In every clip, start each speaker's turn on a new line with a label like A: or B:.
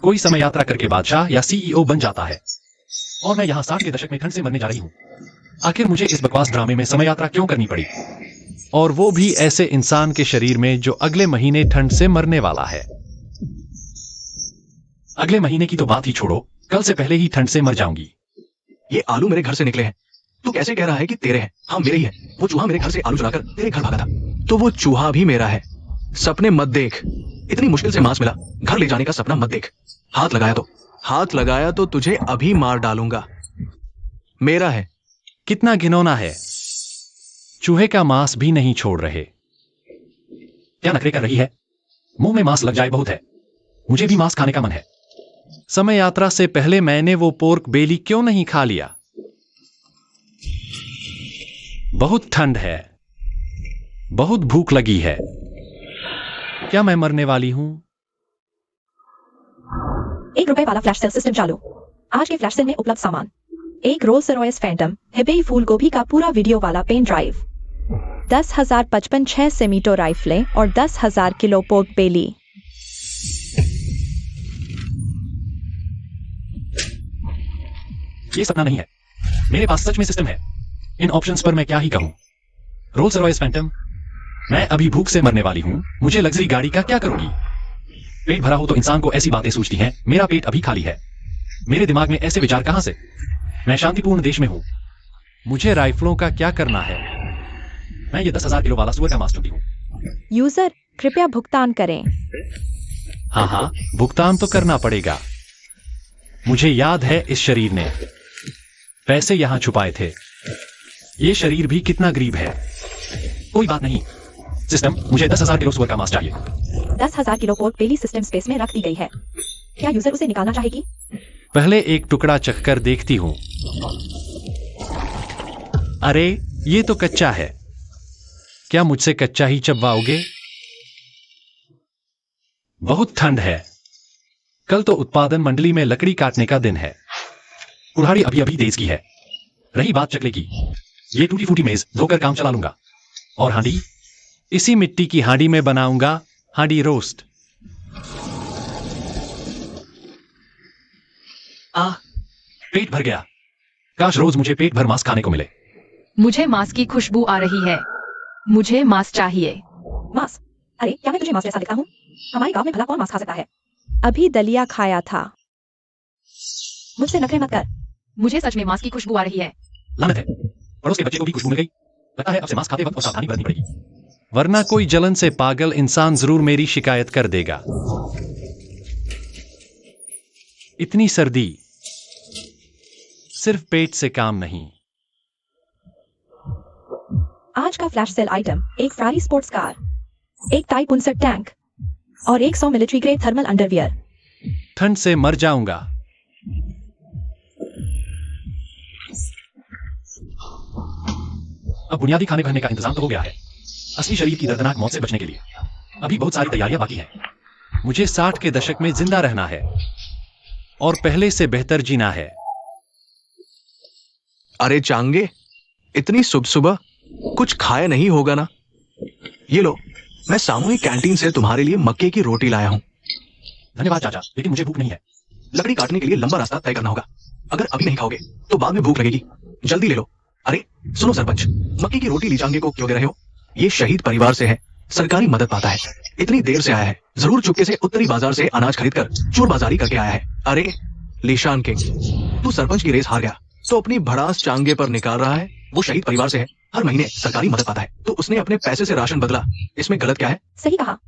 A: कोई समय यात्रा करके बादशाह या सीईओ बन जाता है, और मैं यहाँ 60 के दशक में ठंड से मरने जा रही हूँ। आखिर मुझे इस बकवास ड्रामे में समय यात्रा क्यों करनी पड़ी? और वो भी ऐसे इंसान के शरीर में जो अगले महीने ठंड से मरने वाला है। अगले महीने की तो बात ही छोड़ो, कल से पहले ही ठंड से मर जाऊंगी।
B: ये आलू मेरे घर से निकले हैं। तू कैसे कह रहा है कि तेरे हैं? हाँ, मेरे ही है। वो चूहा मेरे घर से आलू चुराकर तेरे घर भागा था, तो वो चूहा भी मेरा है। सपने मत देख। इतनी मुश्किल से मांस मिला, घर ले जाने का सपना मत देख। हाथ लगाया तो तुझे अभी मार डालूंगा। मेरा है।
A: कितना घिनौना है। चूहे का मांस भी नहीं छोड़ रहे। क्या नखरे कर रही है? मुंह में मांस लग जाए बहुत है। मुझे भी मांस खाने का मन है। समय यात्रा से पहले मैंने वो पोर्क बेली क्यों नहीं खा लिया? बहुत ठंड है, बहुत भूख लगी है। क्या मैं मरने वाली हूं?
C: ₹1 वाला फ्लैश सेल सिस्टम चालू। आज के फ्लैश सेल में उपलब्ध सामान: एक रोल्स रॉयस फैंटम हिबेई फूल गोभी का पूरा वीडियो वाला पेन ड्राइव, 10,055 6 सेमीटो राइफलें और 10,000 किलो पोर्क बेली।
A: ये सपना नहीं है, मेरे पास सच में सिस्टम है। इन ऑप्शंस पर मैं क्या ही कहूं। रोल्स रॉयस फैंटम, मैं अभी भूख से मरने वाली हूं, मुझे लग्जरी गाड़ी का क्या करूंगी? पेट भरा हो तो इंसान को ऐसी बातें सूझती हैं। मेरा पेट अभी खाली है। मेरे दिमाग में ऐसे विचार कहां से? मैं शांतिपूर्ण देश में हूं। मुझे राइफलों का क्या करना है? मैं ये 10,000 किलो वाला सुअर का मांस चुनती हूं।
C: यूजर कृपया भुगतान करें।
A: हाँ, भुगतान तो करना पड़ेगा। मुझे याद है इस शरीर ने पैसे यहां छुपाए थे। ये शरीर भी कितना गरीब है। कोई बात नहीं सिस्टम, मुझे 10,000 किलो सुअर का मांस चाहिए।
C: 10,000 किलो पोर्क बेली सिस्टम स्पेस में रख दी गई है। क्या यूजर उसे निकालना चाहेगी?
A: पहले एक टुकड़ा चखकर देखती हूं। अरे ये तो कच्चा है। क्या मुझसे कच्चा ही चबवाओगे? बहुत ठंड है। कल तो उत्पादन मंडली में लकड़ी काटने का दिन है। कुल्हाड़ी अभी अभी तेज की है। रही बात चकले की, ये टूटी फूटी मेज धोकर काम चला लूंगा। और हांडी, इसी मिट्टी की हांडी में बनाऊंगा हांडी रोस्ट। पेट भर गया। काश रोज मुझे पेट भर मांस खाने को मिले।
D: मुझे मांस की खुशबू आ रही है। मुझे मांस चाहिए।
C: मांस? अरे क्या मैं तुझे मांस जैसा दिखता हूँ? हमारे गांव में भला कौन मांस खा सकता है? अभी दलिया खाया था। मुझसे नखरे मत कर।
D: मुझे सच में मांस की खुशबू आ रही है।
A: लानत है, पड़ोस के बच्चे को भी खुशबू मिल गई। लगता है अब से मांस खाते वक्त और सावधानी बरतनी पड़ेगी, वरना कोई जलन से पागल इंसान जरूर मेरी शिकायत कर देगा। इतनी सर्दी, सिर्फ पेट से काम नहीं।
C: आज का फ्लैश सेल आइटम: एक फरारी स्पोर्ट्स कार, एक टाइप 59 टैंक और 100 मिलिट्री ग्रेड थर्मल अंडरवियर।
A: ठंड से मर जाऊंगा। अब बुनियादी खाने पहनने का इंतजाम तो हो गया है। असली शरीर की दर्दनाक मौत से बचने के लिए अभी बहुत सारी तैयारियां बाकी हैं। मुझे 60 के दशक में जिंदा रहना है और पहले से बेहतर जीना है।
B: अरे चांगे, इतनी सुबह सुबह कुछ खाया नहीं होगा ना? ये लो, मैं सामूहिक कैंटीन से तुम्हारे लिए मक्के की रोटी लाया हूं।
A: धन्यवाद चाचा, लेकिन मुझे भूख नहीं है।
B: लकड़ी काटने के लिए लंबा रास्ता तय करना होगा। अगर अभी नहीं खाओगे तो बाद में भूख लगेगी। जल्दी ले लो। अरे सुनो सरपंच, मक्के की रोटी लीचांगे को क्यों दे रहे हो? ये शहीद परिवार से है, सरकारी मदद पाता है। इतनी देर से आया है, जरूर चुपके से उत्तरी बाजार से अनाज खरीदकर चोर बाजारी करके आया है। अरे लीशान किंग, तू सरपंच की रेस हार गया तो अपनी भड़ास चांगे पर निकाल रहा है। वो शहीद परिवार से है, हर महीने सरकारी मदद पाता है, तो उसने अपने पैसे से राशन बदला। इसमें गलत क्या है?
C: सही कहा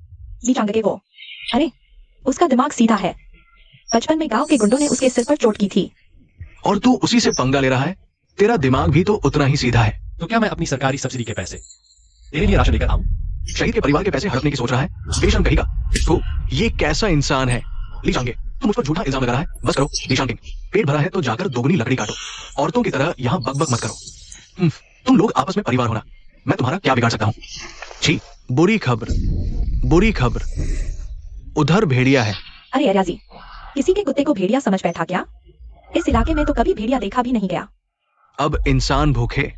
C: लीचांगे के वो। अरे उसका दिमाग सीधा है। बचपन में गांव के गुंडों ने उसके सिर पर चोट की थी।
B: और तू उसी से पंगा ले रहा है? तेरा दिमाग भी तो उतना ही सीधा है।
A: तो क्या मैं अपनी सरकारी सब्सिडी के पैसे तेरे लिए राशन लेकर आऊं?
B: शहीद के परिवार के पैसे हड़पने की सोच रहा है? बेशर्म कहेगा। तो ये कैसा इंसान है? लीचांगे, तुम मुझ पर झूठा इल्जाम लगा रहा है। बस करो लीचांगे, पेट भरा है तो जाकर दोगुनी लकड़ी काटो। औरतों की तरह यहाँ बक मत करो। तुम लोग आपस में परिवार होना, मैं तुम्हारा क्या बिगाड़ सकता हूँ? छी, बुरी खबर, उधर भेड़िया है।
C: अरे अरियाजी, किसी के कुत्ते को भेड़िया समझ बैठा क्या? इस इलाके में तो कभी भेड़िया देखा भी नहीं गया।
B: अब इंसान भूखे,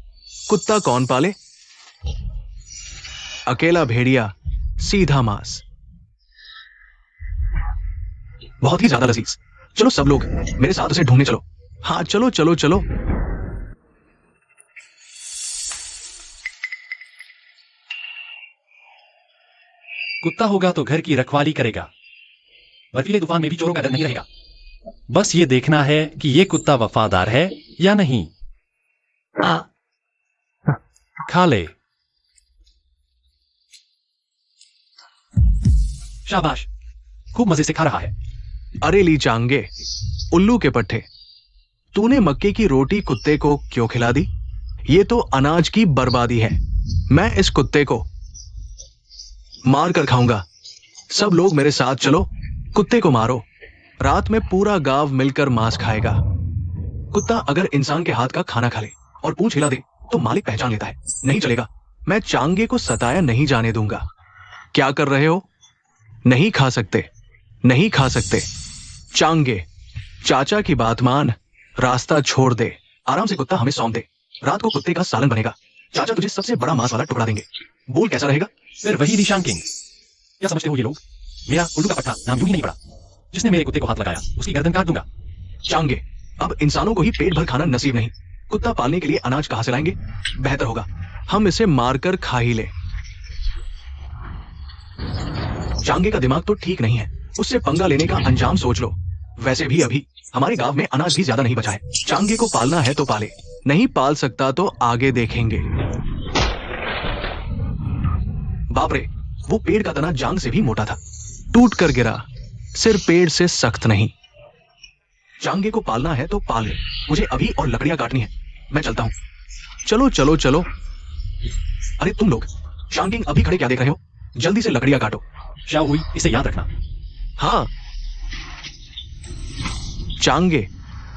B: कुत्ता कौन पाले? अकेला भेड़िया, सीधा मांस। बहुत ही ज्यादा लजीज। चलो सब लोग मेरे साथ उसे ढूंढने चलो। हाँ चलो चलो चलो।
A: कुत्ता होगा तो घर की रखवाली करेगा, बर्फीले तूफान में भी चोरों का डर नहीं रहेगा। बस ये देखना है कि ये कुत्ता वफादार है या नहीं। खा ले। शाबाश, खूब मजे से खा रहा है।
B: अरे ली चांगे, उल्लू के पट्टे, तूने मक्के की रोटी कुत्ते को क्यों खिला दी? ये तो अनाज की बर्बादी है। मैं इस कुत्ते को मार कर खाऊंगा। सब लोग मेरे साथ चलो, कुत्ते को मारो। रात में पूरा गांव मिलकर मांस खाएगा। कुत्ता अगर इंसान के हाथ का खाना खा ले और पूंछ हिला दे तो मालिक पहचान लेता है। नहीं चलेगा, मैं चांगे को सताया नहीं जाने दूंगा। क्या कर रहे हो? नहीं खा सकते, नहीं खा सकते। चांगे, चाचा की बात मान, रास्ता छोड़ दे। आराम से कुत्ता हमें सौंप दे। रात को कुत्ते का सालन बनेगा। चाचा तुझे सबसे बड़ा मांस वाला टुकड़ा देंगे। बोल कैसा रहेगा?
A: फिर वही लीशान किंग। क्या समझते हो ये लोग? मेरा उल्लू का पट्टा नाम यूं ही नहीं पड़ा। जिसने मेरे कुत्ते को हाथ लगाया उसकी गर्दन काट दूंगा।
B: चांगे, अब इंसानों को ही पेट भर खाना नसीब नहीं, कुत्ता पालने के लिए अनाज कहां से लाएंगे? बेहतर होगा हम इसे मारकर खा ही ले। चांगे का दिमाग तो ठीक नहीं है, उससे पंगा लेने का अंजाम सोच लो। वैसे भी अभी हमारे गांव में अनाज भी ज्यादा नहीं बचा है। चांगे को पालना है तो पाले, नहीं पाल सकता तो आगे देखेंगे। बाप रे, वो पेड़ का तना जांग से भी मोटा था, टूट कर गिरा। सिर पेड़ से सख्त नहीं। चांगे को पालना है तो पाल ले। मुझे अभी और लकड़ियां काटनी है, मैं चलता हूं। चलो चलो चलो। अरे तुम लोग चांगिंग अभी खड़े क्या देख रहे हो? जल्दी से लकड़ियां काटो।
A: शाओ हुई, इसे याद रखना।
B: हाँ चांगे,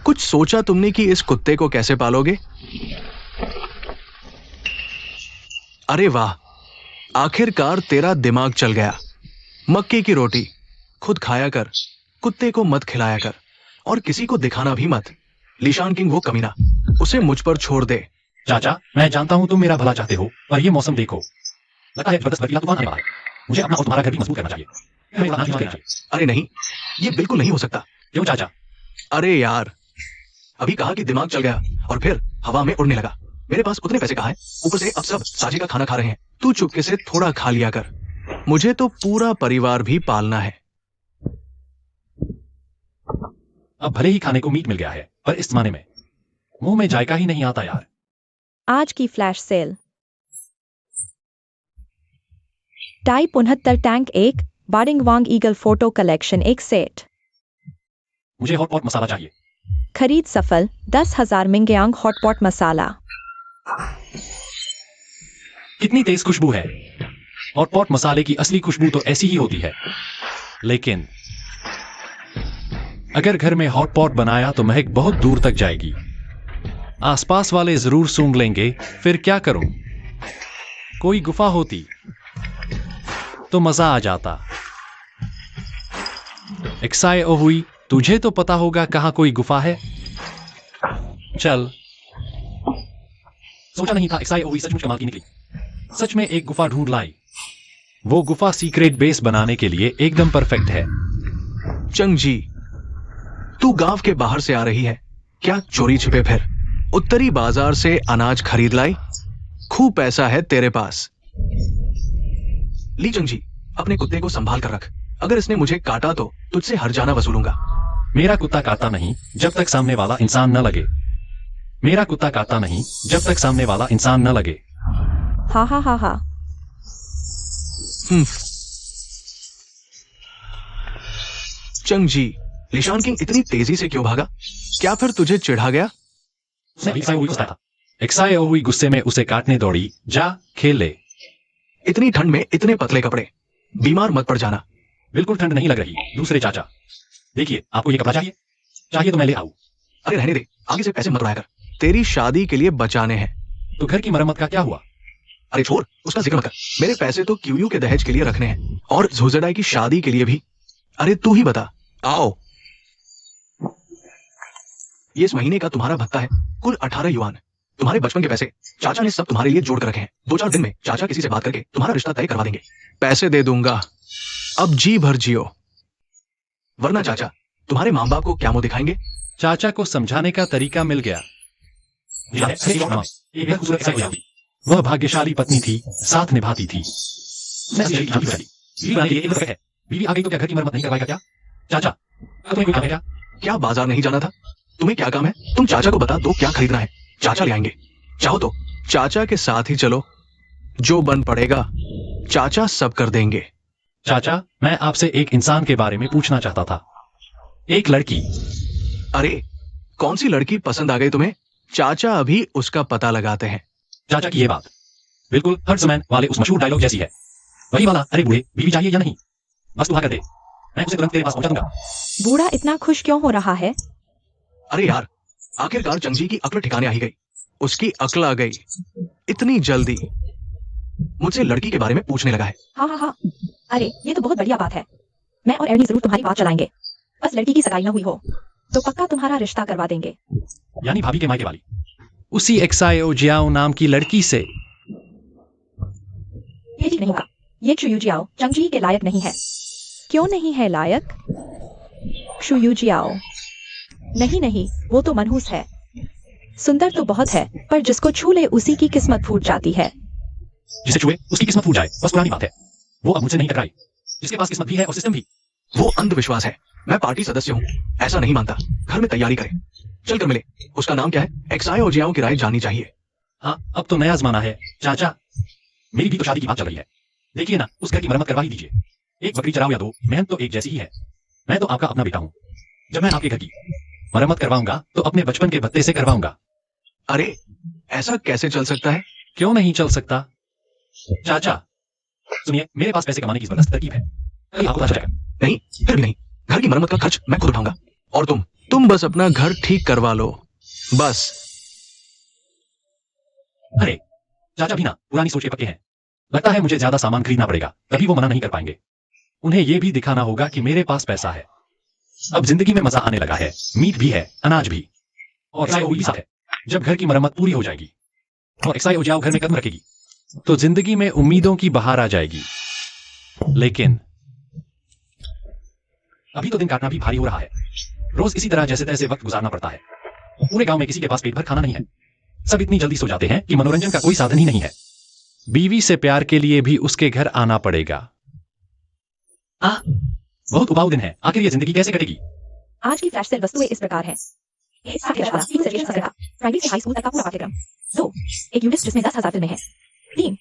B: कुछ सोचा तुमने कि इस कुत्ते को कैसे पालोगे? अरे वाह, आखिरकार तेरा दिमाग चल गया। मक्के की रोटी खुद खाया कर, कुत्ते को मत खिलाया कर, और किसी को दिखाना भी मत। लीशान किंग वो कमीना, उसे मुझ पर छोड़ दे।
A: चाचा, मैं जानता हूं तुम मेरा भला चाहते हो, पर ये मौसम देखो, लगता है जबरदस्त बर्फीला तूफान आने वाला है। मुझे अपना और तुम्हारा घर भी मजबूत करना चाहिए। हमें अनाज भी चाहिए।
B: अरे नहीं, ये बिल्कुल नहीं हो सकता।
A: क्यों चाचा?
B: अरे यार, अभी कहा कि दिमाग चल गया और फिर हवा में उड़ने लगा। मेरे पास उतने पैसे कहाँ हैं? ऊपर से अब सब साझे का खाना खा रहे हैं। तू चुपके से थोड़ा खा लिया कर। मुझे तो पूरा परिवार भी पालना है।
A: अब भले ही खाने को मीट मिल गया है, पर इस जमाने में मुंह में जायका ही नहीं आता यार।
C: आज की फ्लैश सेल टाइप 69 टैंक 1 बाडिंग वांग ईगल फोटो कलेक्शन 1 सेट।
A: मुझे हॉटपॉट मसाला चाहिए।
C: खरीद सफल 10,000 मिंगयांग हॉटपॉट मसाला।
A: कितनी तेज खुशबू है। हॉटपॉट मसाले की असली खुशबू तो ऐसी ही होती है, लेकिन अगर घर में हॉटपॉट बनाया तो महक बहुत दूर तक जाएगी। आसपास वाले जरूर सूंघ लेंगे। फिर क्या करूं? कोई गुफा होती तो मजा आ जाता। एक्साई हुई, तुझे तो पता होगा कहां कोई गुफा है। चल। सोचा नहीं था एक्साई हुई सचमुच कमाल की निकली। सच में एक गुफा ढूंढ लाई। वो गुफा सीक्रेट बेस बनाने के लिए एकदम परफेक्ट है।
B: चंगजी, तू गांव के बाहर से आ रही है क्या? चोरी छिपे फिर उत्तरी बाजार से अनाज खरीद लाई। खूब पैसा है तेरे पास। ली चंगजी, अपने कुत्ते को संभाल कर रख। अगर इसने मुझे काटा तो तुझसे हर्जाना वसूलूंगा।
A: मेरा कुत्ता काटता नहीं जब तक सामने वाला इंसान न लगे। मेरा कुत्ता काटता नहीं जब तक सामने वाला इंसान न लगे।
C: हा हा हा हा।
B: चंगजी, लीशान किंग इतनी तेजी से क्यों भागा? क्या फिर तुझे चिढ़ा गया?
A: एक्साई हुई गुस्से में उसे काटने दौड़ी। जा खेल ले।
B: इतनी ठंड में इतने पतले कपड़े, बीमार मत पड़ जाना।
A: बिल्कुल ठंड नहीं लग रही दूसरे चाचा। देखिए, आपको ये कपड़ा चाहिए? चाहिए तो मैं ले आऊं।
B: अरे रहने दे, आगे से पैसे मत उड़ाया कर। तेरी शादी के लिए बचाने हैं।
A: तो घर की मरम्मत का क्या हुआ?
B: अरे छोड़, उसका जिक्र मत कर। मेरे पैसे तो क्यूयू के दहेज के लिए रखने हैं और झुजडाई की शादी के लिए भी। अरे तू ही बता। आओ, ये इस महीने का तुम्हारा भत्ता है, कुल 18 युआन। तुम्हारे बचपन के पैसे चाचा ने सब तुम्हारे लिए जोड़ कर रखे हैं। 2-4 दिन में चाचा किसी से बात करके तुम्हारा रिश्ता तय करवा देंगे। पैसे दे दूंगा, अब जी भर जियो। वरना चाचा तुम्हारे माँ बाप को क्या मुंह दिखाएंगे?
A: चाचा को समझाने का तरीका मिल गया। एक खूबसूरत सा हुई। वह भाग्यशाली पत्नी थी, साथ निभाती थी। बीवी है। बीवी आ गई तो क्या घर की मरम्मत नहीं करवाएगा क्या? चाचा तुम्हें कोई काम है क्या?
B: क्या बाजार नहीं जाना था? तुम्हें क्या काम है? तुम चाचा को बता दो क्या खरीदना है, चाचा ले आएंगे। चाहो तो चाचा के साथ ही चलो, जो बन पड़ेगा चाचा सब कर देंगे।
A: चाचा मैं आपसे एक इंसान के बारे में पूछना चाहता था। एक लड़की।
B: अरे कौन सी लड़की पसंद आ गई तुम्हें? चाचा अभी उसका पता लगाते हैं।
A: चाचा की ये बात बिल्कुल हर्ट्समैन वाले उस मशहूर डायलॉग जैसी है। वही वाला, अरे बूढ़े बीवी चाहिए या नहीं, बस तू हाँ कर दे, मैं उसे तुरंत तेरे पास पहुंचा दूंगा।
C: बूढ़ा इतना खुश क्यों हो रहा है?
B: अरे यार आखिरकार चंजी की अक्ल ठिकाने आ ही गई। उसकी अक्ल आ गई, इतनी जल्दी मुझसे लड़की के बारे में पूछने लगा है।
C: हाँ हाँ हाँ, अरे ये तो बहुत बढ़िया बात है। मैं और एर्नी जरूर तुम्हारी बात चलाएंगे। बस लड़की की सगाई न हुई हो तो पक्का तुम्हारा रिश्ता करवा देंगे।
A: यानी भाभी के मायके वाली उसी एक्सायो जियाओ नाम की लड़की से?
C: ये ठीक नहीं होगा। ये क्षुयु जियाओ चंगजी के लायक नहीं है। क्यों नहीं है लायक? क्षुयु जियाओ नहीं नहीं, वो तो मनहूस है। सुंदर तो बहुत है, पर जिसको छू ले उसी की किस्मत फूट जाती है।
A: जिसे छुए उसकी किस्मत फूट जाए, बस पुरानी बात है। वो अब मुझसे नहीं टकराई। जिसके पास किस्मत भी है और सिस्टम भी।
B: वो अंधविश्वास है। मैं पार्टी सदस्य हूँ, ऐसा नहीं मानता। घर में तैयारी करे, चल कर मिले। उसका नाम क्या है? एक्सायो जियाओ की राय जाननी चाहिए।
A: हाँ अब तो नया जमाना है चाचा। मेरी भी तो शादी की बात चल रही है। देखिए ना, उस घर की मरम्मत करवा ही दीजिए। एक बकरी चराओ या दो, मेहनत तो एक जैसी ही है। मैं तो आपका अपना बेटा हूँ। जब मैं आपके घर की मरम्मत करवाऊंगा तो अपने बचपन के भत्ते से करवाऊंगा।
B: अरे ऐसा कैसे चल सकता है?
A: क्यों नहीं चल सकता? चाचा सुनिए, मेरे पास पैसे कमाने की जबरदस्त तरकीब है। कहीं आपको पता चलेगा।
B: नहीं, फिर भी नहीं। घर की मरम्मत का खर्च मैं खुद उठाऊंगा। और तुम बस अपना घर ठीक करवा लो, बस।
A: अरे चाचा भी ना पुरानी सोच के पक्के हैं। लगता है मुझे ज्यादा सामान खरीदना पड़ेगा, तभी वो मना नहीं कर पाएंगे। उन्हें यह भी दिखाना होगा कि मेरे पास पैसा है। अब जिंदगी में मजा आने लगा है। मीट भी है, अनाज भी, और एक्सायो भी साथ है। जब घर की मरम्मत पूरी हो जाएगी और एक्सायो जियाओ घर में कदम रखेगी तो जिंदगी में उम्मीदों की बहार आ जाएगी। लेकिन अभी तो दिन काटना भी भारी हो रहा है। रोज इसी तरह जैसे तैसे वक्त गुजारना पड़ता है। पूरे गांव में किसी के पास पेट भर खाना नहीं है। सब इतनी जल्दी सो जाते हैं कि मनोरंजन का कोई साधन ही नहीं है। बीवी से प्यार के लिए भी उसके घर आना पड़ेगा। बहुत उबाऊ दिन है। आखिर ये जिंदगी कैसे कटेगी?
C: आज की फ्लैश सेल वस्तुएं इस प्रकार है। 1 हाई स्कूल तक का पूरा पाठ्यक्रम। 2 एक यूनिट जिसमें 10,000 फिल्में हैं। 3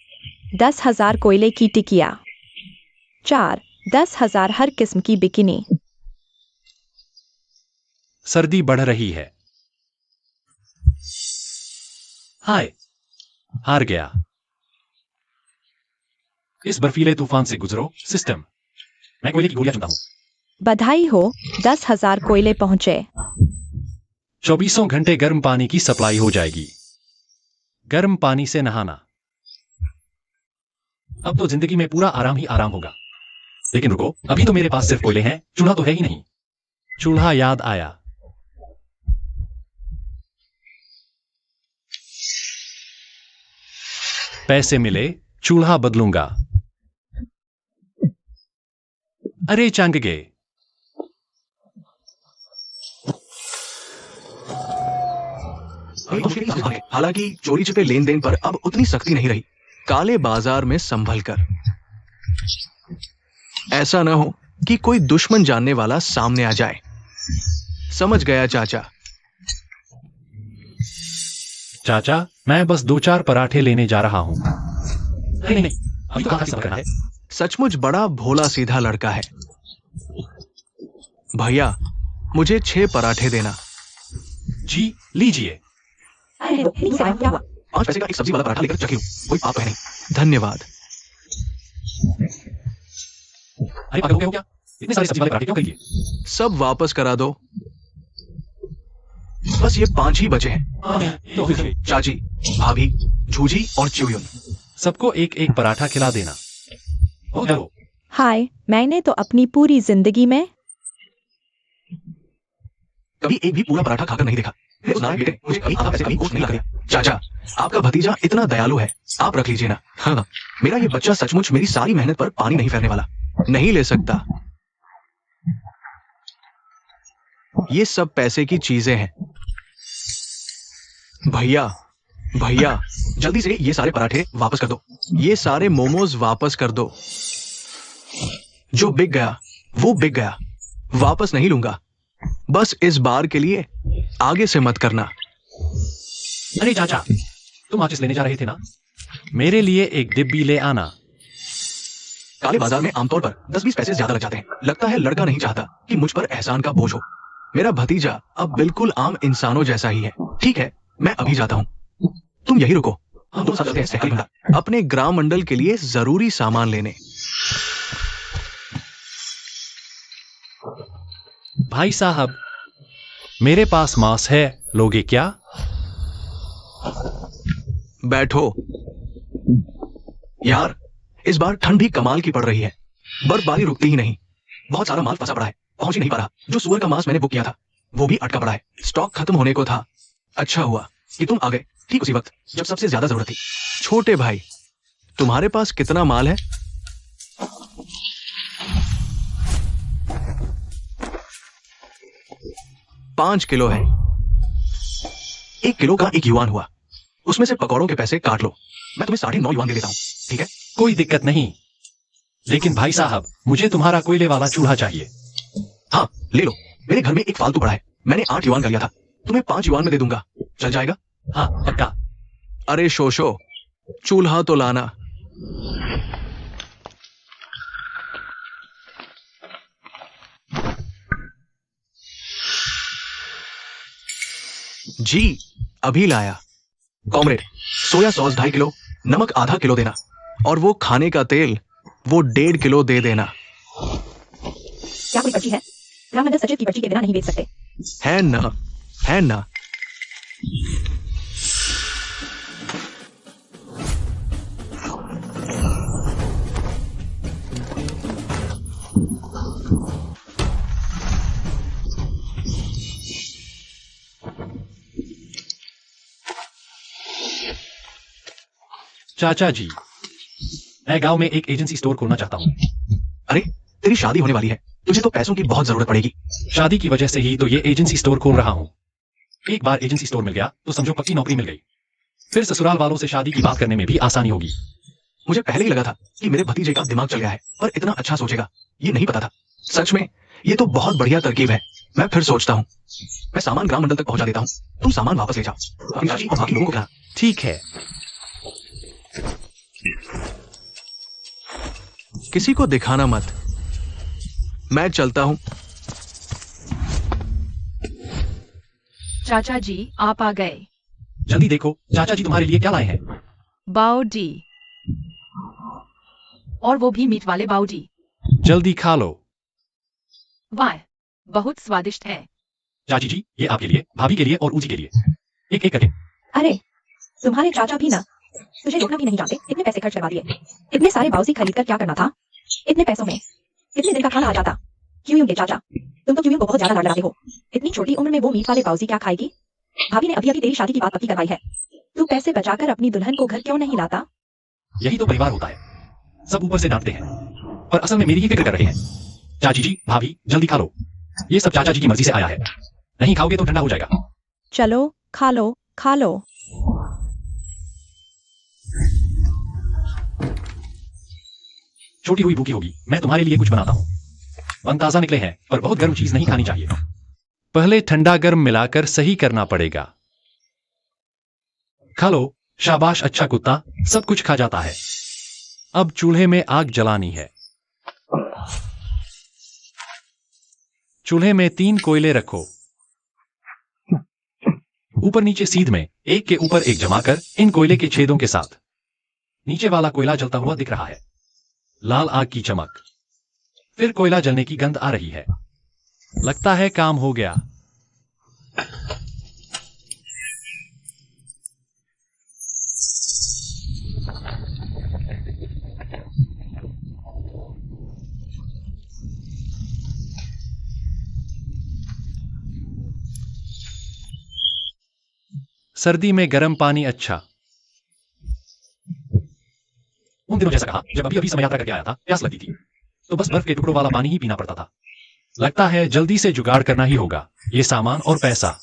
C: 10,000 कोयले की टिकिया। 4 10,000 हर किस्म की बिकिनी।
A: सर्दी बढ़ रही है। हाय, हार गया। इस बर्फीले तूफान से गुजरो सिस्टम। मैं कोयले की गोलियां चुनता हूं।
C: बधाई हो, 10,000 कोयले पहुंचे।
A: 24 घंटे गर्म पानी की सप्लाई हो जाएगी। गर्म पानी से नहाना। अब तो जिंदगी में पूरा आराम ही आराम होगा। लेकिन रुको, अभी तो मेरे पास सिर्फ कोयले हैं, चूल्हा तो है ही नहीं। चूल्हा याद आया। पैसे मिले, चूल्हा बदलूंगा। अरे चांगगे,
B: हालांकि चोरी छिपे लेन देन पर अब उतनी सख्ती नहीं रही। काले बाजार में संभल कर, ऐसा ना हो कि कोई दुश्मन जानने वाला सामने आ जाए। समझ गया चाचा?
A: चाचा मैं बस 2-4 पराठे लेने जा रहा हूं। नहीं नहीं, अभी तो काफी सफर करना है।
B: सचमुच बड़ा भोला सीधा लड़का है। भैया मुझे 6 पराठे देना।
A: जी लीजिए।
B: 5 पैसे का एक सब्जी वाला पराठा लेकर चखी लूं, कोई पाप है नहीं। धन्यवाद।
A: अरे पागल हो गए हो क्या? इतने सारे सब्जी वाले पराठे क्यों खरीदिए?
B: सब वापस करा दो। बस ये 5 ही बचे हैं।
A: तो
B: चाची, भाभी, झूझी और च्यूयुन।
A: सबको एक एक पराठा खिला देना। हो गया वो।
C: हाय, मैंने तो अपनी पूरी जिंदगी में
B: कभी एक भी पूरा पराठा खाकर नहीं देखा। उस नारायण बेटे मुझे कभी आधा पैसे कभी गोश्त नहीं लगा दिया। चाचा आपका भतीजा इतना दयालु है, आप रख लीजिए ना। हाँ, मेरा ये बच्चा सचमुच मेरी सारी मेहनत पर पानी नहीं फेरने वाला। नहीं ले सकता। ये सब पैसे की चीजें हैं। भैया भैया, जल्दी से ये सारे पराठे वापस कर दो, ये सारे मोमोज वापस कर दो। जो बिक गया वो बिक गया, वापस नहीं लूंगा। बस इस बार के लिए आगे से मत करना।
A: अरे चाचा, तुम माचिस लेने जा रहे थे ना? मेरे लिए एक डिब्बी ले आना।
B: काले बाजार में आमतौर पर 10-20 पैसे ज्यादा लग जाते हैं। लगता है लड़का नहीं चाहता कि मुझ पर एहसान का बोझ हो। मेरा भतीजा अब बिल्कुल आम इंसानों जैसा ही है। ठीक है, मैं अभी जाता हूँ, तुम यही रुको। हम दोनों साथ चलते हैं साइकिल भंडार, अपने ग्राम मंडल के लिए जरूरी सामान लेने।
A: भाई साहब, मेरे पास मांस है, लोगे क्या?
B: बैठो। यार, इस बार ठंड भी कमाल की पड़ रही है। बर्फबारी रुकती ही नहीं। बहुत सारा माल फंसा पड़ा है, पहुंच ही नहीं पा रहा। जो सुअर का मांस मैंने बुक किया था वो भी अटका पड़ा है। स्टॉक खत्म होने को था। अच्छा हुआ कि तुम आ गए ठीक उसी वक्त जब सबसे ज्यादा जरूरत थी। छोटे भाई, तुम्हारे पास कितना माल है? $5 किलो है। 1 किलो का 1 युआन हुआ। उसमें से पकौड़ों के पैसे काट लो। मैं तुम्हें 9.5 युआन दे देता हूं, ठीक है?
A: कोई दिक्कत नहीं, लेकिन भाई साहब, मुझे तुम्हारा कोयले वाला चूल्हा चाहिए।
B: हाँ, ले लो। मेरे घर में एक फालतू पड़ा है, मैंने 8 युआन का लिया था। तुम्हें 5 युआन में दे दूंगा, चल जाएगा?
A: हाँ पक्का।
B: अरे शोशो, चूल्हा तो लाना। जी, अभी लाया। कॉमरेड, सोया सॉस 2.5 किलो, नमक आधा किलो देना, और वो खाने का तेल वो 1.5 किलो दे देना।
C: क्या कोई पर्ची है? ग्राम मंडल सचिव की पर्ची के बिना नहीं बेच सकते।
B: है ना, है ना।
A: चाचा जी, मैं गांव में एक एजेंसी स्टोर खोलना चाहता हूँ।
B: अरे, तेरी शादी होने वाली है, तुझे तो पैसों की बहुत जरूरत पड़ेगी।
A: शादी की वजह से ही तो ये एजेंसी स्टोर खोल रहा हूँ। एक बार एजेंसी स्टोर मिल गया तो समझो पक्की नौकरी मिल गई। फिर ससुराल वालों से शादी की बात करने में भी आसानी होगी।
B: मुझे पहले ही लगा था कि मेरे भतीजे का दिमाग चल गया है, पर इतना अच्छा सोचेगा ये नहीं पता था। सच में ये तो बहुत बढ़िया तरकीब है। मैं फिर सोचता हूँ, मैं सामान ग्राम मंडल तक पहुंचा देता हूँ, तुम सामान वापस ले जाओ। अपनी चाची और बाकी लोगों को कहना।
A: ठीक है।
B: किसी को दिखाना मत, मैं चलता हूं।
D: चाचा जी, आप आ गए।
A: जल्दी देखो, चाचा जी तुम्हारे लिए क्या लाए हैं।
D: बाउडी, और वो भी मीट वाले बाउडी।
A: जल्दी खा लो।
D: वाह, बहुत स्वादिष्ट है।
A: चाची जी, ये आपके लिए, भाभी के लिए और ऊजी के लिए। एक एक करके।
C: अरे, तुम्हारे चाचा भी ना तुझे रोकना भी नहीं जानते। इतने पैसे खर्च करवा दिए। इतने सारे बाउजी खरीद कर क्या करना था? इतने पैसों में कितने दिन का खाना आ जाता? क्यूयूं के चाचा, तुम तो क्यूयूं को बहुत ज्यादा लाड लगाते हो। इतनी छोटी उम्र में वो मीट वाले बाउजी क्या खाएगी? भाभी ने अभी अभी तेरी शादी की बात पक्की करवाई है। तू पैसे बचाकर अपनी दुल्हन को घर क्यों नहीं लाता?
A: यही तो परिवार होता है, सब ऊपर से डांटते हैं और असल में मेरी ही फिक्र कर रहे हैं। चाची जी, भाभी, जल्दी खा लो। ये सब चाचा जी की मर्जी से आया है, नहीं खाओगे तो ठंडा हो जाएगा।
C: चलो खा लो, खा लो।
A: छोटी हुई भूखी होगी, मैं तुम्हारे लिए कुछ बनाता हूँ। बन ताजा निकले हैं, पर बहुत गर्म चीज नहीं खानी चाहिए। पहले ठंडा गर्म मिलाकर सही करना पड़ेगा। खा लो, शाबाश, अच्छा कुत्ता, सब कुछ खा जाता है। अब चूल्हे में आग जलानी है। चूल्हे में 3 कोयले रखो, ऊपर नीचे सीध में, एक के ऊपर एक जमाकर इन कोयले के छेदों के साथ। नीचे वाला कोयला जलता हुआ दिख रहा है, लाल आग की चमक। फिर कोयला जलने की गंध आ रही है। लगता है काम हो गया। सर्दी में गर्म पानी अच्छा। उन दिनों जैसा कहा जब अभी अभी समय यात्रा करके आया था, प्यास लगती थी तो बस बर्फ के टुकड़ों वाला पानी ही पीना पड़ता था। लगता है जल्दी से जुगाड़ करना ही होगा। ये सामान और पैसा,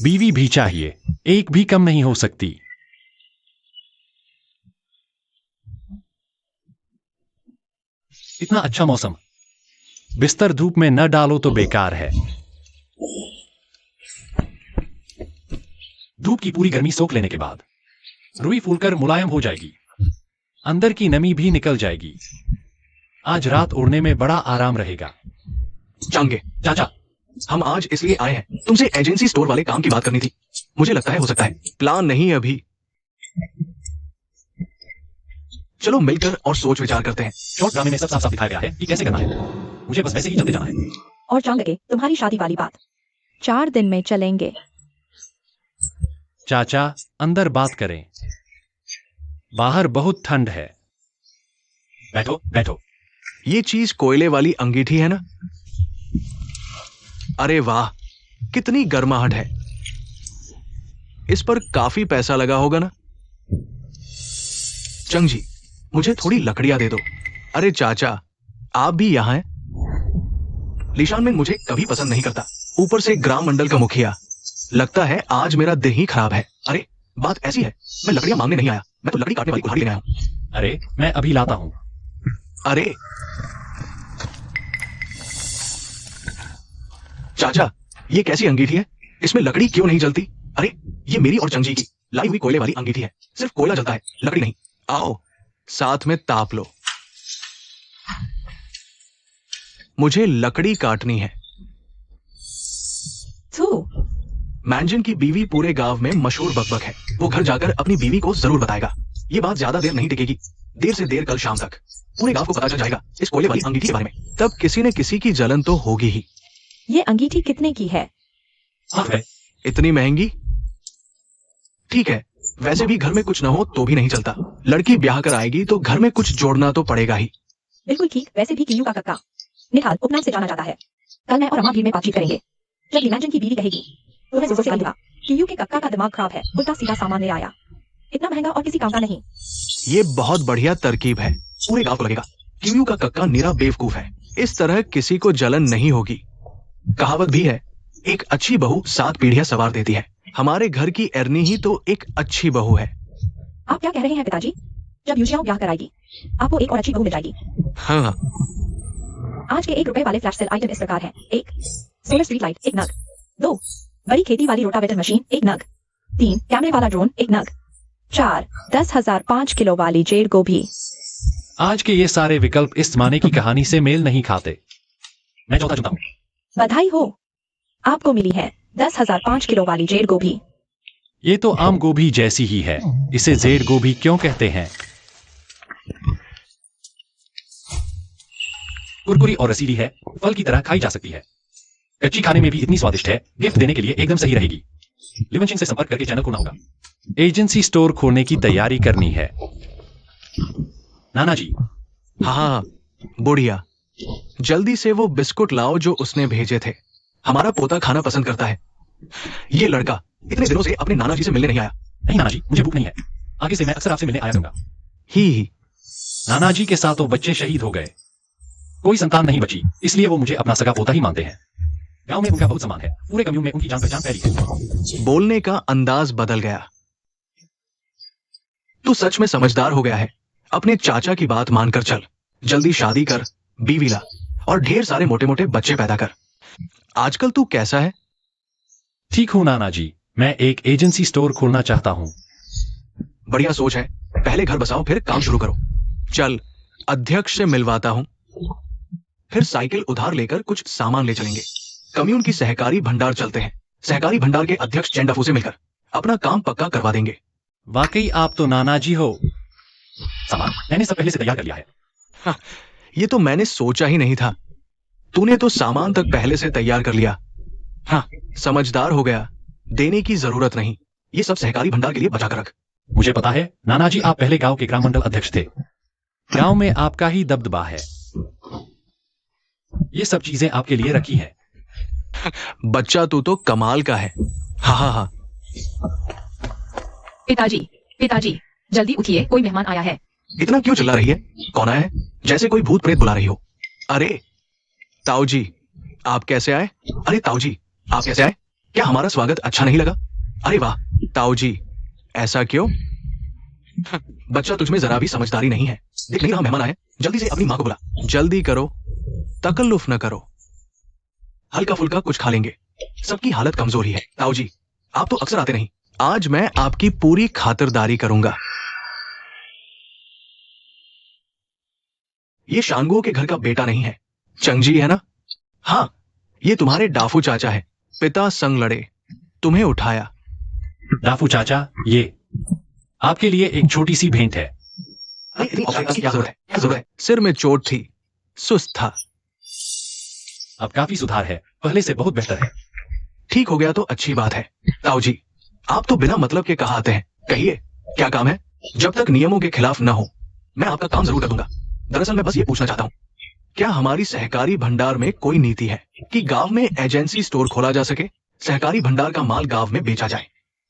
A: बीवी भी चाहिए, एक भी कम नहीं हो सकती। इतना अच्छा मौसम, बिस्तर धूप में न डालो तो बेकार है। धूप की पूरी गर्मी सोख लेने के बाद रुई फूलकर मुलायम हो जाएगी, अंदर की नमी भी निकल जाएगी। आज रात उड़ने में बड़ा आराम रहेगा।
B: चांगे,
A: चाचा,
B: हम आज इसलिए आए हैं, तुमसे एजेंसी स्टोर वाले काम की बात करनी थी। मुझे लगता है हो सकता है, प्लान नहीं अभी। चलो मिलकर और सोच विचार करते हैं।
A: शॉर्ट ड्रामे में सब साफ साफ दिखाया गया है कि कैसे करना है। मुझे बस वैसे ही चलते जाना है।
C: और चांग लगे तुम्हारी शादी वाली बात 4 दिन में चलेंगे।
A: चाचा, अंदर बात करें, बाहर बहुत ठंड है। बैठो बैठो।
B: ये चीज कोयले वाली अंगीठी है ना? अरे वाह, कितनी गर्माहट है। इस पर काफी पैसा लगा होगा ना? चंग जी, मुझे थोड़ी लकड़ियां दे दो। अरे चाचा, आप भी यहां हैं? लिशान में मुझे कभी पसंद नहीं करता, ऊपर से ग्राम मंडल का मुखिया। लगता है आज मेरा दिन ही खराब है। अरे बात ऐसी है, मैं लकड़ियां मांगने नहीं आया, मैं तो लकड़ी काटने वाली कुल्हाड़ी लेने आया हूं।
A: अरे मैं अभी लाता हूं।
B: अरे चाचा, ये कैसी अंगीठी है? इसमें लकड़ी क्यों नहीं जलती? अरे ये मेरी और चंगी की लाई हुई कोयले वाली अंगीठी है, सिर्फ कोयला जलता है, लकड़ी नहीं। आओ साथ में ताप लो। मुझे लकड़ी काटनी है। मैंजन की बीवी पूरे गांव में मशहूर बकबक है। वो घर जाकर अपनी बीवी को जरूर बताएगा। ये बात ज्यादा देर नहीं टिकेगी, देर से देर कल शाम तक पूरे गांव को पता चल जाएगा इस कोयले वाली अंगीठी के बारे में। तब किसी न किसी की जलन तो होगी ही।
C: ये अंगीठी कितने की है?
B: इतनी महंगी? ठीक है, वैसे भी घर में कुछ न हो तो भी नहीं चलता। लड़की ब्याह कर आएगी तो घर में कुछ जोड़ना तो पड़ेगा ही।
C: बिल्कुल ठीक। वैसे भी कियू का कक्का निहाल उपनाम से जाना जाता है। कल मैं और अम्मा भीड़ में बातचीत करेंगे। जब लिमैंजन की बीवी कहेगी तो मैं जोर से कहूंगा, कियू के कक्का का दिमाग खराब है, उल्टा सीधा सामान ले आया, इतना महंगा और किसी काम का नहीं।
B: ये बहुत बढ़िया तरकीब है। पूरे गांव को लगेगा कियू का कक्का निरा बेवकूफ है। इस तरह किसी को जलन नहीं होगी। कहावत भी है, एक अच्छी बहू 7 पीढ़ियां सवार देती है। हमारे घर की एरनी ही तो एक अच्छी बहू है।
C: आप क्या कह रहे हैं पिताजी? जब यूजियाओ ब्याह कराएगी आपको एक और अच्छी बहू मिल जाएगी।
B: हाँ,
C: आज के 1 रुपए वाले फ्लैश सेल आइटम इस प्रकार हैं। 1 सोलर स्ट्रीट लाइट 1 नग, 2 बड़ी खेती वाली रोटावेटर मशीन 1 नग, 3 कैमरे वाला ड्रोन 1 नग, 4 10,000 5 किलो वाली जेड गोभी।
A: आज के ये सारे विकल्प इस जमाने की कहानी से मेल नहीं खाते। मैं चौथा चुनता हूँ।
C: बधाई हो, आपको मिली है 10,000 5 किलो वाली जेड गोभी।
A: ये तो आम गोभी जैसी ही है, इसे जेड गोभी क्यों कहते हैं? कुरकुरी और रसीली है, फल की तरह खाई जा सकती है, कच्ची खाने में भी इतनी स्वादिष्ट है, गिफ्ट देने के लिए एकदम सही रहेगी। लिवनशिंग से संपर्क करके चैनल खोलना होगा। एजेंसी स्टोर खोलने की तैयारी करनी है। नाना जी।
B: हाँ, बुढ़िया, जल्दी से वो बिस्कुट लाओ जो उसने भेजे थे। हमारा पोता खाना पसंद करता है। ये लड़का इतने दिनों से अपने नाना जी से मिलने नहीं आया।
A: नहीं नाना जी, मुझे भूख नहीं है, आगे से मैं अक्सर आपसे मिलने आया करूंगा।
B: ही
A: नाना जी के साथ तो बच्चे शहीद हो गए, कोई संतान नहीं बची, इसलिए वो मुझे अपना सगा पोता ही मानते हैं। गांव में उनका बहुत सम्मान है, पूरे कम्यून में उनकी जान पहचान फैली है।
B: बोलने का अंदाज बदल गया। तू सच में समझदार हो गया है। अपने चाचा की बात मानकर चल, जल्दी शादी कर, बीवी ला और ढेर सारे मोटे मोटे बच्चे पैदा कर। आजकल तू कैसा है?
A: ठीक हूं नाना जी, मैं एक एजेंसी स्टोर खोलना चाहता हूं।
B: बढ़िया सोच है, पहले घर बसाओ फिर काम शुरू करो। चल, अध्यक्ष से मिलवाता हूं, फिर साइकिल उधार लेकर कुछ सामान ले चलेंगे। कम्यून की सहकारी भंडार चलते हैं, सहकारी भंडार के अध्यक्ष चेंडाफू से मिलकर अपना काम पक्का करवा देंगे।
A: वाकई आप तो नाना जी हो। सामान मैंने सब पहले से तैयार कर लिया है।
B: हाँ, ये तो मैंने सोचा ही नहीं था। तूने तो सामान तक पहले से तैयार कर लिया। हाँ, समझदार हो गया, देने की जरूरत नहीं, ये सब सहकारी भंडार के लिए बचा कर रख।
A: मुझे पता है नाना जी, आप पहले गांव के ग्राम मंडल अध्यक्ष थे, गांव में आपका ही दबदबा है, ये सब चीजें आपके लिए रखी हैं।
B: बच्चा तू तो कमाल का है। हाँ हाँ हाँ।
D: पिताजी, पिताजी, जल्दी उठिए, कोई मेहमान आया है।
B: इतना क्यों चिल्ला रही है? कौन आया है? जैसे कोई भूत प्रेत बुला रही हो। अरे ताऊ जी, आप कैसे आए? अरे ताऊ जी, आप कैसे आए? क्या हमारा स्वागत अच्छा नहीं लगा? अरे वाह ताऊ जी, ऐसा क्यों? बच्चा तुझमें जरा भी समझदारी नहीं है। देख नहीं रहा मेहमान आए, जल्दी से अपनी माँ को बुला। जल्दी करो, तकल्लुफ न करो, हल्का फुल्का कुछ खा लेंगे। सबकी हालत कमजोर ही है। ताऊ जी, आप तो अक्सर आते नहीं, आज मैं आपकी पूरी खातिरदारी करूंगा। ये शांगुओ के घर का बेटा नहीं है, चंगजी है ना? हाँ, ये तुम्हारे डाफू चाचा है। पिता संग लड़े, तुम्हें उठाया।
A: डाफू चाचा, ये आपके लिए एक छोटी सी भेंट है।
B: अरे इतनी औकात की क्या जरूरत है? क्या जरूरत है? सिर में चोट थी, सुस्त था।
A: अब काफी सुधार है, पहले से बहुत बेहतर है।
B: ठीक हो गया तो अच्छी बात है। ताऊ जी, आप तो बिना मतलब के कहा आते हैं। कहिए, क्या काम है? जब तक नियमों के खिलाफ न हो, मैं आपका काम जरूर कर दूंगा। दरअसल मैं बस ये पूछना चाहता हूँ, क्या हमारी सहकारी भंडार में कोई नीति है कि गांव में एजेंसी स्टोर खोला जा सके? सहकारी भंडार का माल गांव में बेचा जाए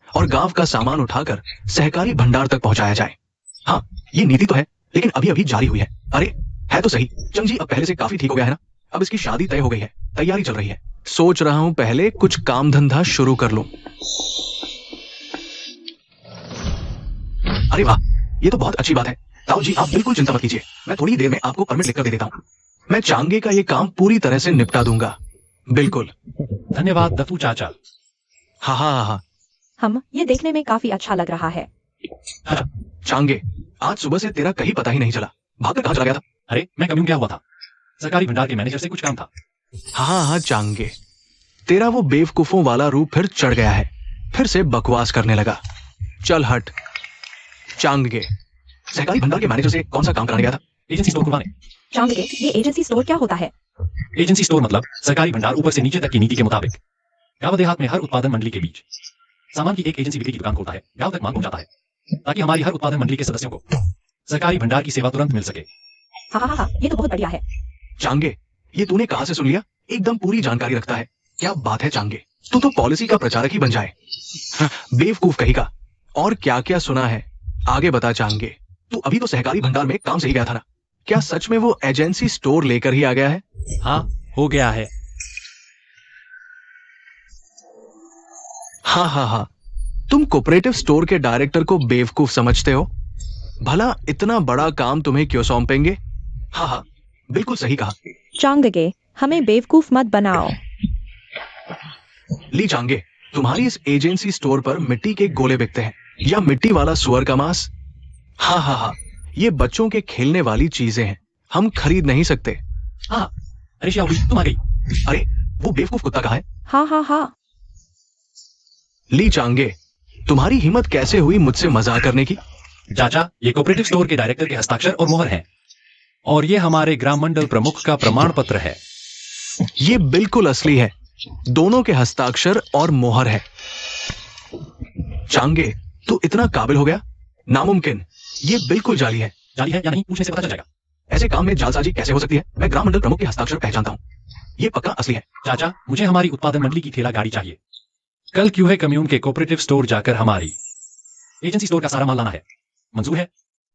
B: और गांव का सामान उठाकर सहकारी भंडार तक पहुंचाया जाए। हाँ, ये नीति तो है, लेकिन अभी अभी जारी हुई है। अरे है तो सही, चंगजी अब पहले से काफी ठीक हो गया है ना? अब इसकी शादी तय हो गई है, तैयारी चल रही है। सोच रहा हूं पहले कुछ काम धंधा शुरू कर लूं। अरे वाह, ये तो बहुत अच्छी बात है। ताऊ जी, आप बिल्कुल चिंता मत कीजिए, मैं थोड़ी देर में आपको परमिट लिखकर दे देता हूँ। मैं चांगे का ये काम पूरी तरह से निपटा दूंगा। बिल्कुल।
A: धन्यवाद दफू चाचा।
B: हाँ हाँ हाँ हाँ।
C: हम ये देखने में काफी अच्छा लग रहा है।
B: चांगे, आज सुबह से तेरा कहीं पता ही नहीं चला, भागकर कहाँ चला गया था?
A: अरे मैं कम्यून गया हुआ था, सरकारी भंडार के मैनेजर से कुछ काम था।
B: हाँ हाँ चांगे, तेरा वो बेवकूफों वाला रूप फिर चढ़ गया है, फिर से बकवास करने लगा। चल हट। चांगे, सहकारी भंडार के मैनेजर से कौन सा काम कराने गया था?
A: एजेंसी स्टोर खुलवाने।
C: चांगे, ये एजेंसी स्टोर क्या होता है?
A: एजेंसी स्टोर मतलब सरकारी भंडार ऊपर से नीचे तक की नीति के मुताबिक गांव देहात में हर उत्पादन मंडली के बीच सामान की एक एजेंसी बिक्री की दुकान खोलता है, गांव तक माल पहुंचाता है, ताकि हमारी हर उत्पादन मंडली के सदस्यों को सरकारी भंडार की सेवा तुरंत मिल सके।
C: हाँ हाँ हाँ, ये तो बहुत बढ़िया है।
B: चांगे, ये तूने कहां से सुन लिया? एकदम पूरी जानकारी रखता है। क्या बात है चांगे, तू तो पॉलिसी का प्रचारक ही बन जाए। बेवकूफ कहीं का। और क्या क्या सुना है, आगे बता चांगे। तू अभी तो सहकारी भंडार में काम से ही गया था ना? क्या सच में वो एजेंसी स्टोर लेकर ही आ गया है?
A: हाँ, हो गया है।
B: हाँ हाँ हाँ, तुम कोऑपरेटिव स्टोर के डायरेक्टर को बेवकूफ समझते हो? भला इतना बड़ा काम तुम्हें क्यों सौंपेंगे? हाँ हाँ, बिल्कुल सही कहा।
C: चांगे, हमें बेवकूफ मत बनाओ।
B: ली चांगे, तुम्हारी इस एजेंसी स्टोर पर मिट्टी के गोले बिकते हैं या मिट्टी वाला सुअर का मांस? हाँ हाँ हाँ, ये बच्चों के खेलने वाली चीजें हैं, हम खरीद नहीं सकते।
A: हाँ, अरे श्याओली, तुम आ गई।
B: अरे वो बेवकूफ कुत्ता कहाँ है?
C: हाँ हाँ हाँ।
B: ली चांगे, तुम्हारी हिम्मत कैसे हुई मुझसे मजाक करने की?
A: चाचा, ये कोऑपरेटिव स्टोर के डायरेक्टर के हस्ताक्षर और मोहर हैं, और ये हमारे ग्राम मंडल प्रमुख का प्रमाण पत्र है।
B: ये बिल्कुल असली है, दोनों के हस्ताक्षर और मोहर है। चांगे, तू इतना काबिल हो गया? नामुमकिन, ये बिल्कुल जाली है।
A: जाली है या नहीं, पूछने से पता चल जाएगा।
B: ऐसे काम में जालसाजी कैसे हो सकती है? मैं ग्राम मंडल प्रमुख के हस्ताक्षर पहचानता हूँ, ये पक्का असली है।
A: चाचा, मुझे हमारी उत्पादन मंडली की ठेला गाड़ी चाहिए। कल क्यूहे कम्यून के कोऑपरेटिव स्टोर जाकर हमारी एजेंसी स्टोर का सारा माल लाना है। मंजूर है?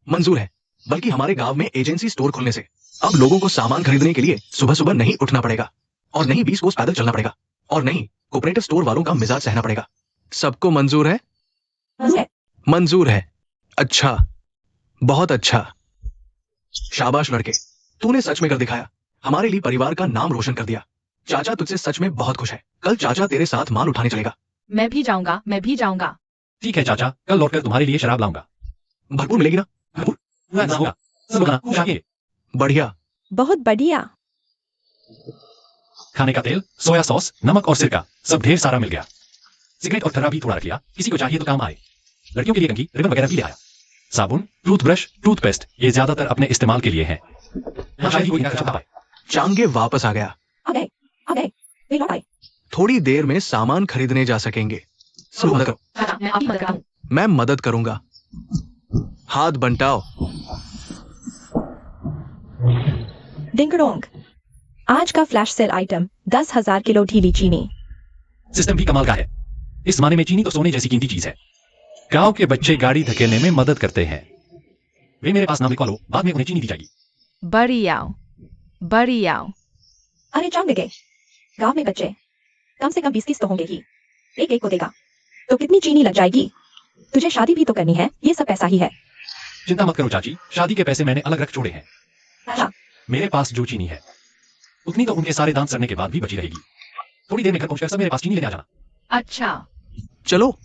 B: मंजूर है, बल्कि हमारे गांव में एजेंसी स्टोर खुलने से अब लोगों को सामान खरीदने के लिए सुबह सुबह नहीं उठना पड़ेगा, और नहीं 20 कोस पैदल चलना पड़ेगा, और नहीं कोऑपरेटिव स्टोर वालों का मिजाज सहना पड़ेगा। सबको मंजूर है? मंजूर है। अच्छा, बहुत अच्छा। शाबाश लड़के, तूने सच में कर दिखाया, हमारे लिए परिवार का नाम रोशन कर दिया। चाचा तुझसे सच में बहुत खुश है। कल चाचा तेरे साथ माल उठाने चलेगा।
D: मैं भी जाऊंगा, मैं भी जाऊंगा।
A: ठीक है चाचा, कल लौटकर तुम्हारे लिए शराब लाऊंगा।
B: भरपूर मिलेगी ना?
A: भरपूर, पूरा इंतजाम होगा। सब लोग आना चाहिए।
B: बढ़िया।
C: बहुत बढ़िया।
A: खाने का तेल, सोया सॉस, नमक और सिरका सब ढेर सारा मिल गया। सिगरेट और ठर्रा भी थोड़ा रख लिया, किसी को चाहिए तो काम आए। लड़कियों के लिए कंघी, रिबन वगैरह भी ले आया। साबुन, टूथब्रश, टूथपेस्ट, ये ज्यादातर अपने इस्तेमाल के लिए हैं। यहाँ शायद ही कोई इनका खर्चा पाए।
B: चांगे वापस आ गया।
C: आ गए, वे लौट आए।
B: थोड़ी देर में सामान खरीदने जा सकेंगे। सब मदद करो।
D: चाचा, मैं आपकी मदद करता हूँ।
B: मैं मदद करूंगा। हाथ बंटाओ।
C: डिंगडोंग, आज का फ्लैश सेल आइटम 10,000 किलो ढीली चीनी।
A: सिस्टम भी कमाल का है। इस जमाने में चीनी तो सोने जैसी कीमती चीज है। गांव के बच्चे गाड़ी धकेलने में मदद करते हैं। वे मेरे पास नाम लिखवा लो, बाद में उन्हें चीनी दी जाएगी।
D: बढ़िया, बढ़िया।
C: अरे चांगे, गांव में बच्चे कम से कम 20-30 तो होंगे ही। एक एक को देगा तो कितनी चीनी लग जाएगी। तुझे शादी भी तो करनी है, ये सब पैसा ही है।
A: चिंता मत करो चाची, शादी के पैसे मैंने अलग रख छोड़े हैं।
C: अच्छा,
A: मेरे पास जो चीनी है उतनी तो उनके सारे दांत सड़ने के बाद भी बची रहेगी। थोड़ी देर में घर पहुंचकर सब मेरे पास चीनी लेने आ जाना।
D: अच्छा।
B: चलो।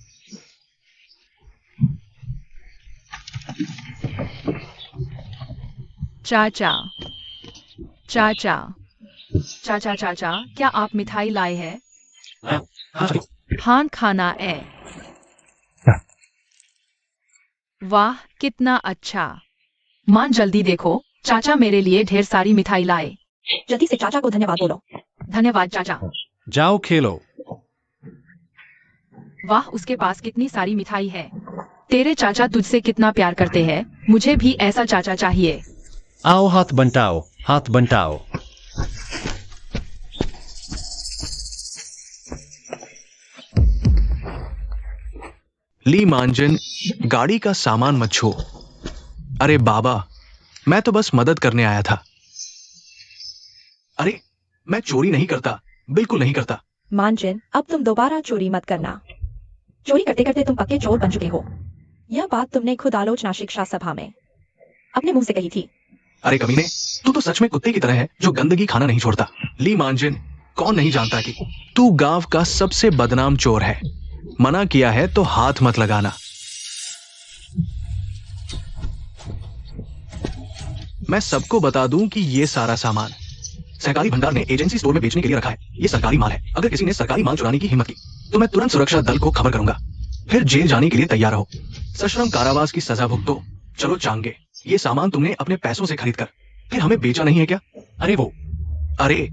D: चाचा चाचा चाचा चाचा, क्या आप मिठाई लाए हैं?
A: हाँ, चाची।
D: हाँ, खाना है। वाह, कितना अच्छा। मां जल्दी देखो, चाचा मेरे लिए ढेर सारी मिठाई लाए।
C: जल्दी से चाचा को धन्यवाद बोलो।
D: धन्यवाद चाचा।
A: जाओ खेलो।
D: वाह, उसके पास कितनी सारी मिठाई है। तेरे चाचा तुझसे कितना प्यार करते हैं, मुझे भी ऐसा चाचा चाहिए।
A: आओ हाथ बंटाओ, हाथ बंटाओ।
B: ली मांजन, गाड़ी का सामान मत छो। अरे बाबा, मैं तो बस मदद करने आया था। अरे, मैं चोरी नहीं करता, बिल्कुल नहीं करता।
C: मानजिन, अब तुम दोबारा चोरी मत करना। चोरी करते करते तुम पक्के चोर बन चुके हो। यह बात तुमने खुद आलोचना शिक्षा सभा में अपने मुंह से कही थी।
B: अरे कमीने, तू तो सच में कुत्ते की तरह है जो गंदगी खाना नहीं छोड़ता। ली मांजिन, कौन नहीं जानता कि तू गांव का सबसे बदनाम चोर है। मना किया है तो हाथ मत लगाना। मैं सबको बता दूं कि ये सारा सामान सहकारी भंडार ने एजेंसी स्टोर में बेचने के लिए रखा है। ये सरकारी माल है। अगर किसी ने सरकारी माल चुराने की हिम्मत की तो मैं तुरंत सुरक्षा दल को खबर करूंगा। फिर जेल जाने के लिए तैयार रहो। सश्रम कारावास की सजा भुगतो। चलो चांगे, ये सामान तुमने अपने पैसों से खरीद कर फिर हमें बेचा नहीं है क्या? अरे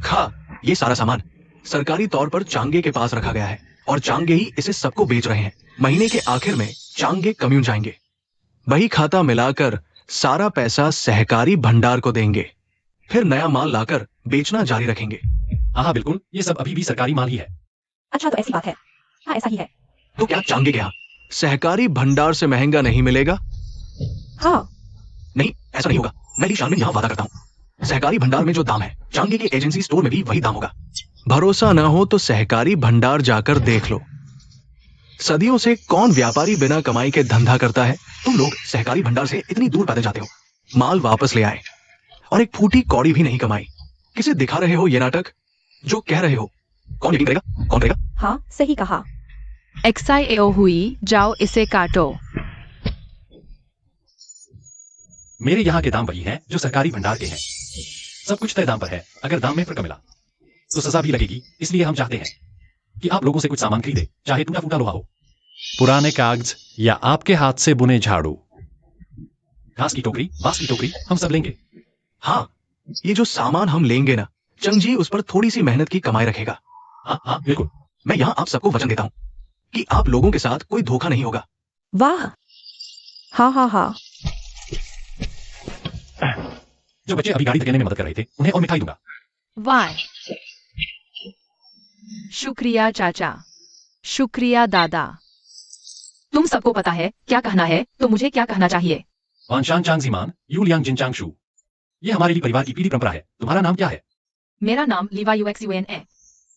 B: खा, ये सारा सामान सरकारी तौर पर चांगे के पास रखा गया है और चांगे ही इसे सबको बेच रहे हैं। महीने के आखिर में चांगे कम्यून जाएंगे, बही खाता मिलाकर सारा पैसा सहकारी भंडार को देंगे, फिर नया माल लाकर बेचना जारी रखेंगे।
A: हाँ बिल्कुल, ये सब अभी भी सरकारी माल ही है।
C: अच्छा, तो ऐसी बात है। हाँ, ऐसा ही है।
B: तो क्या चांगे के यहाँ सहकारी भंडार से महंगा नहीं मिलेगा?
C: हाँ।
B: नहीं, ऐसा नहीं होगा। मैं ली शामिल यहाँ वादा करता हूँ, सहकारी भंडार में जो दाम है चांगे के एजेंसी स्टोर में भी वही दाम होगा। भरोसा न हो तो सहकारी भंडार जाकर देख लो। सदियों से कौन व्यापारी बिना कमाई के धंधा करता है? तुम लोग सहकारी भंडार से इतनी दूर पैदल जाते हो, माल वापस ले आए और एक फूटी कौड़ी भी नहीं कमाई। किसे दिखा रहे हो ये नाटक? जो कह रहे हो कौन यकीन करेगा? कौन करेगा?
C: हाँ, सही कहा।
D: XIAO हुई, जाओ इसे काटो।
A: मेरे यहाँ के दाम वही हैं जो सरकारी भंडार के हैं। सब कुछ तय दाम पर है। अगर दाम में फर्क मिला तो सजा भी लगेगी। इसलिए हम चाहते हैं कि आप लोगों से कुछ सामान खरीदे, चाहे टूटा फूटा लोहा हो, पुराने कागज या आपके हाथ से बुने झाड़ू, घास की टोकरी, बांस की टोकरी, हम सब लेंगे।
B: हाँ, ये जो सामान हम लेंगे ना, चंगजी उस पर थोड़ी सी मेहनत की कमाई रखेगा।
A: हाँ बिल्कुल।
B: मैं यहाँ आप सबको वचन देता हूँ कि आप लोगों के साथ कोई धोखा नहीं होगा।
C: वाह, हाँ हाँ हाँ।
A: जो बच्चे अभी गाड़ी धकेलने में मदद कर रहे थे उन्हें और मिठाई दूंगा।
D: वाह, शुक्रिया चाचा, शुक्रिया दादा। तुम सबको पता है क्या कहना है, तो मुझे क्या कहना चाहिए?
A: वानशान चांगजीमान यूलियांग जिनचांगशु। ये हमारे लिए परिवार की पीढ़ी परंपरा है। तुम्हारा नाम क्या है?
D: मेरा नाम लीवा UXUN है।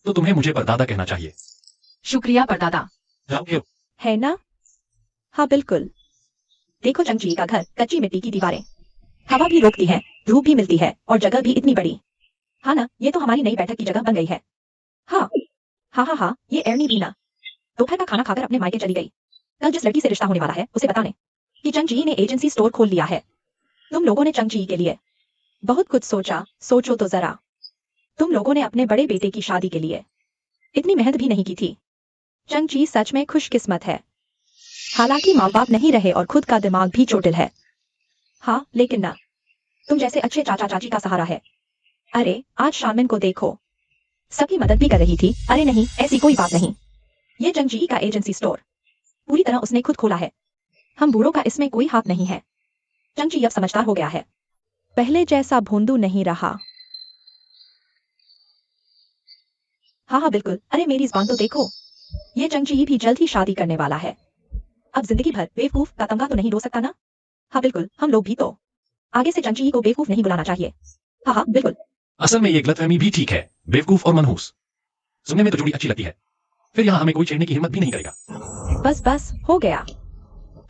A: तो तुम्हें मुझे परदादा कहना चाहिए।
D: शुक्रिया परदादा।
A: जाओ खेलो।
C: है ना? हाँ बिल्कुल। देखो चंगजी का घर, कच्ची मिट्टी की दीवारें, हवा भी रोकती है, धूप भी मिलती है और जगह भी इतनी बड़ी। हाँ ना, ये तो हमारी नई बैठक की जगह बन गई है। हाँ हाँ हाँ हाँ, ये एर्नी भी ना दोपहर का खाना खाकर अपने मायके चली गई। कल जिस लड़की से रिश्ता होने वाला है उसे बताने कि चंगजी ने एजेंसी स्टोर खोल लिया है। तुम लोगों ने चंगजी के लिए बहुत कुछ सोचा। सोचो तो जरा, तुम लोगों ने अपने बड़े बेटे की शादी के लिए इतनी मेहनत भी नहीं की थी। चंगजी सच में खुशकिस्मत है। हालांकि माँ बाप नहीं रहे और खुद का दिमाग भी चोटिल है। हाँ, लेकिन ना, तुम जैसे अच्छे चाचा चाची का सहारा है। अरे आज शामिन को देखो, सबकी मदद भी कर रही थी। अरे नहीं, ऐसी कोई बात नहीं। ये चंगजी का एजेंसी स्टोर पूरी तरह उसने खुद खोला है। हम बूढ़ों का इसमें कोई हाथ नहीं है। चंगजी अब समझदार हो गया है, पहले जैसा भोंदू नहीं रहा। हाँ हाँ बिल्कुल। अरे मेरी जुबान तो देखो, ये चंगजी भी जल्द ही शादी करने वाला है। अब जिंदगी भर बेवकूफ का तमगा तो नहीं रो सकता ना? हाँ बिल्कुल, हम लोग भी तो। आगे से चंगजी को बेवकूफ नहीं बुलाना चाहिए। हाँ हाँ बिल्कुल।
A: असल में ये गलतफहमी भी ठीक है। बेवकूफ और मनहूस। सुनने में तो जोड़ी अच्छी लगती है, फिर यहाँ हमें कोई छेड़ने की हिम्मत भी नहीं करेगा।
C: बस बस हो गया,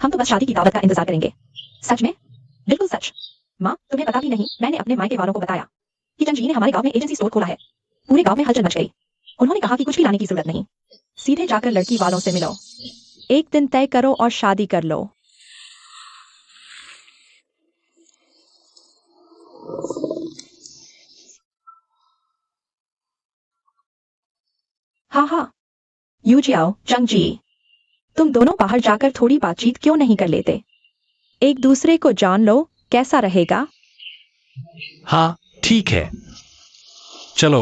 C: हम तो बस शादी की दावत का इंतजार करेंगे। सच में, बिल्कुल सच। माँ, तुम्हें पता भी नहीं, मैंने अपने मायके वालों को बताया कि चंद जी ने हमारे गांव में एजेंसी स्टोर खोला है। पूरे गांव में हलचल मच गई। उन्होंने कहा कि कुछ भी लाने की जरूरत नहीं, सीधे जाकर लड़की वालों से मिलो, एक दिन तय करो और शादी कर लो। हाँ हाँ, यू जियाओ, चंग जी, तुम दोनों बाहर जाकर थोड़ी बातचीत क्यों नहीं कर लेते? एक दूसरे को जान लो, कैसा रहेगा?
A: हाँ ठीक है, चलो।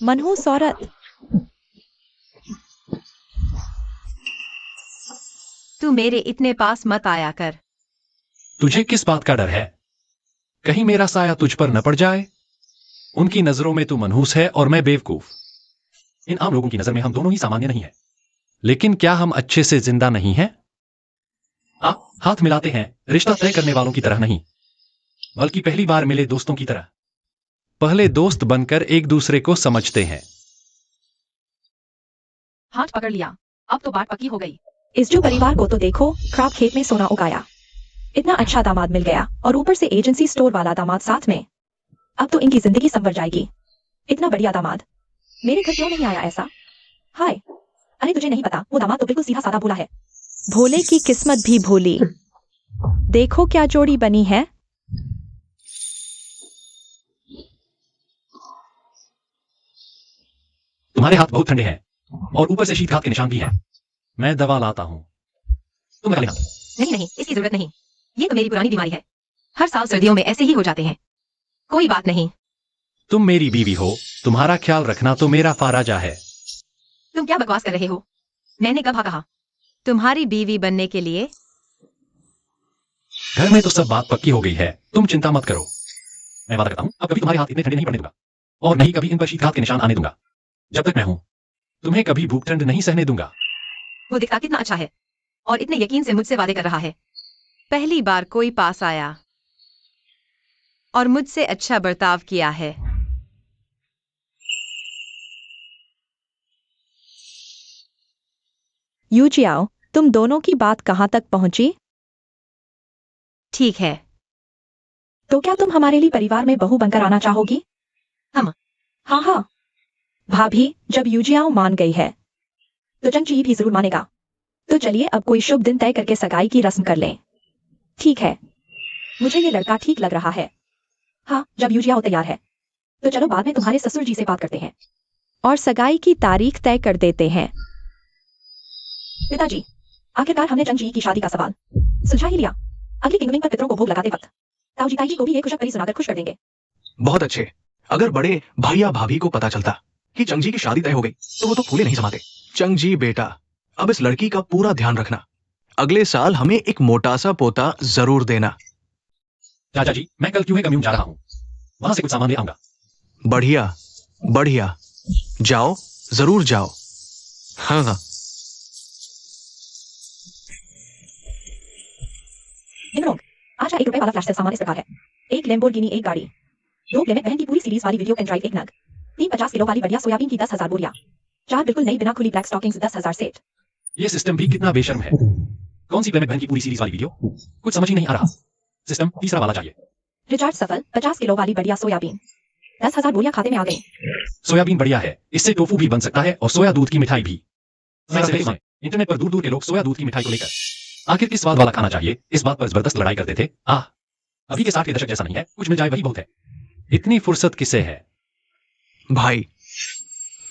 C: मनहूस औरत,
D: तू मेरे इतने पास मत आया कर।
A: तुझे किस बात का डर है? कहीं मेरा साया तुझ पर न पड़ जाए। उनकी नजरों में तू मनहूस है और मैं बेवकूफ। इन आम लोगों की नजर में हम दोनों ही सामान्य नहीं है, लेकिन क्या हम अच्छे से जिंदा नहीं हैं? आप हाथ मिलाते हैं रिश्ता तय करने वालों की तरह नहीं, बल्कि पहली बार मिले दोस्तों की तरह। पहले दोस्त बनकर एक दूसरे को समझते हैं।
D: हाथ पकड़ लिया, अब तो बात पक्की हो गई।
C: इस जो परिवार को तो देखो, खराब खेत में सोना उगाया, इतना अच्छा दामाद मिल गया और ऊपर से एजेंसी स्टोर वाला दामाद साथ में। अब तो इनकी जिंदगी संवर जाएगी। इतना बढ़िया दामाद मेरे घर क्यों नहीं आया ऐसा? हाय, अरे तुझे नहीं पता, वो दामाद तो बिल्कुल सीधा साधा भोला है। भोले की किस्मत भी भोली। देखो क्या जोड़ी बनी है।
A: तुम्हारे हाथ बहुत ठंडे हैं और ऊपर से शीतघात के निशान भी हैं। मैं दवा लाता हूं, तुम लगा लेना।
D: नहीं नहीं, इसकी जरूरत नहीं, ये तो मेरी पुरानी बीमारी है। हर साल सर्दियों में ऐसे ही हो जाते हैं। कोई बात नहीं।
A: तुम मेरी बीवी हो, तुम्हारा ख्याल रखना तो मेरा फाराजा है।
D: तुम क्या बकवास कर रहे हो? मैंने कब कहा? तुम्हारी बीवी बनने के लिए?
A: घर में तो सब बात पक्की हो गई है, तुम चिंता मत करो। मैं वादा करता हूं, अब कभी तुम्हारे हाथ इतने ठंडे नहीं पड़ने दूंगा और नहीं कभी इन पर शीतघात के निशान आने दूंगा। जब तक मैं हूं, तुम्हें कभी भूख ठंड नहीं सहने दूंगा।
D: वो दिखता कितना अच्छा है और इतने यकीन से मुझसे वादे कर रहा है। पहली बार कोई पास आया और मुझसे अच्छा बर्ताव किया है।
C: यू जियाओ, तुम दोनों की बात कहां तक पहुंची?
D: ठीक है,
C: तो क्या तुम हमारे लिए परिवार में बहू बनकर आना चाहोगी?
D: हम?
C: हाँ हाँ भाभी, जब यूजियाओ मान गई है तो चंची भी जरूर मानेगा। तो चलिए अब कोई शुभ दिन तय करके सगाई की रस्म कर लें। ठीक है, मुझे ये लड़का ठीक लग रहा है। हाँ, जब यूजियाओ तैयार है तो चलो बाद में तुम्हारे ससुर जी से बात करते हैं और सगाई की तारीख तय कर देते हैं। पिताजी, आखिरकार हमने चंची की शादी का सवाल सुलझा ही लिया। अगली किंगमिंग पर पितरों को भोग लगाते वक्त ताऊजी ताई जी को भी एक खुशखबरी सुनाकर खुश कर देंगे।
B: बहुत अच्छे। अगर बड़े भैया भाभी को पता चलता कि चंग जी की शादी तय हो गई तो वो तो फूले नहीं समाते। चंग जी बेटा, अब इस लड़की का पूरा ध्यान रखना। अगले साल हमें एक मोटा सा पोता जरूर देना।
A: चाचा जी, मैं कल क्यों कम्यून जा रहा हूं, वहां से कुछ सामान ले आऊंगा।
B: बढ़िया बढ़िया, जाओ, जरूर जाओ। हाँ हाँ।
C: डिमरोंग, आज का ₹1 वाला फ्लैश सेल सामान इस प्रकार है। एक लैम्बोर्गिनी, एक गाड़ी, 2 प्लेमेट बहन की पूरी सीरीज वाली वीडियो पेन ड्राइव 1 नग, 3 50 किलो वाली बढ़िया सोयाबीन की 10,000 बोरियां, 4 बिल्कुल नई बिना खुली ब्लैक स्टॉकिंग्स 10,000 सेट।
A: ये सिस्टम भी कितना बेशर्म है। कौन सी प्लेमेट बहन की पूरी सीरीज वाली वीडियो, कुछ समझ ही नहीं आ रहा। सिस्टम तीसरा वाला चाहिए।
C: रिचार्ज सफल, 50 किलो वाली बढ़िया सोयाबीन, 10,000 बोरियां खाते में आ गई।
A: सोयाबीन बढ़िया है, इससे टोफू भी बन सकता है और सोया दूध की मिठाई भी। इंटरनेट पर दूर दूर के लोग सोया दूध की मिठाई को लेकर आखिर किस स्वाद वाला खाना चाहिए, इस बात पर जबरदस्त लड़ाई करते थे। अभी के 60 के दशक जैसा नहीं है, कुछ मिल जाए वही बहुत है। इतनी फुर्सत किसे है?
B: भाई,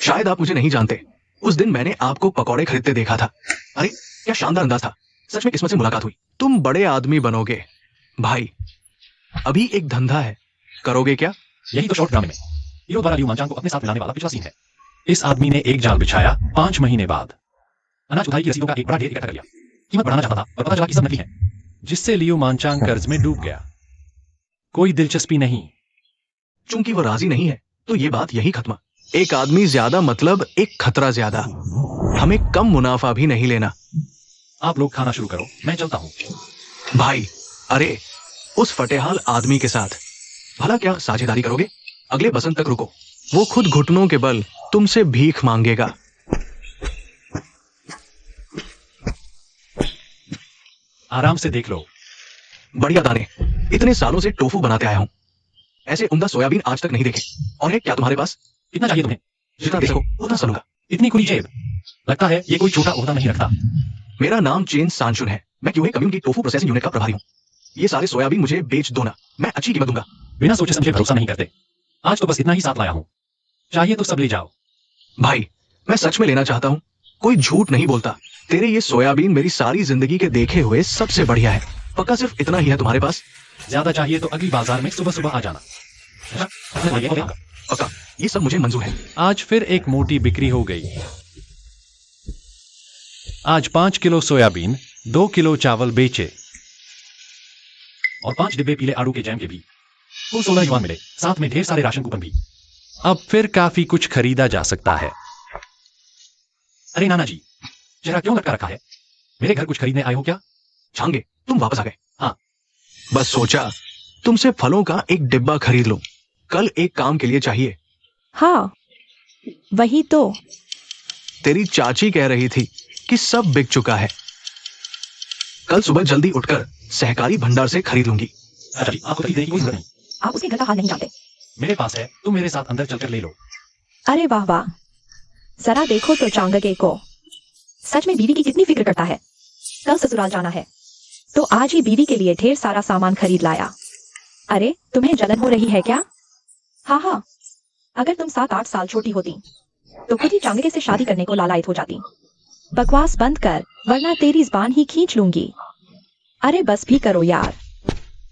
B: शायद आप मुझे नहीं जानते, उस दिन मैंने आपको पकौड़े खरीदते देखा था। अरे क्या शानदार अंदाज था, सच में किस्मत से मुलाकात हुई। तुम बड़े आदमी बनोगे भाई। अभी एक धंधा है, करोगे क्या?
A: यही तो शॉर्ट ड्रामे में हीरो द्वारा लियू मानचांग को अपने साथ मिलाने वाला पिछला सीन है। इस आदमी ने एक जाल बिछाया, 5 महीने बाद अनाज उठाई की रसीदों का एक बड़ा ढेर इकट्ठा कर लिया। कीमत बढ़ाना चाहता था और पता चला कि सब नकली है, जिससे लियू मानचांग कर्ज में डूब गया। कोई दिलचस्पी नहीं।
B: चूंकि वो राजी नहीं है तो ये बात यही खत्म। एक आदमी ज्यादा मतलब एक खतरा ज्यादा। हमें कम मुनाफा भी नहीं लेना।
A: आप लोग खाना शुरू करो, मैं चलता हूं।
B: भाई, अरे उस फटेहाल आदमी के साथ भला क्या साझेदारी करोगे? अगले बसंत तक रुको। वो खुद घुटनों के बल तुमसे भीख मांगेगा।
A: आराम से देख लो।
B: बढ़िया दाने। इतने सालों से टोफू बनाते आया हूं, ऐसे उम्दा सोयाबीन आज तक नहीं देखे। और है क्या तुम्हारे पास?
A: कितना चाहिए तुम्हें?
B: जितना दे सको उतना सुनूंगा।
A: इतनी खुली जेब, लगता है ये कोई छोटा ओहदा नहीं रखता।
B: मेरा नाम चेन सांशुन है। मैं QA community tofu processing unit का प्रभारी हूँ। ये सारे सोयाबीन मुझे बेच दो ना, मैं अच्छी कीमत दूंगा।
A: बिना सोचे समझे भरोसा नहीं करते। आज तो बस इतना ही साथ लाया हूं, चाहिए तो सब ले जाओ।
B: भाई मैं सच में लेना चाहता हूँ, कोई झूठ नहीं बोलता। तेरे ये सोयाबीन मेरी सारी जिंदगी के देखे हुए सबसे बढ़िया है। पक्का सिर्फ इतना ही है तुम्हारे पास?
A: ज्यादा चाहिए तो अगली बाजार में सुबह सुबह आ जाना। अच्छा,
B: पक्का, ये सब मुझे मंजूर है।
E: आज फिर एक मोटी बिक्री हो गई। आज 5 किलो सोयाबीन, 2 किलो चावल बेचे
A: और 5 डिब्बे पीले आड़ू के जैम के भी। कुल 16 युआन मिले, साथ में ढेर सारे राशन कूपन भी।
E: अब फिर काफी कुछ खरीदा जा सकता है।
A: अरे नाना जी, चेहरा क्यों लटका रखा है? मेरे घर कुछ खरीदने आए हो क्या?
B: छांगे, तुम वापस आ गए?
A: हाँ।
B: बस सोचा तुमसे फलों का एक डिब्बा खरीद लूं, कल एक काम के लिए चाहिए।
C: हाँ, वही तो।
B: तेरी चाची कह रही थी कि सब बिक चुका है। कल सुबह जल्दी उठकर सहकारी भंडार से खरीद लूंगी।
A: अच्छा जी, आपको खरीदने की कोई जरूरत नहीं।
C: आप उसके घर का हाल नहीं जानते।
A: मेरे पास है, तुम मेरे साथ अंदर चलकर ले लो।
C: अरे वाह वाह, जरा देखो तो चांगगे को, सच में बीवी की कितनी फिक्र करता है। कल ससुराल जाना है तो आज ही बीवी के लिए ढेर सारा सामान खरीद लाया। अरे तुम्हें जलन हो रही है क्या? हाँ हाँ, अगर तुम 7-8 साल छोटी होती तो खुद ही चांगगे से शादी करने को लालायित हो जाती। बकवास बंद कर, वरना तेरी ज़बान ही खींच लूंगी। अरे बस भी करो यार।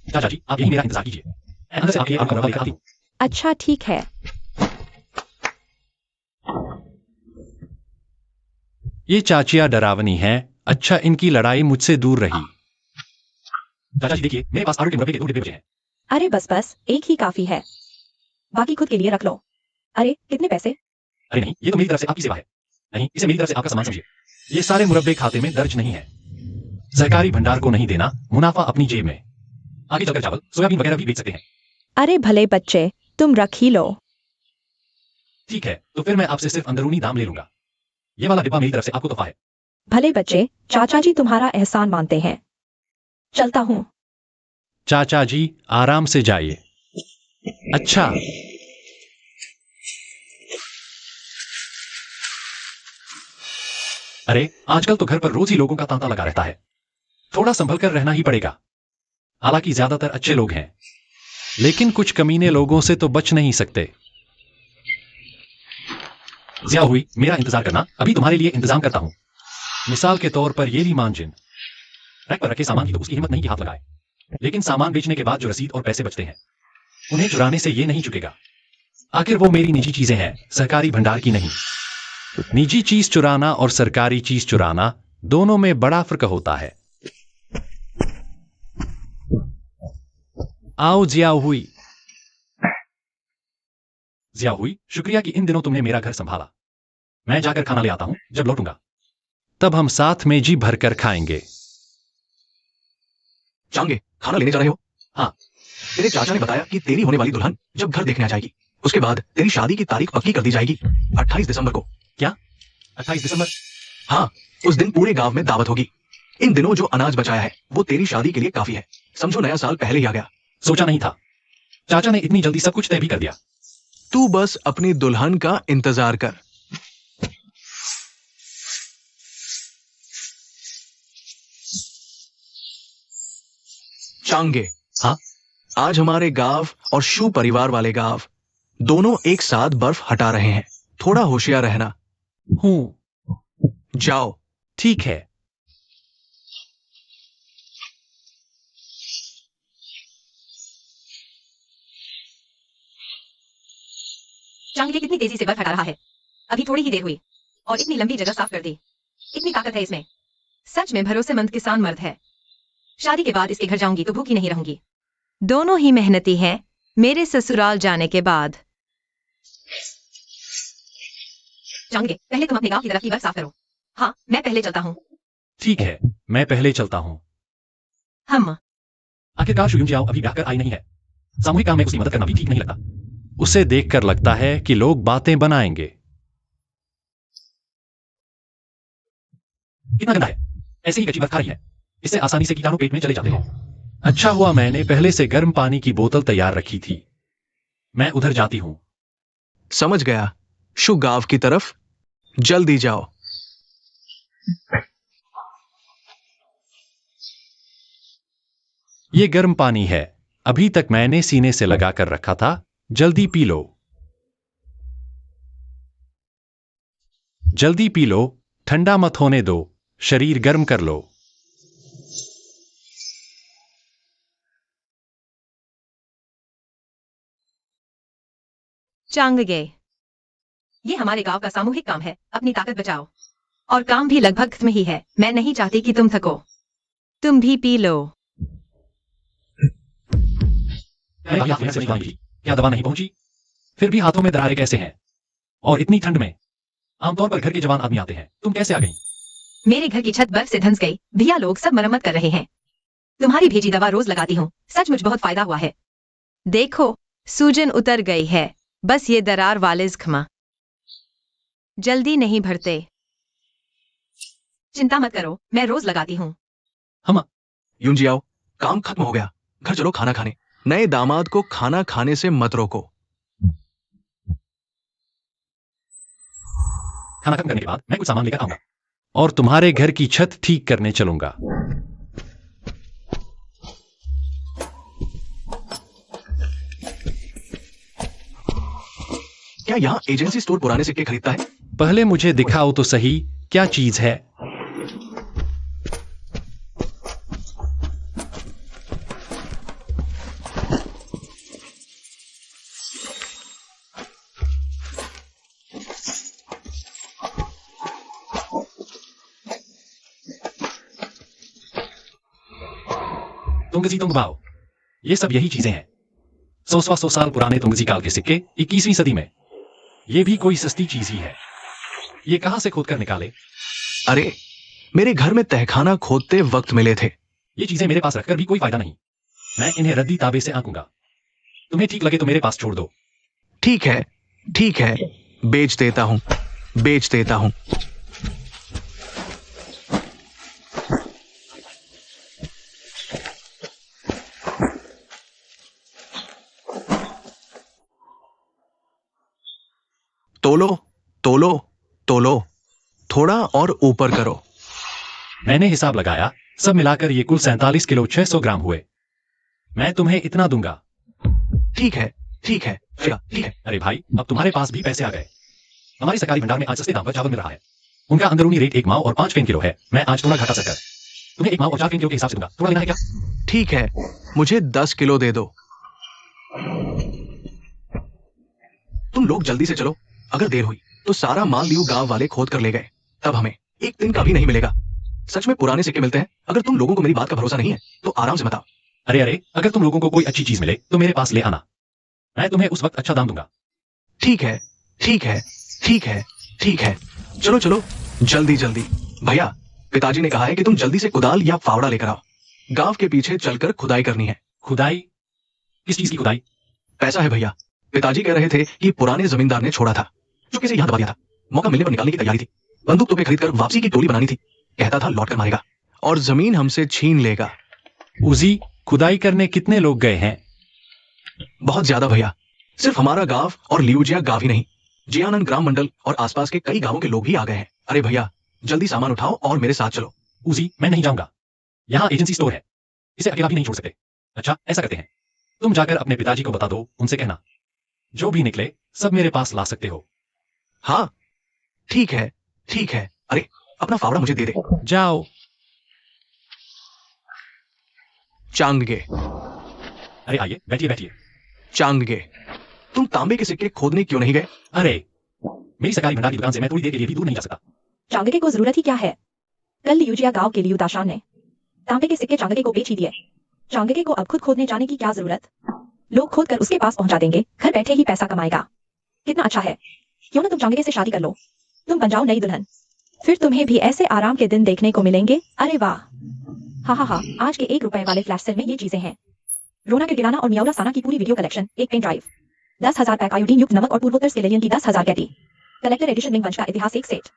A: चाचा जी, आप यही मेरा इंतजार कीजिए, मैं अंदर से आपके लिए आपका रवा लेकर आती हूँ।
C: अच्छा ठीक है।
E: ये चाचिया डरावनी है। अच्छा, इनकी लड़ाई मुझसे दूर रही।
A: चाचा जी देखिए, मेरे पास आड़ू के मुरब्बे के 2 डिब्बे बचे हैं।
C: अरे बस बस, एक ही काफी है, बाकी खुद के लिए रख लो। अरे कितने पैसे?
A: अरे नहीं, ये तो मेरी तरफ से आपकी सेवा है। नहीं, इसे मेरी तरफ से आपका सामान समझिए।
E: ये सारे मुरब्बे खाते में दर्ज नहीं है।
A: सहकारी भंडार को नहीं देना, मुनाफा अपनी जेब में। आगे चलकर चावल, सोयाबीन वगैरह भी बेच सकते हैं।
C: अरे भले बच्चे, तुम रख ही लो।
A: ठीक है, तो फिर मैं आपसे सिर्फ अंदरूनी दाम ले लूंगा। ये वाला डिब्बा मेरी तरफ से आपको तोहफा है।
C: भले बच्चे, चाचा जी तुम्हारा एहसान मानते हैं। चलता हूँ।
E: चाचा जी आराम से जाइए। अच्छा,
A: अरे आजकल तो घर पर रोज ही लोगों का तांता लगा रहता है, थोड़ा संभल कर रहना ही पड़ेगा। हालांकि ज्यादातर अच्छे लोग हैं,
E: लेकिन कुछ कमीने लोगों से तो बच नहीं सकते।
A: ज्या हुई, मेरा इंतजार करना, अभी तुम्हारे लिए इंतजाम करता हूं।
E: मिसाल के तौर पर ये ली मांजिन।
A: रैक पर रखे सामान की तो उसकी हिम्मत नहीं कि हाथ लगाए, लेकिन सामान बेचने के बाद जो रसीद और पैसे बचते हैं उन्हें चुराने से ये नहीं चुकेगा। आखिर वो मेरी निजी चीजें हैं, सहकारी भंडार की नहीं।
E: निजी चीज चुराना और सरकारी चीज चुराना दोनों में बड़ा फर्क होता है। आओ जिया हुई।
A: जिया हुई, शुक्रिया कि इन दिनों तुमने मेरा घर संभाला। मैं जाकर खाना ले आता हूं, जब लौटूंगा
E: तब हम साथ में जी भरकर खाएंगे।
B: चांगे, खाना लेने जा रहे हो?
A: हाँ।
B: तेरे चाचा ने बताया कि तेरी होने वाली दुल्हन जब घर देखने आ जाएगी, उसके बाद तेरी शादी की तारीख पक्की कर दी जाएगी, 28 दिसंबर को।
A: क्या 28 दिसंबर?
B: हाँ, उस दिन पूरे गांव में दावत होगी। इन दिनों जो अनाज बचाया है वो तेरी शादी के लिए काफी है। समझो नया साल पहले ही आ गया।
A: सोचा नहीं था, चाचा ने इतनी जल्दी सब कुछ तय भी कर दिया।
B: तू बस अपनी दुल्हन का इंतजार कर। चांगे,
A: हाँ?
B: आज हमारे गांव और शू परिवार वाले गांव दोनों एक साथ बर्फ हटा रहे हैं। थोड़ा होशियार रहना।
E: हूं।
B: जाओ।
E: ठीक है।
D: चांगे कितनी तेजी से बर्फ हटा रहा है। अभी थोड़ी ही देर हुई और इतनी लंबी जगह साफ कर दी। इतनी ताकत है इसमें। सच में भरोसेमंद किसान मर्द है। शादी के बाद इसके घर जाऊंगी तो भूखी नहीं रहूंगी। दोनों ही मेहनती हैं। मेरे ससुराल जाने के बाद। चांगे, पहले तुम अपने गांव की तरफ की बर्फ साफ करो। हाँ, मैं पहले चलता हूँ।
E: ठीक है, मैं पहले चलता हूं।
D: हम
A: आखिरकार शुयुम जियाओ अभी ब्याह कर आई नहीं है। सामूहिक काम में उसकी मदद करना भी ठीक नहीं लगता।
E: उसे देखकर लगता है कि लोग बातें बनाएंगे।
A: कितना गंदा है, ऐसे ही कच्ची बर्फ खा रही है, इससे आसानी से कीटाणु पेट में चले जाते हैं।
E: अच्छा हुआ मैंने पहले से गर्म पानी की बोतल तैयार रखी थी।
A: मैं उधर जाती हूँ।
B: समझ गया। शु गांव की तरफ जल्दी जाओ।
E: ये गर्म पानी है, अभी तक मैंने सीने से लगा कर रखा था। जल्दी पी लो, जल्दी पी लो, ठंडा मत होने दो, शरीर गर्म कर लो।
D: चांगगे, ये हमारे गांव का सामूहिक काम है। अपनी ताकत बचाओ। और काम भी लगभग खत्म ही है। मैं नहीं चाहती कि तुम थको। तुम भी पी लो।
A: क्या दवा नहीं पहुंची? फिर भी हाथों में दरारें कैसे हैं? और इतनी ठंड में? आमतौर पर घर के जवान आदमी आते हैं, तुम कैसे आ गई?
D: मेरे घर की छत बर्फ से धंस गई। भैया लोग सब मरम्मत कर रहे हैं। तुम्हारी भेजी दवा रोज लगाती हूँ, सचमुच बहुत फायदा हुआ है। देखो, सूजन उतर गई है। बस ये दरार वाले जख्म जल्दी नहीं भरते। चिंता मत करो, मैं रोज लगाती हूँ।
B: यूंजी आओ, काम खत्म हो गया। घर चलो खाना खाने। नए दामाद को खाना खाने से मत रोको।
A: खाना खत्म करने के बाद मैं कुछ सामान लेकर आऊंगा।
E: और तुम्हारे घर की छत ठीक करने चलूंगा।
B: क्या यहाँ एजेंसी स्टोर पुराने सिक्के खरीदता है?
E: पहले मुझे दिखाओ तो सही, क्या चीज है?
A: तुंगजी तुंगबाओ, ये सब यही चीजें हैं। 100 साल पुराने तुंगजी काल के सिक्के 21वीं सदी में। ये भी कोई सस्ती चीज ही है। ये कहां से खोद कर निकाले?
B: अरे, मेरे घर में तहखाना खोदते वक्त मिले थे।
A: ये चीजें मेरे पास रखकर भी कोई फायदा नहीं। मैं इन्हें रद्दी ताबे से आंकूंगा। तुम्हें ठीक लगे तो मेरे पास छोड़ दो।
B: ठीक है, ठीक है, बेच देता हूं, बेच देता हूं। तोलो, तोलो, तोलो, थोड़ा और ऊपर करो।
A: मैंने हिसाब लगाया, सब मिलाकर ये कुल 47 किलो 600 ग्राम हुए। मैं तुम्हें इतना दूंगा।
B: ठीक है, ठीक है, ठीक है।
A: अरे भाई, अब तुम्हारे पास भी पैसे आ गए। हमारे सरकारी भंडार में आज सस्ते दाम पर चावल मिल रहा है। उनका अंदरूनी रेट 1 माव और 5 फेन किलो है। मैं आज थोड़ा घटा सककर तुम्हें 1 माव और 4 फेन किलो के हिसाब से दूंगा। थोड़ा लेना है क्या?
B: ठीक है, मुझे 10 किलो दे दो। तुम लोग जल्दी से चलो। अगर देर हुई तो सारा माल लियो गांव वाले खोद कर ले गए। तब हमें एक दिन का भी नहीं मिलेगा। सच में पुराने सिक्के मिलते हैं। अगर तुम लोगों को मेरी बात का भरोसा नहीं है तो आराम से बताओ।
A: अरे, अगर तुम लोगों को कोई अच्छी चीज मिले तो मेरे पास ले आना। मैं तुम्हें उस वक्त अच्छा दाम दूंगा।
B: ठीक है, ठीक है, ठीक है, ठीक है। चलो चलो, जल्दी जल्दी। भैया, पिताजी ने कहा है कि तुम जल्दी से कुदाल या फावड़ा लेकर आओ। गांव के पीछे चलकर खुदाई करनी है।
A: खुदाई? किस चीज की खुदाई?
B: पैसा है भैया। पिताजी कह रहे थे कि पुराने जमींदार ने छोड़ा था, जो किसे यहाँ दबा दिया था। मौका मिलने पर निकालने की तैयारी थी। बंदूक तोपे खरीदकर वापसी की टोली बनानी थी। कहता था लौट कर मारेगा और जमीन हमसे छीन लेगा।
E: उजी, खुदाई करने कितने लोग गए हैं?
B: बहुत ज्यादा भैया। सिर्फ हमारा गांव और लियूजिया गांव ही नहीं, जियानंद ग्राम मंडल और आसपास के कई गांवों के लोग भी आ गए हैं। अरे भैया, जल्दी सामान उठाओ और मेरे साथ चलो।
A: उजी, मैं नहीं जाऊंगा। यहाँ एजेंसी स्टोर है, इसे अकेला भी नहीं छोड़ सकते। अच्छा, ऐसा करते हैं, तुम जाकर अपने पिताजी को बता दो। उनसे कहना जो भी निकले सब मेरे पास ला सकते हो।
B: हाँ, ठीक है, ठीक है। अरे, अपना फावड़ा मुझे दे दे।
E: जाओ।
B: चांगगे,
A: अरे आइए, बैठिए बैठिए।
B: चांगगे, तुम तांबे के सिक्के खोदने क्यों नहीं गए?
A: अरे, मेरी सरकारी भंडार की दुकान से मैं थोड़ी देर के लिए भी दूर नहीं जा सकता।
C: चांगके को जरूरत ही क्या है? कल लियूजिया गांव के लियू दाशान ने तांबे के सिक्के चांगके को बेच ही दिए। चांगके को अब खुद खोदने जाने की क्या जरूरत? लोग खोद कर उसके पास पहुंचा देंगे। घर बैठे ही पैसा कमाएगा। कितना अच्छा है। क्यों ना तुम चांगके से शादी कर लो। तुम बन जाओ नई दुल्हन। फिर तुम्हें भी ऐसे आराम के दिन देखने को मिलेंगे। अरे वाह, हाँ हाँ हाँ, आज के 1 रुपए वाले फ्लैश सेल में ये चीजें हैं। रोना किरकिराना और मियाउला साना की पूरी वीडियो कलेक्शन, एक पेन ड्राइव, 10,000 पैक आयोडीन युक्त नमक और पूर्वोत्तर स्केलेरियन की 10,000 कैटी, कलेक्टर एडिशन रिंग वंश का इतिहास एक सेट।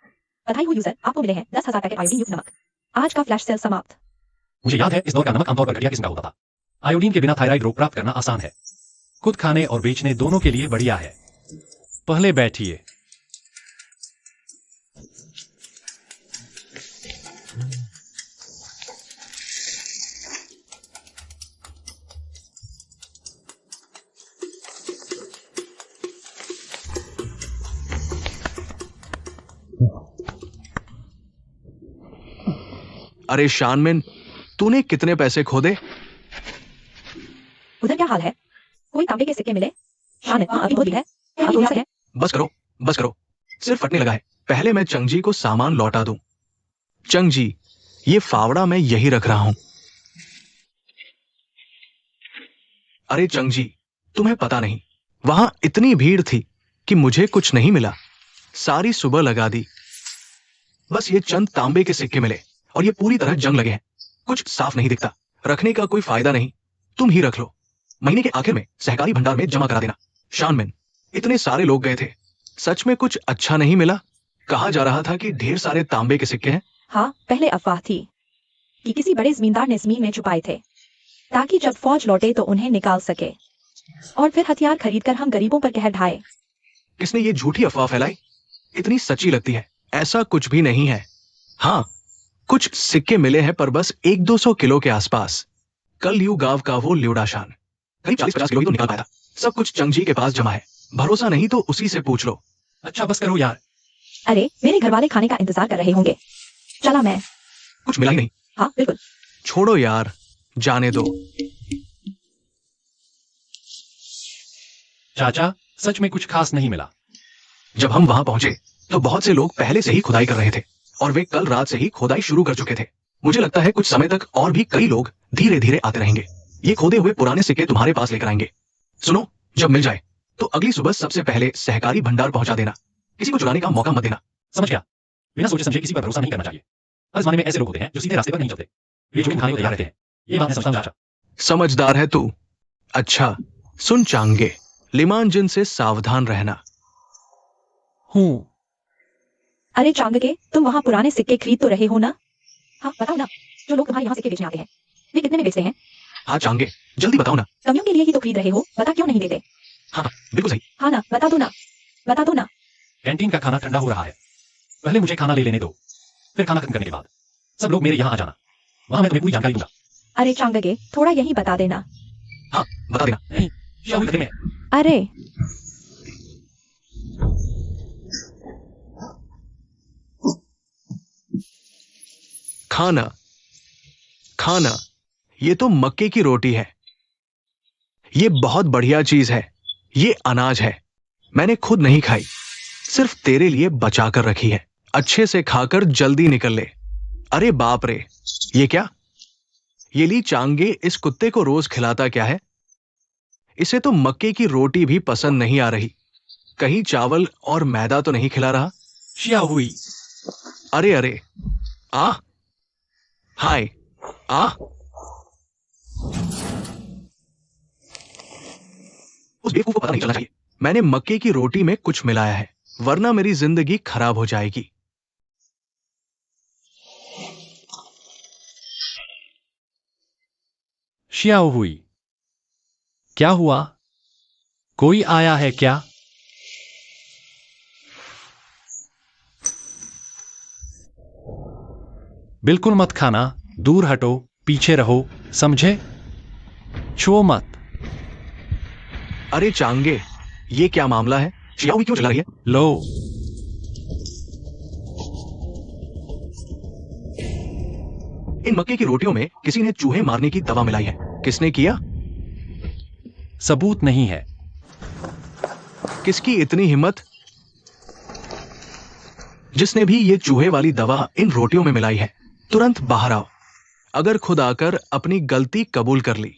C: बधाई हो यूजर, आपको मिले हैं 10,000 पैकेट आयोडीन युक्त नमक। आज का फ्लैश सेल समाप्त।
A: मुझे याद है इस दौर का नमक आमतौर पर घटिया किस्म का होता था। आयोडीन के बिना थायराइड रोग प्राप्त करना आसान है। खुद खाने और बेचने दोनों के लिए बढ़िया है।
E: पहले बैठिए।
B: अरे शानमिन, तूने कितने पैसे खो दे?
C: उधर क्या हाल है? कोई तांबे के सिक्के मिले? शानमिन, हाँ, अभी होती है। आप थोड़ा सा है।
B: बस करो, बस करो। सिर्फ फटने लगा है। पहले मैं चंगजी को सामान लौटा दूं। चंगजी, ये फावड़ा मैं यही रख रहा हूं। अरे चंगजी, तुम्हें पता नहीं, वहां इतनी भीड़ थी कि मुझे कुछ नहीं मिला। सारी सुबह लगा दी। बस ये चंद तांबे के सिक्के मिले और ये पूरी तरह जंग लगे हैं। कुछ साफ नहीं दिखता। रखने का कोई फायदा नहीं। तुम ही रख लो। महीने के आखिर में सहकारी भंडार में जमा करा देना। शानमिन, इतने सारे लोग गए थे, सच में कुछ अच्छा नहीं मिला? कहा जा रहा था कि ढेर सारे तांबे के सिक्के हैं।
C: हाँ, पहले अफवाह थी कि किसी बड़े जमींदार ने जमीन में छुपाए थे ताकि जब फौज लौटे तो उन्हें निकाल सके और फिर हथियार खरीदकर हम गरीबों पर कहर ढाए।
B: किसने ये झूठी अफवाह फैलाई? इतनी सच्ची लगती है। ऐसा कुछ भी नहीं है। हाँ, कुछ सिक्के मिले हैं, पर बस 100-200 किलो के आसपास। कल लियू गांव का वो ल्यूडाशान करीब 40-50 किलो ही तो निकाल पाया था। सब कुछ चंगजी के पास जमा है। भरोसा नहीं तो उसी से पूछ लो।
A: अच्छा बस करो यार।
C: अरे, मेरे घर वाले खाने का इंतजार कर रहे होंगे। चला मैं।
B: कुछ मिला ही नहीं।
C: हाँ बिल्कुल।
B: छोड़ो यार, जाने दो।
A: चाचा, सच में कुछ खास नहीं मिला।
B: जब हम वहां पहुंचे तो बहुत से लोग पहले से ही खुदाई कर रहे थे और वे कल रात से ही खोदाई शुरू कर चुके थे। मुझे लगता है कुछ समय तक और भी कई लोग धीरे धीरे आते रहेंगे। ये खोदे हुए पुराने सिक्के तुम्हारे पास लेकर आएंगे। सुनो, जब मिल जाए तो अगली सुबह सबसे पहले सहकारी भंडार पहुंचा देना। किसी को चुराने का मौका मत देना।
A: समझ गया। बिना सोचे समझे किसी पर भरोसा नहीं करना चाहिए। हर जमाने में ऐसे लोग होते हैं जो सीधे रास्ते पर नहीं चलते। वे जोखिम खाने को तैयार रहते हैं। ये बात मैं समझता हूं चाचा।
B: समझदार है तू। अच्छा सुन चांगे, लिमांजिन से सावधान रहना।
E: हूँ।
C: अरे चांगके, तुम वहाँ पुराने सिक्के खरीद तो रहे हो ना? हाँ बताओ ना, जो लोग तुम्हारे यहाँ सिक्के बेचने आते हैं वे कितने में बेचते हैं?
B: हाँ चांगे, जल्दी बताओ ना।
C: कमियों के लिए ही तो खरीद रहे हो, बता क्यों नहीं देते?
B: हाँ बिल्कुल सही।
C: हाँ ना, बता दो ना, बता दो ना।
A: कैंटीन का खाना ठंडा हो रहा है। पहले मुझे खाना ले लेने दो, फिर खाना खत्म करने के बाद सब लोग मेरे यहाँ आ जाना। वहां मैं तुम्हें पूरी जानकारी दूंगा।
C: अरे चांगके, थोड़ा यही बता देना।
B: हाँ बता देना।
A: नहीं, क्या हुई में?
C: अरे
B: खाना खाना, ये तो मक्के की रोटी है। ये बहुत बढ़िया चीज है। ये अनाज है। मैंने खुद नहीं खाई, सिर्फ तेरे लिए बचा कर रखी है। अच्छे से खाकर जल्दी निकल ले। अरे बाप रे, ये क्या? ये ली चांगे, इस कुत्ते को रोज खिलाता क्या है? इसे तो मक्के की रोटी भी पसंद नहीं आ रही। कहीं चावल और मैदा तो नहीं खिला रहा?
A: क्या हुई?
B: अरे अरे, आ हाय, आ उस बेवकूफ को पता नहीं चलना चाहिए मैंने मक्के की रोटी में कुछ मिलाया है, वरना मेरी जिंदगी खराब हो जाएगी।
E: श्याओ हुई। क्या हुआ? कोई आया है क्या? बिल्कुल मत खाना, दूर हटो, पीछे रहो, समझे? छुओ मत।
B: अरे चांगे, ये क्या मामला है? चियाओ क्यों चला रही है?
E: लो।
B: इन मक्के की रोटियों में किसी ने चूहे मारने की दवा मिलाई है। किसने किया?
E: सबूत नहीं है।
B: किसकी इतनी हिम्मत? जिसने भी ये चूहे वाली दवा इन रोटियों में मिलाई है, तुरंत बाहर आओ। अगर खुद आकर अपनी गलती कबूल कर ली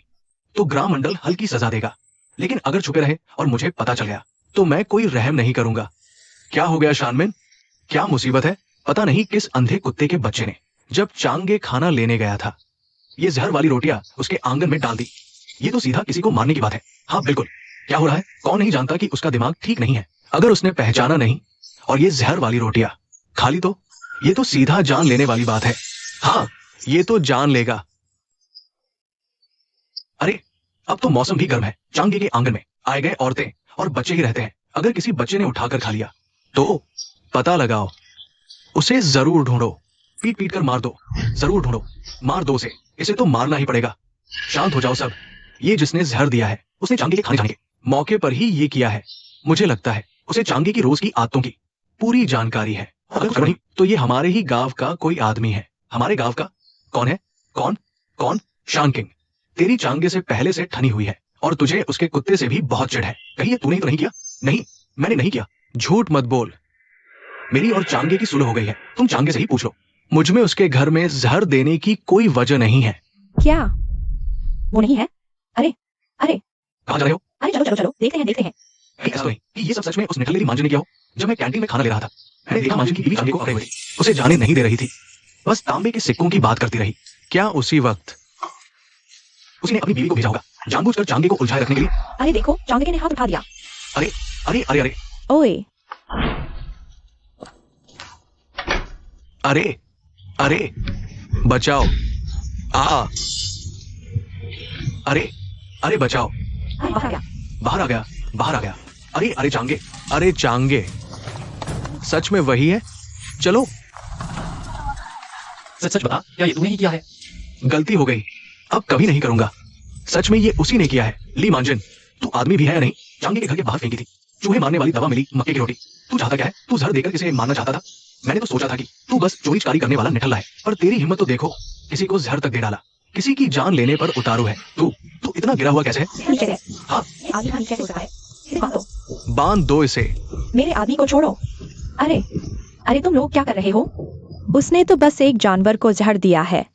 B: तो ग्राम मंडल हल्की सजा देगा, लेकिन अगर छुपे रहे और मुझे पता चल गया तो मैं कोई रहम नहीं करूंगा। क्या हो गया शानमिन? क्या मुसीबत है? पता नहीं किस अंधे कुत्ते के बच्चे ने जब चांगे खाना लेने गया था, ये जहर वाली रोटियां उसके आंगन में डाल दी। ये तो सीधा किसी को मारने की बात है। हाँ बिल्कुल, क्या हो रहा है? कौन नहीं जानता कि उसका दिमाग ठीक नहीं है। अगर उसने पहचाना नहीं और ये जहर वाली रोटियां खा ली तो ये तो सीधा जान लेने वाली बात है। हाँ, ये तो जान लेगा। अरे अब तो मौसम भी गर्म है। चांगे के आंगन में आए गए औरतें और बच्चे ही रहते हैं। अगर किसी बच्चे ने उठाकर खा लिया तो पता लगाओ, उसे जरूर ढूंढो, पीट पीट कर मार दो, जरूर ढूंढो, मार दो उसे, इसे तो मारना ही पड़ेगा। शांत हो जाओ सब। ये जिसने जहर दिया है उसने चांगे के खाने जाने के मौके पर ही ये किया है। मुझे लगता है उसे चांगे की रोज की आदतों की पूरी जानकारी है। अगर कुछ नहीं तो ये हमारे ही गांव का कोई आदमी है। हमारे गांव का? कौन है? कौन? कौन? शान किंग। तेरी चांगे से पहले से ठनी हुई है और तुझे उसके कुत्ते से भी बहुत चिढ़ है। कहीं ये तूने तो नहीं किया? नहीं, मैंने नहीं किया। झूठ मत बोल। मेरी और चांगे की सुलह हो गई है। तुम चांगे से ही पूछ लो। मुझ में उसके घर में जहर देने की कोई वजह नहीं है।
C: क्या वो नहीं है? अरे अरे
B: कहाँ जा रहे हो?
C: अरे चलो चलो चलो, देखते हैं देखते हैं।
B: कहीं ऐसा तो नहीं कि ये सब सच में उस निठल्लेरी मांझी ने किया हो? जब मैं कैंटीन में खाना ले रहा था मैंने देखा मांझी की बीवी चांगे को पकड़े हुए थी। उसे जाने नहीं दे रही थी, बस तांबे के सिक्कों की बात करती रही। क्या उसी वक्त उसने अपनी बीवी को भेजा होगा जानबूझकर चांगे को उलझाए रखने के लिए?
C: अरे देखो, चांगे ने हाथ उठा दिया।
B: अरे अरे अरे अरे
C: ओए
B: अरे अरे बचाओ। आ अरे अरे बचाओ।
C: अरे बाहर आ गया।
B: बाहर आ गया, बाहर आ गया। अरे अरे चांगे, अरे चांगे, सच में वही है? चलो।
A: सच सच बता, क्या ये तूने ही किया है?
B: गलती हो गई, अब कभी नहीं करूंगा। सच में ये उसी ने किया है। ली मांजन, तू आदमी भी है या नहीं? चांगे के घर के बाहर फेंकी थी, चूहे मारने वाली दवा मिली, मक्के की रोटी। तू चाहता क्या है? तू जहर देकर किसे मारना चाहता था? मैंने तो सोचा था कि तू बस चोरी चकारी करने वाला निठल्ला है, पर तेरी हिम्मत तो देखो, किसी को जहर तक दे डाला। किसी की जान लेने पर उतारू है तू। तू इतना गिरा हुआ कैसे है?
C: नीचे से।
B: हाँ,
C: ये आदमी का नीचे से उतरा है। इसे बांधो।
B: बांध दो इसे।
C: मेरे आदमी को छोड़ो। अरे अरे तुम लोग क्या कर रहे हो? उसने तो बस एक जानवर को जहर दिया है।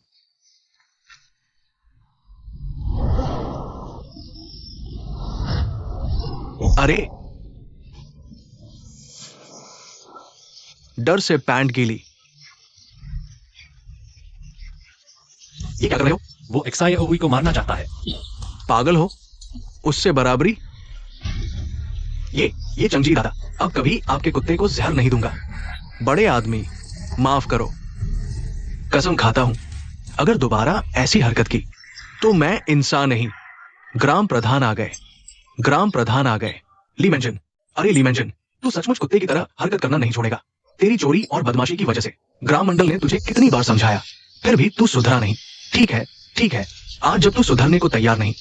B: अरे डर से पैंट गीली। ये क्या कर रहे हो?
A: वो एक्साई को मारना चाहता है।
B: पागल हो? उससे बराबरी? ये चंगी दादा, अब कभी आपके कुत्ते को जहर नहीं दूंगा। बड़े आदमी, माफ करो। कसम खाता हूं, अगर दोबारा ऐसी हरकत की तो मैं इंसान नहीं। ग्राम प्रधान आ गए, ग्राम प्रधान आ गए। ली मेंजन, अरे ली मेंजन, तू सचमुच कुत्ते की तरह हरकत करना नहीं छोड़ेगा। तेरी चोरी और बदमाशी की वजह से ग्राम मंडल ने तुझे कितनी बार समझाया, फिर भी तू सुधरा नहीं। ठीक है, ठीक है, आज जब तू सुधरने को तैयार नहीं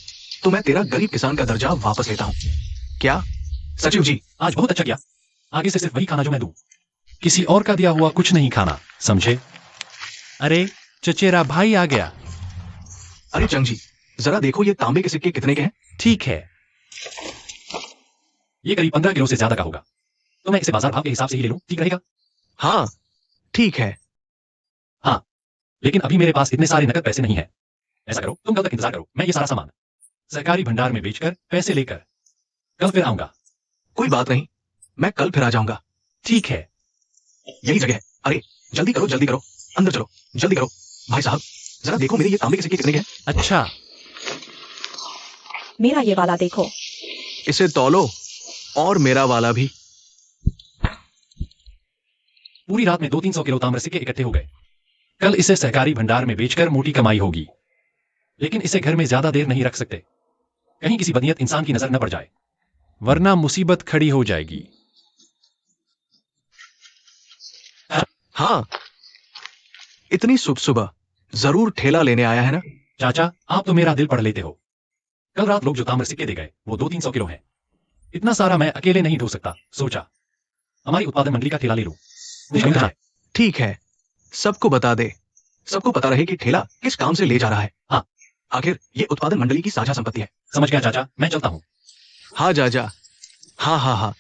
B: तो मैं तेरा गरीब किसान का दर्जा वापस लेता हूं। क्या? सचिव जी,
A: आज बहुत अच्छा किया। आगे से सिर्फ वही खाना जो मैं दूं, किसी और का दिया हुआ कुछ नहीं खाना, समझे?
E: अरे चचेरा भाई आ गया।
B: अरे चंग जी, जरा देखो ये तांबे के सिक्के कितने के हैं?
E: ठीक है,
A: ये करीब 15 किलो से ज्यादा का होगा, तो मैं इसे बाजार भाव के हिसाब से ही ले लूं, ठीक रहेगा?
B: हाँ ठीक है।
A: हाँ, लेकिन अभी मेरे पास इतने सारे नकद पैसे नहीं है। ऐसा करो, तुम कल तक इंतजार करो, मैं ये सारा सामान सरकारी भंडार में बेचकर पैसे लेकर कल फिर आऊंगा।
B: कोई बात नहीं, मैं कल फिर आ जाऊंगा।
A: ठीक है।
B: यही जगह है। अरे जल्दी करो, जल्दी करो, अंदर चलो, जल्दी करो। भाई साहब, जरा देखो मेरे ये तांबे के सिक्के कितने के हैं?
E: अच्छा,
C: मेरा ये वाला देखो।
B: इसे तौलो और मेरा वाला भी।
A: पूरी रात में 200-300 किलो ताम्र सिक्के इकट्ठे हो गए। कल इसे सहकारी भंडार में बेचकर मोटी कमाई होगी, लेकिन इसे घर में ज्यादा देर नहीं रख सकते, कहीं किसी बदनीयत इंसान की नजर न पड़ जाए,
E: वरना मुसीबत खड़ी हो जाएगी।
B: हाँ, इतनी सुबह सुबह जरूर ठेला लेने आया है ना?
A: चाचा, आप तो मेरा दिल पढ़ लेते हो। कल रात लोग जो ताम्र सिक्के दे गए वो 200-300 किलो है। इतना सारा मैं अकेले नहीं ढो सकता, सोचा हमारी उत्पादन मंडली का ठेला ले लूं। मुझे कहाँ है?
B: ठीक है, सबको बता दे, सबको पता रहे कि ठेला किस काम से ले जा रहा है।
A: हाँ।
B: आखिर ये उत्पादन मंडली की साझा संपत्ति है।
A: समझ गया चाचा, मैं चलता हूँ।
B: हाँ जा जा। हाँ हाँ हाँ।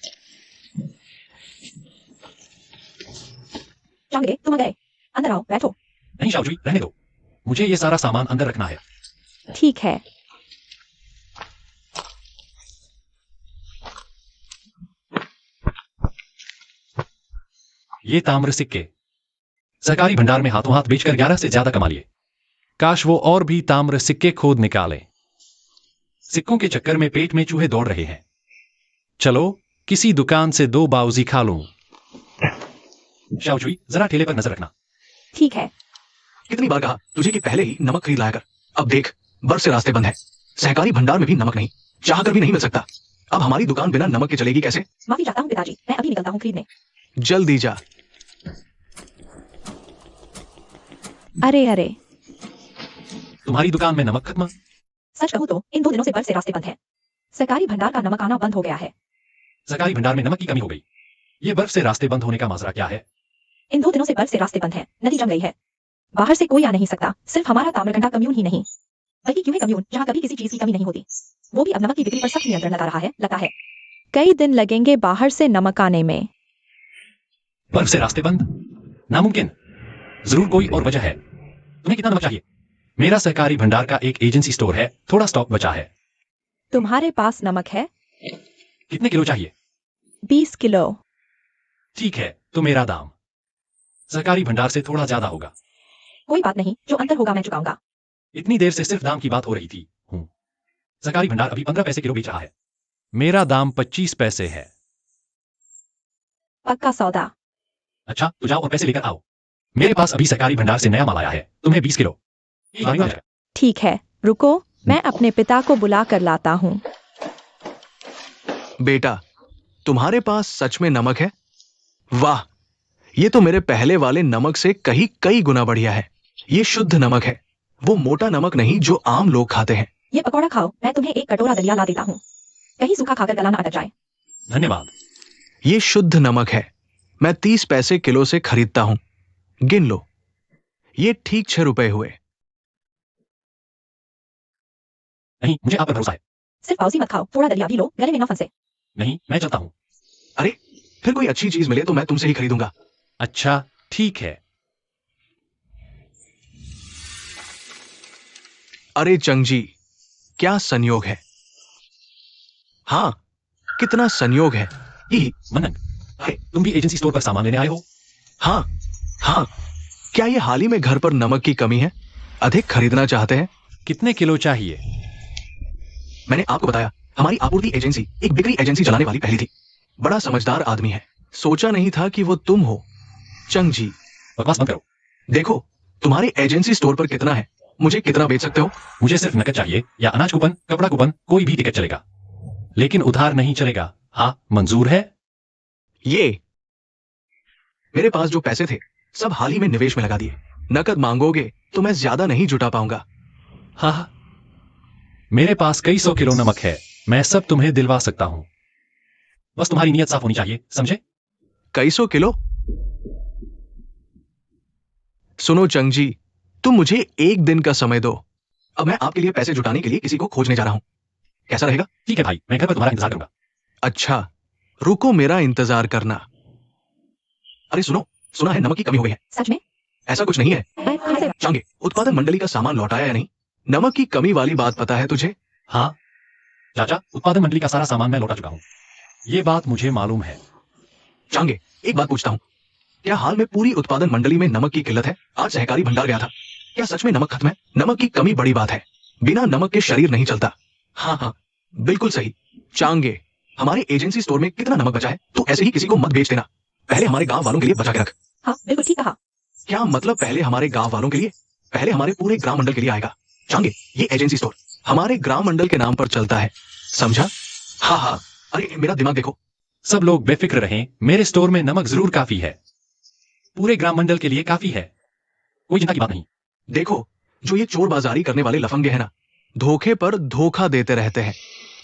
C: चांगे तुम आ गए, अंदर आओ, बैठो।
A: नहीं शाहजी, रहने दो, मुझे ये सारा सामान अंदर रखना है।
C: ठीक है।
A: ये ताम्र सिक्के सरकारी भंडार में हाथों हाथ बेचकर 11 से ज्यादा कमा लिए।
E: काश वो और भी ताम्र सिक्के खोद निकाले।
A: सिक्कों के चक्कर में पेट में चूहे दौड़ रहे हैं। चलो किसी दुकान से 2 बाउजी खा लूं। शाओचुई, जरा ठेले पर नजर रखना।
C: ठीक है।
B: कितनी बार कहा तुझे कि पहले ही नमक खरीद लाया कर। अब देख, बर्फ से रास्ते बंद है, सहकारी भंडार में भी नमक नहीं, चाह कर भी नहीं मिल सकता। अब हमारी दुकान बिना नमक के चलेगी कैसे?
C: माफी चाहता हूँ पिताजी, मैं अभी निकलता हूँ खरीदने।
B: जल्दी जा।
C: अरे अरे,
A: तुम्हारी दुकान में नमक खत्म?
C: सच कहूँ तो इन 2 दिनों से बर्फ से रास्ते बंद है। सरकारी भंडार का नमक आना बंद हो गया है।
A: सरकारी भंडार में नमक की कमी हो गई। ये बर्फ से रास्ते बंद होने का माजरा क्या है?
C: इन 2 दिनों से बर्फ से रास्ते बंद है, नदी जम गई है, बाहर से कोई आ नहीं सकता। सिर्फ हमारा ताम्रकंडा कम्यून ही नहीं, बल्कि क्यों है कम्यून जहाँ कभी किसी चीज की कमी नहीं होती, वो भी अब नमक की बिक्री पर सख्त नियंत्रण लगा रहा है। लगता है कई दिन लगेंगे बाहर से नमक आने में।
A: बर्फ से रास्ते बंद? नामुमकिन। जरूर कोई और वजह है। तुम्हें कितना नमक चाहिए? मेरा सहकारी भंडार का एक एजेंसी स्टोर है, थोड़ा स्टॉक बचा है।
C: तुम्हारे पास नमक है?
A: कितने किलो चाहिए?
C: 20 किलो।
A: ठीक है, तो मेरा दाम सहकारी भंडार से थोड़ा ज्यादा होगा।
C: कोई बात नहीं, जो अंतर होगा मैं चुकाऊंगा।
A: इतनी देर से सिर्फ दाम की बात हो रही थी। सहकारी भंडार अभी 15 पैसे किलो बेच रहा है।
E: मेरा दाम 25 पैसे है।
C: पक्का सौदा।
A: अच्छा, तो जाओ और पैसे लेकर आओ। मेरे पास अभी सहकारी भंडार से नया माल आया है, तुम्हें 20 किलो।
C: ठीक है, रुको, मैं अपने पिता को बुला कर लाता हूँ।
B: बेटा, तुम्हारे पास सच में नमक है? वाह, ये तो मेरे पहले वाले नमक से कई गुना बढ़िया है। ये शुद्ध नमक है, वो मोटा नमक नहीं जो आम लोग खाते हैं।
C: ये पकौड़ा खाओ, मैं तुम्हें एक कटोरा दलिया ला देता हूँ, कहीं सूखा खाकर गला ना अटक जाए।
A: धन्यवाद।
B: ये शुद्ध नमक है, मैं 30 पैसे किलो से खरीदता हूं। गिन लो, ये ठीक 6 रुपए हुए।
A: नहीं, मुझे आप पर भरोसा है।
C: सिर्फ पाउसी मत खाओ, थोड़ा दलिया भी लो, गले में न फंसे।
A: नहीं, मैं चलता हूँ।
B: अरे, फिर कोई अच्छी चीज मिले तो मैं तुमसे ही खरीदूंगा।
E: अच्छा, ठीक है।
B: अरे चंगजी, क्या संयोग है। हाँ, कितना संयोग है।
A: मनन, तुम भी एजेंसी स्टोर पर सामान लेने आए हो?
B: हाँ, क्या ये हाल ही में घर पर नमक की कमी है? अधिक खरीदना चाहते हैं?
E: कितने किलो चाहिए?
B: मैंने आपको बताया, हमारी आपूर्ति एजेंसी एक बिक्री एजेंसी चलाने वाली पहली थी। बड़ा समझदार आदमी है, सोचा नहीं था कि वो तुम हो। चंगजी,
A: बकवास बंद करो।
B: देखो, तुम्हारे एजेंसी स्टोर पर कितना है, मुझे कितना बेच सकते हो?
A: मुझे सिर्फ नकद चाहिए, या अनाज कूपन, कपड़ा कूपन, कोई भी टिकट चलेगा, लेकिन उधार नहीं चलेगा। हाँ, मंजूर है?
B: ये मेरे पास जो पैसे थे सब हाल ही में निवेश में लगा दिए। नकद मांगोगे तो मैं ज्यादा नहीं जुटा पाऊंगा।
A: हाँ, मेरे पास कई 100 किलो नमक है, मैं सब तुम्हें दिलवा सकता हूं। बस तुम्हारी नीयत साफ होनी चाहिए, समझे?
B: कई 100 किलो? सुनो चंगजी, तुम मुझे 1 दिन का समय दो। अब मैं आपके लिए पैसे जुटाने के लिए किसी को खोजने जा रहा हूं। कैसा रहेगा?
A: ठीक है भाई, मैं घर पर तुम्हारा इंतजार करूंगा।
B: अच्छा, रुको, मेरा इंतजार करना। अरे सुनो, सुना है नमक की कमी हो गई है।
C: सच में?
B: ऐसा कुछ नहीं है।
C: मैं कहाँ से?
B: चांगे, उत्पादन मंडली का सामान लौटाया या नहीं? नमक की कमी वाली बात पता है तुझे?
A: हाँ चाचा, उत्पादन मंडली का सारा सामान मैं लौटा चुका हूँ। ये बात मुझे मालूम है।
B: चांगे, एक बात पूछता हूँ, क्या हाल में पूरी उत्पादन मंडली में नमक की किल्लत है? आज सहकारी भंडार गया था, क्या सच में नमक खत्म है? नमक की कमी बड़ी बात है, बिना नमक के शरीर नहीं चलता। हाँ, बिल्कुल सही। चांगे, हमारे एजेंसी स्टोर में कितना नमक बचा है? तो ऐसे ही किसी को मत बेच देना, पहले हमारे गांव वालों के लिए बचा के रख।
C: हाँ, बिल्कुल ठीक कहा।
B: क्या मतलब पहले हमारे गांव वालों के लिए? पहले हमारे पूरे ग्राम मंडल के लिए आएगा। चांगे, ये एजेंसी स्टोर हमारे ग्राम मंडल के नाम पर चलता है, समझा? हाँ, अरे मेरा दिमाग देखो।
A: सब लोग बेफिक्र रहें, मेरे स्टोर में नमक जरूर काफी है, पूरे ग्राम मंडल के लिए काफी है, कोई चिंता की बात नहीं।
B: देखो, जो ये चोर बाजारी करने वाले लफंगे हैं ना, धोखे पर धोखा देते रहते हैं।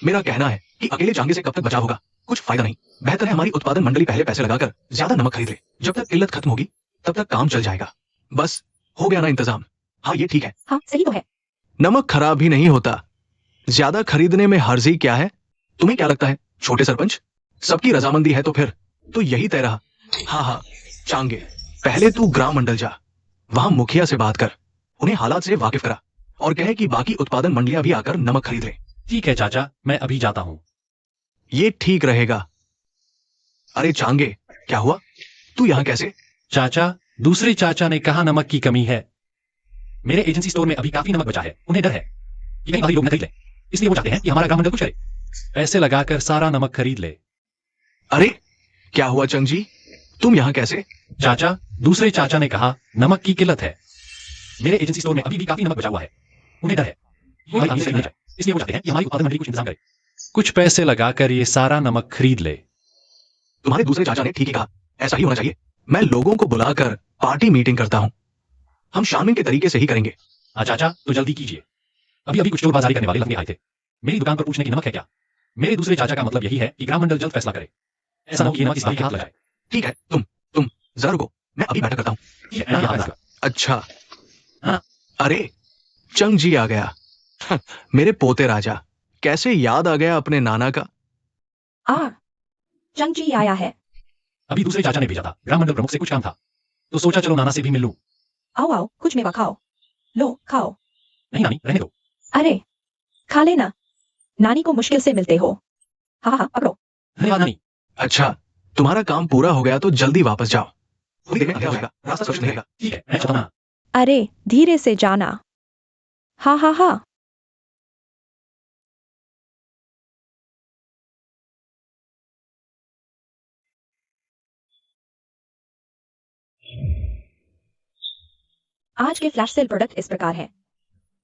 B: मेरा कहना है कि अकेले चांगे से कब तक बचा होगा, कुछ फायदा नहीं। बेहतर है हमारी उत्पादन मंडली पहले पैसे लगाकर ज्यादा नमक खरीद ले, जब तक किल्लत खत्म होगी तब तक काम चल जाएगा। बस हो गया ना इंतजाम? हाँ, ये ठीक है।
C: हाँ, सही तो है। नमक
B: खराब ही नहीं होता, ज्यादा खरीदने में हर्जी क्या है? तुम्हें क्या लगता है छोटे सरपंच? सबकी रजामंदी है तो फिर तो यही तय रहा। हाँ, चांगे, पहले तू ग्राम मंडल जा, वहां मुखिया से बात कर, उन्हें हालात से वाकिफ करा और कहे कि बाकी उत्पादन मंडलियां भी आकर नमक खरीद ले।
A: ठीक है चाचा, मैं अभी जाता हूँ।
B: ये ठीक रहेगा। अरे चांगे, क्या हुआ? तू यहाँ कैसे?
A: चाचा, दूसरे चाचा ने कहा नमक की कमी है। मेरे एजेंसी स्टोर में अभी काफी नमक बचा है, उन्हें डर है कि कहीं बाहरी लोग न खरीद लें। इसलिए वो चाहते हैं कि हमारा ग्राम मंडल कुछ करे।
E: पैसे लगाकर सारा नमक खरीद ले।
B: अरे क्या हुआ चंग जी, तुम यहाँ कैसे?
A: चाचा, दूसरे चाचा ने कहा नमक की किल्लत है। मेरे एजेंसी स्टोर में अभी भी काफी नमक बचा हुआ है। उन्हें डर है कि हमारी आमदनी से नहीं जाए, इसलिए वो चाहते हैं कि हमारी उत्पादन मंडली कुछ इंतजाम करे।
E: कुछ पैसे लगाकर ये सारा नमक खरीद ले।
B: तुम्हारे दूसरे चाचा ने ठीक ही कहा, ऐसा ही होना चाहिए। मैं लोगों को बुलाकर पार्टी मीटिंग करता हूँ। हम शामिल के तरीके से ही करेंगे।
A: हाँ चाचा, तो जल्दी कीजिए। अभी अभी कुछ चोर बाजारी करने वाले लंबे आए थे मेरी दुकान पर पूछने की नमक है क्या। मेरे दूसरे चाचा का मतलब यही है कि ग्राम मंडल जल्द फैसला करे। ऐसा न हो कि ये नमक किसी के हाथ लग जाए।
B: ठीक है, तुम जरा रुको, मैं अभी बैठक करता हूँ।
A: ठीक है, मैं यहाँ आऊंगा।
B: अच्छा
A: हाँ।
B: अरे चंग जी आ गया। मेरे पोते राजा, कैसे याद आ गया अपने नाना का।
C: चंग जी आया है।
A: अभी दूसरे चाचा ने भेजा था, ग्राम मंडल प्रमुख से कुछ काम था, तो सोचा चलो नाना से भी मिल लूं।
C: आओ आओ, कुछ मेवा खाओ। लो खाओ।
A: नहीं नानी, रहने दो।
C: अरे खा लेना, नानी को मुश्किल से मिलते हो। हाँ हाँ पकड़ो।
A: धन्यवाद नानी।
B: अच्छा, तुम्हारा काम पूरा हो गया तो जल्दी वापस जाओ। थोड़ी देर में अंधेरा हो जाएगा, रास्ता स्वच्छ नहीं रहेगा।
A: ठीक है, मैं चलता हूं।
C: अरे धीरे से जाना। हाँ हाँ हाँ। आज के फ्लैश सेल प्रोडक्ट इस प्रकार हैं।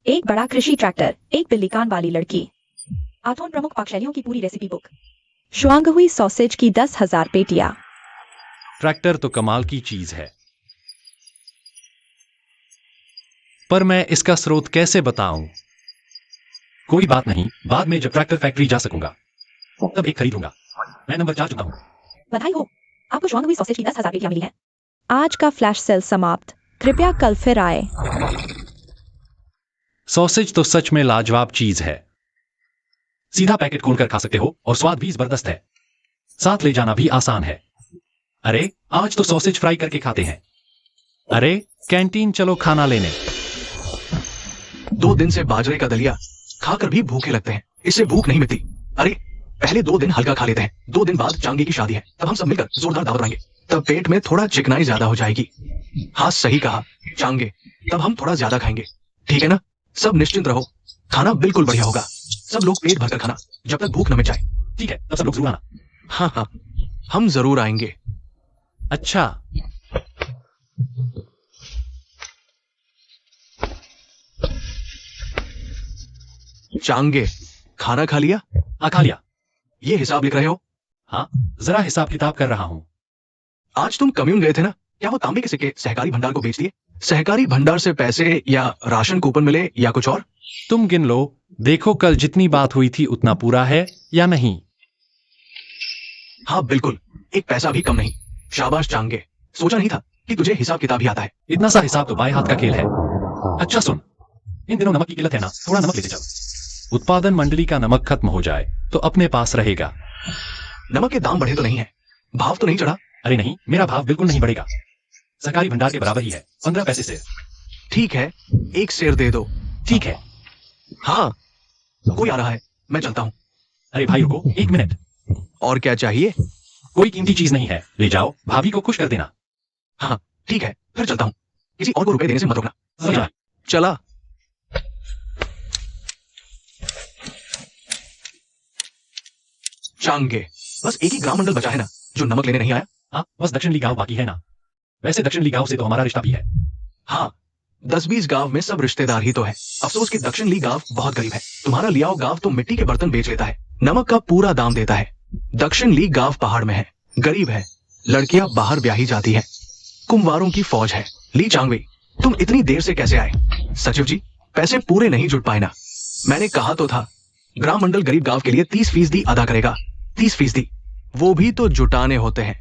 C: एक बड़ा कृषि ट्रैक्टर, एक बिल्ली कान वाली लड़की, आथोन प्रमुख पाक शैलियों की पूरी रेसिपी बुक, श्वांग हुई सॉसेज की 10,000 पेटियां।
E: ट्रैक्टर तो कमाल की चीज है, पर मैं इसका स्रोत कैसे बताऊं?
A: कोई बात नहीं, बाद में जब ट्रैक्टर फैक्ट्री जा सकूंगा तब एक खरीदूंगा। मैं नंबर 4 चुनता हूँ।
C: बधाई हो, आपको श्वांग हुई सॉसेज की 10,000 पेटियां मिली हैं। आज का फ्लैश सेल समाप्त। कृपया कल फिर आए।
E: सॉसेज तो सच में लाजवाब चीज है।
A: सीधा पैकेट खोलकर खा सकते हो और स्वाद भी जबरदस्त है। साथ ले जाना भी आसान है। अरे आज तो सॉसेज फ्राई करके खाते हैं।
E: अरे कैंटीन चलो खाना लेने।
B: 2 दिन से बाजरे का दलिया खाकर भी भूखे लगते हैं, इससे भूख नहीं मिटती। अरे पहले 2 दिन हल्का खा लेते हैं, 2 दिन बाद चांगे की शादी है, तब हम सब मिलकर जोरदार दावत बनाएंगे। तब पेट में थोड़ा चिकनाई ज्यादा हो जाएगी। हाँ सही कहा, चांगे, तब हम थोड़ा ज्यादा खाएंगे। ठीक है ना? सब निश्चिंत रहो, खाना बिल्कुल बढ़िया होगा। सब लोग पेट भरकर खाना, जब तक भूख न मिट जाए।
A: ठीक है, तब सब लोग जरूर आना।
B: हाँ, हम जरूर आएंगे।
E: अच्छा,
B: चांगे, खाना खा लिया?
A: खा लिया।
B: ये हिसाब लिख रहे हो?
A: हाँ, जरा हिसाब किताब कर रहा हूँ।
B: आज तुम कम्यून गए थे ना, क्या वो तांबे के सिक्के सहकारी भंडार को बेच दिए? सहकारी भंडार से पैसे या राशन कूपन मिले या कुछ और?
E: तुम गिन लो, देखो कल जितनी बात हुई थी उतना पूरा है या नहीं।
B: हाँ बिल्कुल, एक पैसा भी कम नहीं। शाबाश चांगे, सोचा नहीं था कि तुझे हिसाब किताब ही आता है।
A: इतना सा हिसाब तो बाएं हाथ का खेल है। अच्छा सुन, इन दिनों नमक की किल्लत है ना, थोड़ा नमक लेते चल।
E: उत्पादन मंडली का नमक खत्म हो जाए तो अपने पास रहेगा।
B: नमक के दाम बढ़े तो नहीं है, भाव तो नहीं चढ़ा?
A: अरे नहीं, मेरा भाव बिल्कुल नहीं बढ़ेगा। सरकारी भंडार के बराबर ही है, 15 पैसे से।
B: ठीक है, 1 सेर दे दो।
A: ठीक है।
B: हाँ, कोई आ रहा है, मैं चलता हूँ।
A: अरे भाई रुको 1 मिनट।
B: और क्या चाहिए?
A: कोई कीमती चीज नहीं है, ले जाओ, भाभी को खुश कर देना।
B: हाँ ठीक है, फिर चलता हूँ। किसी और को रुपए देने से मत रोकना।
A: समझा?
B: चला। चांगे, बस एक ही ग्राम मंडल बचा है ना जो नमक लेने नहीं आया?
A: हाँ, बस दक्षिण ली गांव बाकी है ना। वैसे दक्षिण ली गांव से तो हमारा रिश्ता भी है।
B: हाँ, 10-20 गांव में सब रिश्तेदार ही तो है। अफसोस कि दक्षिण ली गांव बहुत गरीब है। तुम्हारा लियाओ गांव तो मिट्टी के बर्तन बेच लेता है, नमक का पूरा दाम देता है। दक्षिण ली गांव पहाड़ में है, गरीब है, लड़कियां बाहर ब्याही जाती है, कुंवारों की फौज है। ली चांगवे, तुम इतनी देर से कैसे आए? सचिव जी, पैसे पूरे नहीं जुट पाए ना। मैंने कहा तो था, ग्राम मंडल गरीब गांव के लिए 30% अदा करेगा। 30%, वो भी तो जुटाने होते हैं।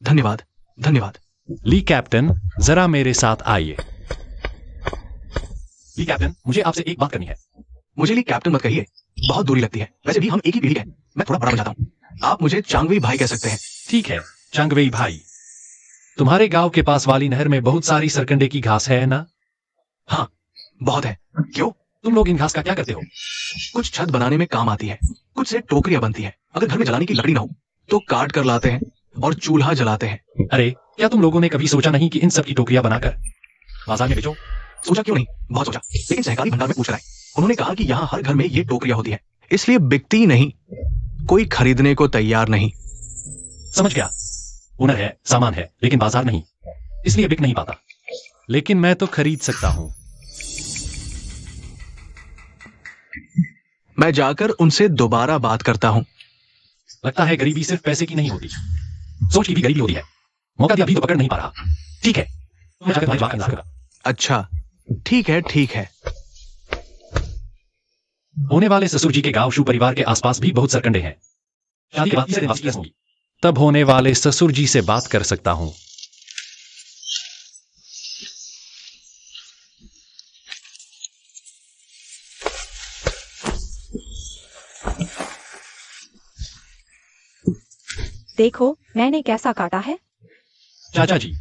B: धन्यवाद, धन्यवाद।
E: ली कैप्टन, जरा मेरे साथ आइए।
A: ली कैप्टन, मुझे आपसे एक बात करनी है।
B: मुझे ली कैप्टन मत कहिए, बहुत दूरी लगती है। वैसे भी हम एक ही पीढ़ी के हैं, मैं थोड़ा बड़ा बन जाता हूँ। आप मुझे चांगवी भाई कह सकते हैं।
A: ठीक है, चांगवेई भाई।
E: तुम्हारे गांव के पास वाली नहर में बहुत सारी सरकंडे की घास है ना?
B: हाँ, बहुत है। क्यों?
A: तुम लोग इन घास का क्या करते हो?
B: कुछ छत बनाने में काम आती है, कुछ से टोकरियां बनती है। अगर घर में जलाने की लकड़ी ना हो तो काट कर लाते हैं और चूल्हा जलाते हैं।
A: अरे क्या तुम लोगों ने कभी सोचा नहीं कि इन सब की टोकरियां बनाकर बाजार में बेचो?
B: सोचा क्यों नहीं, बहुत सोचा, लेकिन सहकारी भंडार में पूछ रहा है। उन्होंने कहा कि यहाँ हर घर में ये टोकरियां होती है, इसलिए बिकती नहीं, कोई खरीदने को तैयार नहीं।
A: समझ गया, हुनर है, सामान है, लेकिन बाजार नहीं, इसलिए बिक नहीं पाता।
E: लेकिन मैं तो खरीद सकता हूं।
B: मैं जाकर उनसे दोबारा बात करता हूं।
A: लगता है गरीबी सिर्फ पैसे की नहीं होती, सोच की भी गरीबी होती है। मौका दिया अभी तो पकड़ नहीं पा रहा। ठीक है, मैं जाकर तुम्हारी बात का इंतजार करूंगा।
B: अच्छा, ठीक है, ठीक है।
A: होने वाले ससुर जी के गांव शू परिवार के आसपास भी बहुत सरकंडे हैं। शादी के बाद तीसरे दिन वापसी होगी।
E: तब होने वाले ससुर जी से बात कर सकता हूं।
C: देखो मैंने कैसा काटा है।
A: चाचा जी,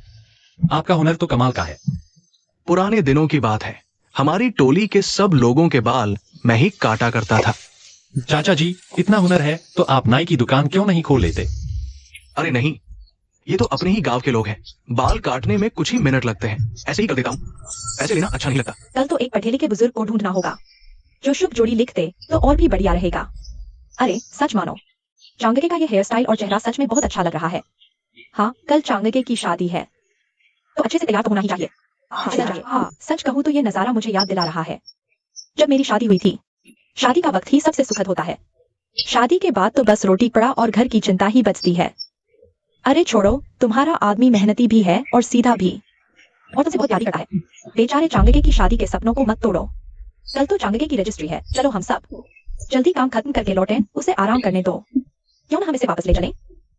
A: आपका हुनर तो कमाल का है।
B: पुराने दिनों की बात है, हमारी टोली के सब लोगों के बाल मैं ही काटा करता था।
A: चाचा जी, इतना हुनर है तो आप नाई की दुकान क्यों नहीं खोल लेते?
B: अरे नहीं, ये तो अपने ही गांव के लोग हैं, बाल काटने में कुछ ही मिनट लगते हैं, ऐसे ही कर देता हूँ। पैसे लेना अच्छा नहीं लगता।
C: कल तो एक पठेली के बुजुर्ग को ढूंढना होगा जो शुभ जोड़ी लिख दे तो और भी बढ़िया रहेगा। अरे सच मानो, चांगके का ये हेयर स्टाइल और चेहरा सच में बहुत अच्छा लग रहा है। हाँ, कल चांगके की शादी है तो अच्छे से तैयार तो होना ही चाहिए। हाँ, सच कहूँ तो ये नजारा मुझे याद दिला रहा है जब मेरी शादी हुई थी। शादी का वक्त ही सबसे सुखद होता है। शादी के बाद तो बस रोटी कपड़ा और घर की चिंता ही बचती है। अरे छोड़ो, तुम्हारा आदमी मेहनती भी है और सीधा भी, और तुमसे बहुत प्यार करता है। बेचारे चांगके की शादी के सपनों को मत तोड़ो। कल तो चांगके की रजिस्ट्री है, चलो हम सब जल्दी काम खत्म करके लौटें, उसे आराम करने दो। क्यों ना हम इसे वापस ले चलें?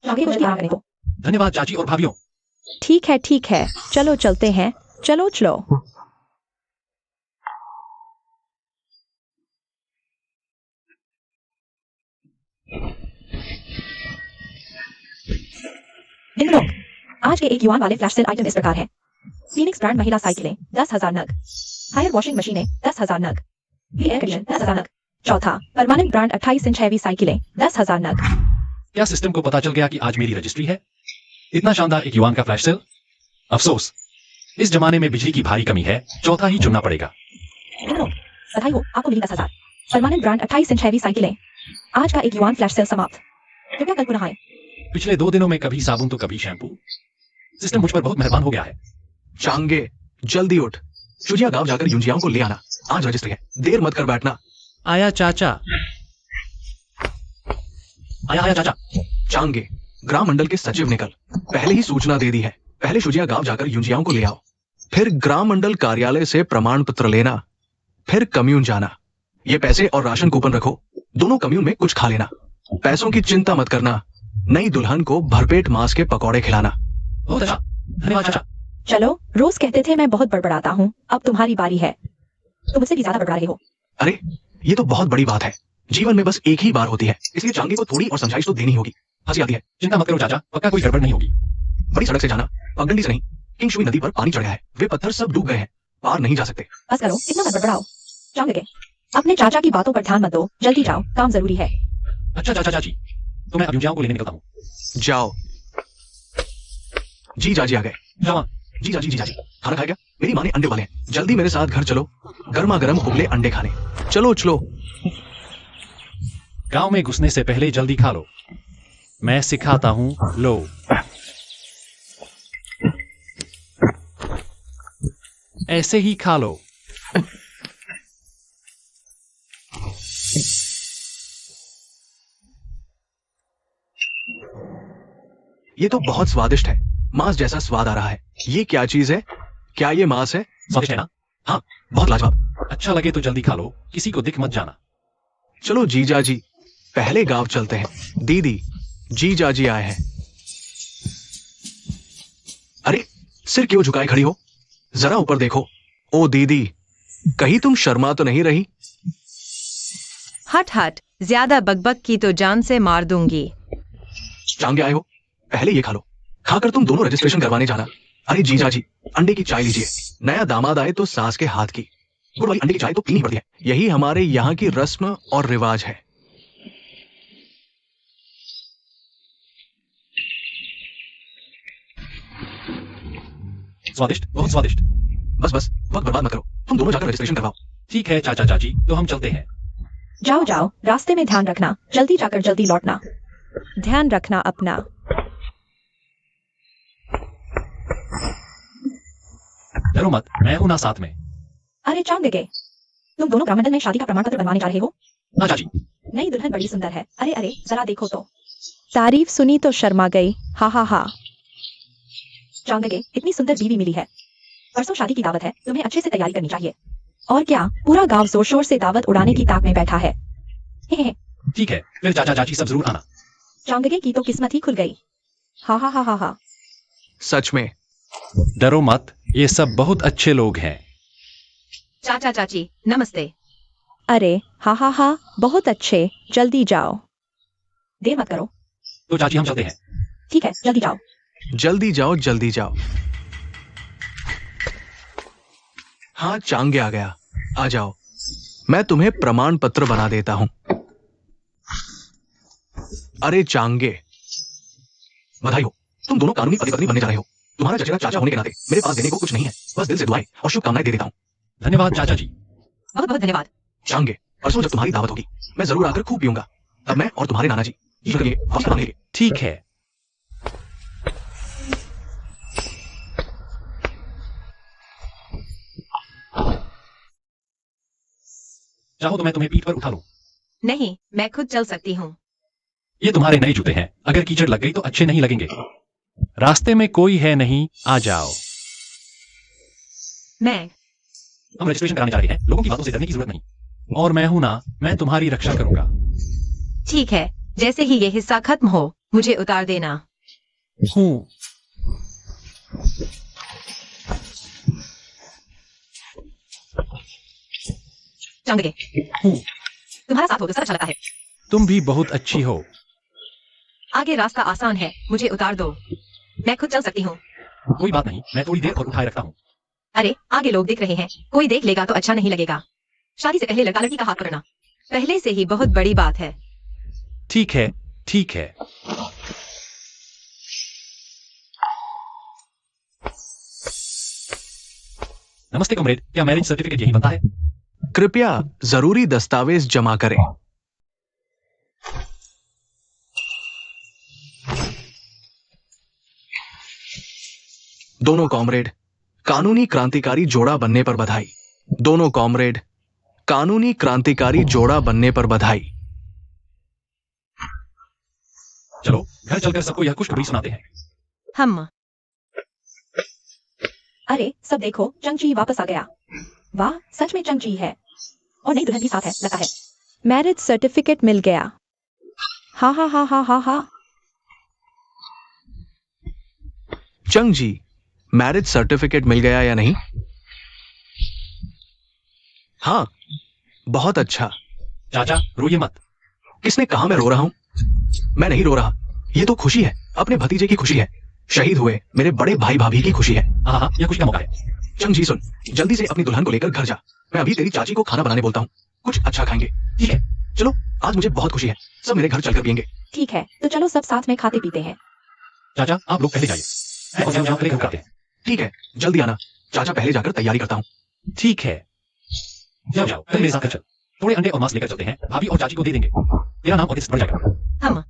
C: चांगके को जल्दी आराम करने दो।
A: धन्यवाद चाची और भाभियों।
C: ठीक है, चलो चलते हैं, चलो चलो। मित्रों, आज के एक युआन वाले फ्लैश सेल आइटम इस प्रकार है। फीनिक्स ब्रांड महिला साइकिलें 10,000 नग, हायर वॉशिंग मशीनें 10,000 नग, एयर कंडीशन 10,000 नग। चौथा, परमानेंट ब्रांड 28 इंच हैवी साइकिलें 10,000 नग।
A: क्या सिस्टम को पता चल गया कि आज मेरी रजिस्ट्री है? इतना शानदार एक युआन का फ्लैश सेल। अफसोस, इस जमाने में बिजली की भारी कमी है, चौथा ही चुनना पड़ेगा।
C: मित्रों, बधाई हो, आपको मिली 10,000 परमानेंट ब्रांड 28 इंच हैवी साइकिलें। आज का एक युआन फ्लैश सेल समाप्त। कृपया कल पुनः आएं।
A: पिछले 2 दिनों में कभी साबुन तो कभी शैम्पू। सिस्टम मुझ पर बहुत मेहरबान हो गया है।
B: चांगे, जल्दी उठ, शुजिया गांव जाकर युंजियाओं को ले आना, आज रजिस्ट्री है, देर मत कर बैठना।
E: आया चाचा।
A: आया चाचा।
B: चांगे, ग्राम मंडल के सचिव ने कल पहले ही सूचना दे दी है। पहले शुजिया गांव जाकर युंजियाओं को ले आओ, फिर ग्राम मंडल कार्यालय से प्रमाण पत्र लेना, फिर कम्यून जाना। ये पैसे और राशन कूपन रखो, दोनों कम्यून में कुछ खा लेना। पैसों की चिंता मत करना, नई दुल्हन को भरपेट मांस के पकौड़े खिलाना।
A: बहुत अच्छा, धन्यवाद चाचा।
C: चलो, रोज कहते थे मैं बहुत बड़बड़ाता हूँ, अब तुम्हारी बारी है। तुम मुझसे भी ज्यादा बड़बड़ा रहे हो।
B: अरे ये तो बहुत बड़ी बात है, जीवन में बस एक ही बार होती है, इसलिए चांगे को थोड़ी और समझाइश तो देनी होगी। हंसी आती है।
A: चिंता मत करो चाचा, पक्का कोई गड़बड़ नहीं होगी।
B: बड़ी सड़क से जाना, पगडंडी से नहीं। किंगशुई नदी पर पानी चढ़ गया है, वे पत्थर सब डूब गए हैं, पार नहीं जा सकते।
C: बस करो, इतना मत बड़बड़ाओ। चांगके, अपने चाचा की बातों पर ध्यान मत दो, जल्दी जाओ, काम जरूरी है।
A: अच्छा चाचा चाची, तो मैं अब युंजियाओं को लेने निकलता हूँ।
B: जाओ। जी जाजी आ गए।
A: जाओ।
B: जी जाजी, जी जाजी, खाना खाएगा? मेरी माँ ने अंडे वाले हैं, जल्दी मेरे साथ घर चलो, गर्मा गर्म उबले अंडे खाने। चलो चलो।
E: गांव में घुसने से पहले जल्दी खा लो, मैं सिखाता हूं। लो, ऐसे ही खा लो।
B: ये तो बहुत स्वादिष्ट है, मांस जैसा स्वाद आ रहा है। ये क्या चीज है? क्या ये मांस है?
A: स्वादिष्ट है ना?
B: हाँ, बहुत लाजवाब।
A: अच्छा लगे तो जल्दी खा लो, किसी को दिख मत जाना।
B: चलो जीजा जी, पहले गांव चलते हैं। दीदी, जीजा जी आए हैं। अरे सिर क्यों झुकाए खड़ी हो? जरा ऊपर देखो। ओ दीदी, कहीं तुम शर्मा तो नहीं रही?
F: हट हट, ज्यादा बकबक की तो जान से मार दूंगी।
B: चांगे आए हो, पहले ये खा लो, खाकर तुम दोनों रजिस्ट्रेशन करवाने जाना। अरे जीजा जी, अंडे की चाय लीजिए, नया दामाद आए तो सास के हाथ की गुड़ वाली अंडे की चाय तो पीनी पड़ती है, यही हमारे यहाँ की रस्म और रिवाज है।
A: स्वादिष्ट, बहुत स्वादिष्ट।
B: बस बस वक्त बर्बाद मत करो, तुम दोनों जाकर रजिस्ट्रेशन करवाओ।
A: ठीक है चाचा चाची, तो हम चलते हैं।
C: जाओ जाओ, रास्ते में ध्यान रखना, जल्दी जाकर जल्दी लौटना।
F: ध्यान रखना अपना।
A: डरो मत, मैं हूं ना साथ में।
C: अरे चांगगे, तुम दोनों ब्राह्मणदल में शादी का प्रमाण पत्र बनवाने जा रहे हो?
A: हाँ चाची।
C: नई दुल्हन बड़ी सुंदर है। अरे अरे जरा देखो तो।
F: तारीफ सुनी तो शर्मा गई। हा हा हा।
C: चांगगे, इतनी सुंदर बीवी मिली है। परसों शादी की दावत है, तुम्हें अच्छे से तैयारी करनी चाहिए। और क्या, पूरा गांव जोर शोर से दावत उड़ाने की ताक में बैठा है। हे हे।
A: ठीक है, फिर चाचा चाची सब जरूर आना।
C: चांगगे की तो किस्मत ही खुल गई। हा हा हा हा हा।
B: सच में
E: डरो मत, ये सब बहुत अच्छे लोग हैं।
D: चाचा चाची नमस्ते।
F: अरे हा हा हा, बहुत अच्छे, जल्दी जाओ।
C: देर मत करो।
A: तो चाची हम चलते हैं।
C: ठीक है, जल्दी जाओ।
B: जल्दी जाओ जल्दी जाओ। हाँ चांगे आ गया, आ जाओ, मैं तुम्हें प्रमाण पत्र बना देता हूं। अरे चांगे, बधाई हो, तुम दोनों कानूनी पति पत्नी बनने जा रहे हो। तुम्हारा चचेरा चाचा होने के नाते मेरे पास देने को कुछ नहीं है, बस दिल से दुआएं और शुभकामनाएं दे देता हूं।
A: धन्यवाद चाचा जी।
D: बहुत बहुत धन्यवाद।
B: चांगे, परसों जब तुम्हारी दावत होगी मैं जरूर आकर खूब पीऊंगा, तब मैं और तुम्हारे नाना जी ये करिए हौसला बांधेंगे।
E: ठीक है।
A: चाहो तो मैं तुम्हें पीठ पर उठा लूं।
D: नहीं, मैं खुद चल सकती हूँ।
A: ये तुम्हारे नए जूते हैं, अगर कीचड़ लग गई तो अच्छे नहीं लगेंगे।
E: रास्ते में कोई है नहीं, आ जाओ।
A: हम रजिस्ट्रेशन कराने जा रहे हैं, लोगों की बातों से डरने की जरूरत नहीं।
E: और मैं हूं ना, मैं तुम्हारी रक्षा करूंगा।
D: ठीक है, जैसे ही ये हिस्सा खत्म हो मुझे उतार देना।
E: हूं।
D: चांगगे,
E: हूं।
D: तुम्हारा साथ हो तो सब अच्छा लगता है।
E: तुम भी बहुत अच्छी हो।
D: आगे रास्ता आसान है, मुझे उतार दो, मैं खुद चल सकती हूँ।
A: कोई बात नहीं, मैं थोड़ी देर और उठाए रखता हूँ।
D: अरे आगे लोग दिख रहे हैं, कोई देख लेगा तो अच्छा नहीं लगेगा। शादी से पहले लड़का लड़की का हाथ पकड़ना पहले से ही बहुत बड़ी बात है।
E: ठीक है, ठीक है।
A: नमस्ते कॉमरेड, क्या मैरिज सर्टिफिकेट यही बनता है?
B: कृपया जरूरी दस्तावेज जमा करें। दोनों कॉमरेड, कानूनी क्रांतिकारी जोड़ा बनने पर बधाई। दोनों कॉमरेड, कानूनी क्रांतिकारी जोड़ा बनने पर बधाई।
A: चलो घर चलकर सबको यह खुशखबरी सुनाते हैं।
F: हम।
C: अरे सब देखो, चंगची वापस आ गया। वाह, सच में चंगची है। और नई दुल्हन भी साथ है, लगता है।
F: मैरिज सर्टिफिकेट मिल गया। हा हा हा हा हा हा।
B: चंग जी, मैरिज सर्टिफिकेट मिल गया या नहीं? हाँ, बहुत अच्छा।
A: चाचा रोइए मत।
B: किसने कहा मैं रो रहा हूं? मैं नहीं रो रहा, ये तो खुशी है, अपने भतीजे की खुशी है, शहीद हुए मेरे बड़े भाई भाभी की खुशी है।
A: हाँ हाँ, यह खुशी का मौका है।
B: चंग जी सुन, जल्दी से अपनी दुल्हन को लेकर घर जा, मैं अभी तेरी चाची को खाना बनाने बोलता हूँ, कुछ अच्छा खाएंगे। ठीक है, चलो, आज मुझे बहुत खुशी है, सब मेरे घर चलकर पियेंगे।
C: ठीक है, तो चलो सब साथ में खाते पीते हैं।
A: चाचा आप लोग पहले जाइए, मैं और जाओ पहले घर करते हैं।
B: ठीक है, जल्दी आना, चाचा पहले जाकर तैयारी करता हूँ।
E: ठीक है।
A: जाओ जाओ, पहले मेरे साथ घर चल। थोड़े अंडे और मांस लेकर चलते हैं, भाभी और चाची को दे देंगे, तेरा नाम और इज्जत बढ़ जाएगा।
D: हम।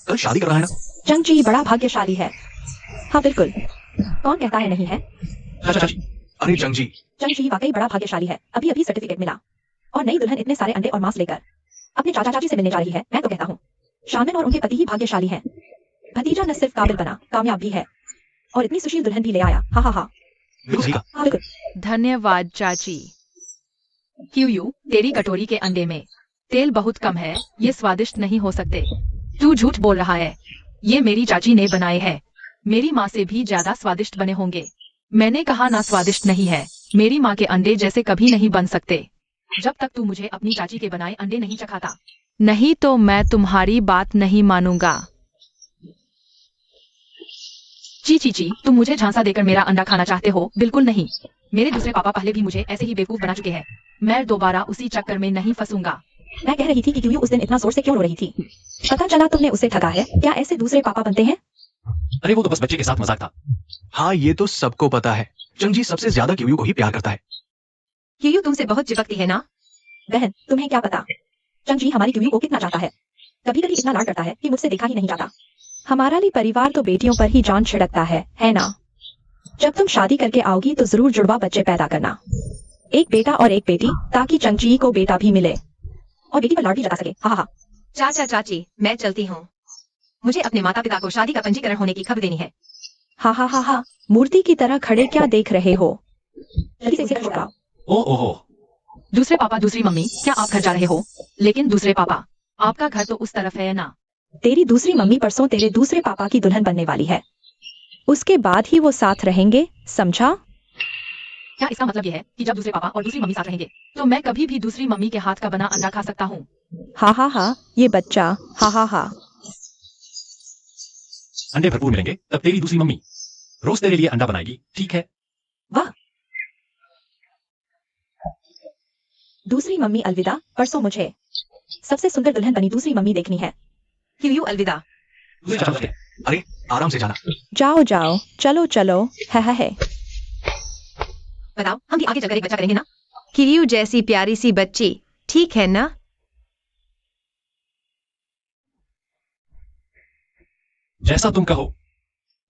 B: कल शादी कर रहा है ना?
C: चंगची बड़ा भाग्यशाली है। हाँ बिल्कुल, कौन कहता है नहीं है?
A: चाचा चाची,
B: अरे चंग जी,
C: चंगची वाकई बड़ा भाग्यशाली है, अभी अभी सर्टिफिकेट मिला। और नई दुल्हन इतने सारे अंडे और मांस लेकर अपने चाचा चाची से मिलने जा रही है। मैं तो कहता हूँ शामिन और उनके पति ही भाग्यशाली हैं। भतीजा न सिर्फ काबिल बना, कामयाब भी है, और इतनी सुशील दुल्हन भी ले आया। हा हा हा।
B: बिल्कुल सही कहा।
C: हाँ बिल्कुल।
F: धन्यवाद चाची।
G: क्यू तेरी कटोरी के अंडे में तेल बहुत कम है, ये स्वादिष्ट नहीं हो सकते। तू झूठ बोल रहा है, ये मेरी चाची ने बनाए हैं, मेरी माँ से भी ज्यादा स्वादिष्ट बने होंगे। मैंने कहा ना स्वादिष्ट नहीं है, मेरी माँ के अंडे जैसे कभी नहीं बन सकते, जब तक तू मुझे अपनी चाची के बनाए अंडे नहीं चखाता।
F: नहीं तो मैं तुम्हारी बात नहीं मानूंगा।
G: ची ची ची, तुम मुझे झांसा देकर मेरा अंडा खाना चाहते हो? बिल्कुल नहीं, मेरे दूसरे पापा पहले भी मुझे ऐसे ही बेवकूफ बना चुके हैं, मैं दोबारा उसी चक्कर में नहीं फंसूंगा।
C: मैं कह रही थी कि क्यों उस दिन इतना जोर से क्यों रो रही थी? पता चला तुमने उसे ठगा है क्या? ऐसे दूसरे पापा बनते हैं?
A: अरे वो तो बस बच्चे के साथ मजाक था।
B: हाँ, ये तो सबको पता है। चंगजी सबसे ज्यादा क्यूयू को ही प्यार करता है।
D: क्यूयू तुमसे बहुत चिपकती है ना?
C: बहन तुम्हें क्या पता चंगजी हमारी क्यूयू को कितना चाहता है। कभी कभी इतना लाड करता है कि मुझसे देखा ही नहीं जाता। हमारा लिए परिवार तो बेटियों पर ही जान छिड़कता है ना? जब तुम शादी करके आओगी तो जरूर जुड़वा बच्चे पैदा करना, एक बेटा और एक बेटी, ताकि चंगजी को बेटा भी मिले और बेटी पर लाड भी जता सके। हा हा।
D: चाचा चाची मैं चलती हूँ, मुझे अपने माता पिता को शादी का पंजीकरण होने की खबर देनी है।
C: हा हा हा हा। मूर्ति की तरह खड़े क्या देख रहे हो, जल्दी से इसे छुड़ाओ।
A: ओहो,
G: दूसरे पापा दूसरी मम्मी, क्या आप घर जा रहे हो? लेकिन दूसरे पापा, आपका घर तो उस तरफ है ना?
C: तेरी दूसरी मम्मी परसों तेरे दूसरे पापा की दुल्हन बनने वाली है, उसके बाद ही वो साथ रहेंगे, समझा?
G: क्या इसका मतलब यह है कि जब दूसरे पापा और दूसरी मम्मी साथ रहेंगे तो मैं कभी भी दूसरी मम्मी के हाथ का बना अंडा खा सकता हूँ?
C: हा हा हा। ये बच्चा हा हा हा।
A: अंडे भरपूर मिलेंगे तब तेरी दूसरी मम्मी रोज तेरे लिए अंडा बनाएगी, ठीक है?
C: वाह। दूसरी मम्मी अलविदा, परसों मुझे सबसे सुंदर दुल्हन बनी दूसरी मम्मी देखनी है।
D: क्यूयू अलविदा।
A: दूसरे चाचा चलते हैं।
B: अरे आराम से जाना।
C: जाओ जाओ, चलो चलो, है।
D: बताओ हम भी आगे चलकर एक बच्चा करेंगे ना?
F: किरियू जैसी प्यारी सी बच्ची, ठीक है ना?
A: जैसा तुम कहो।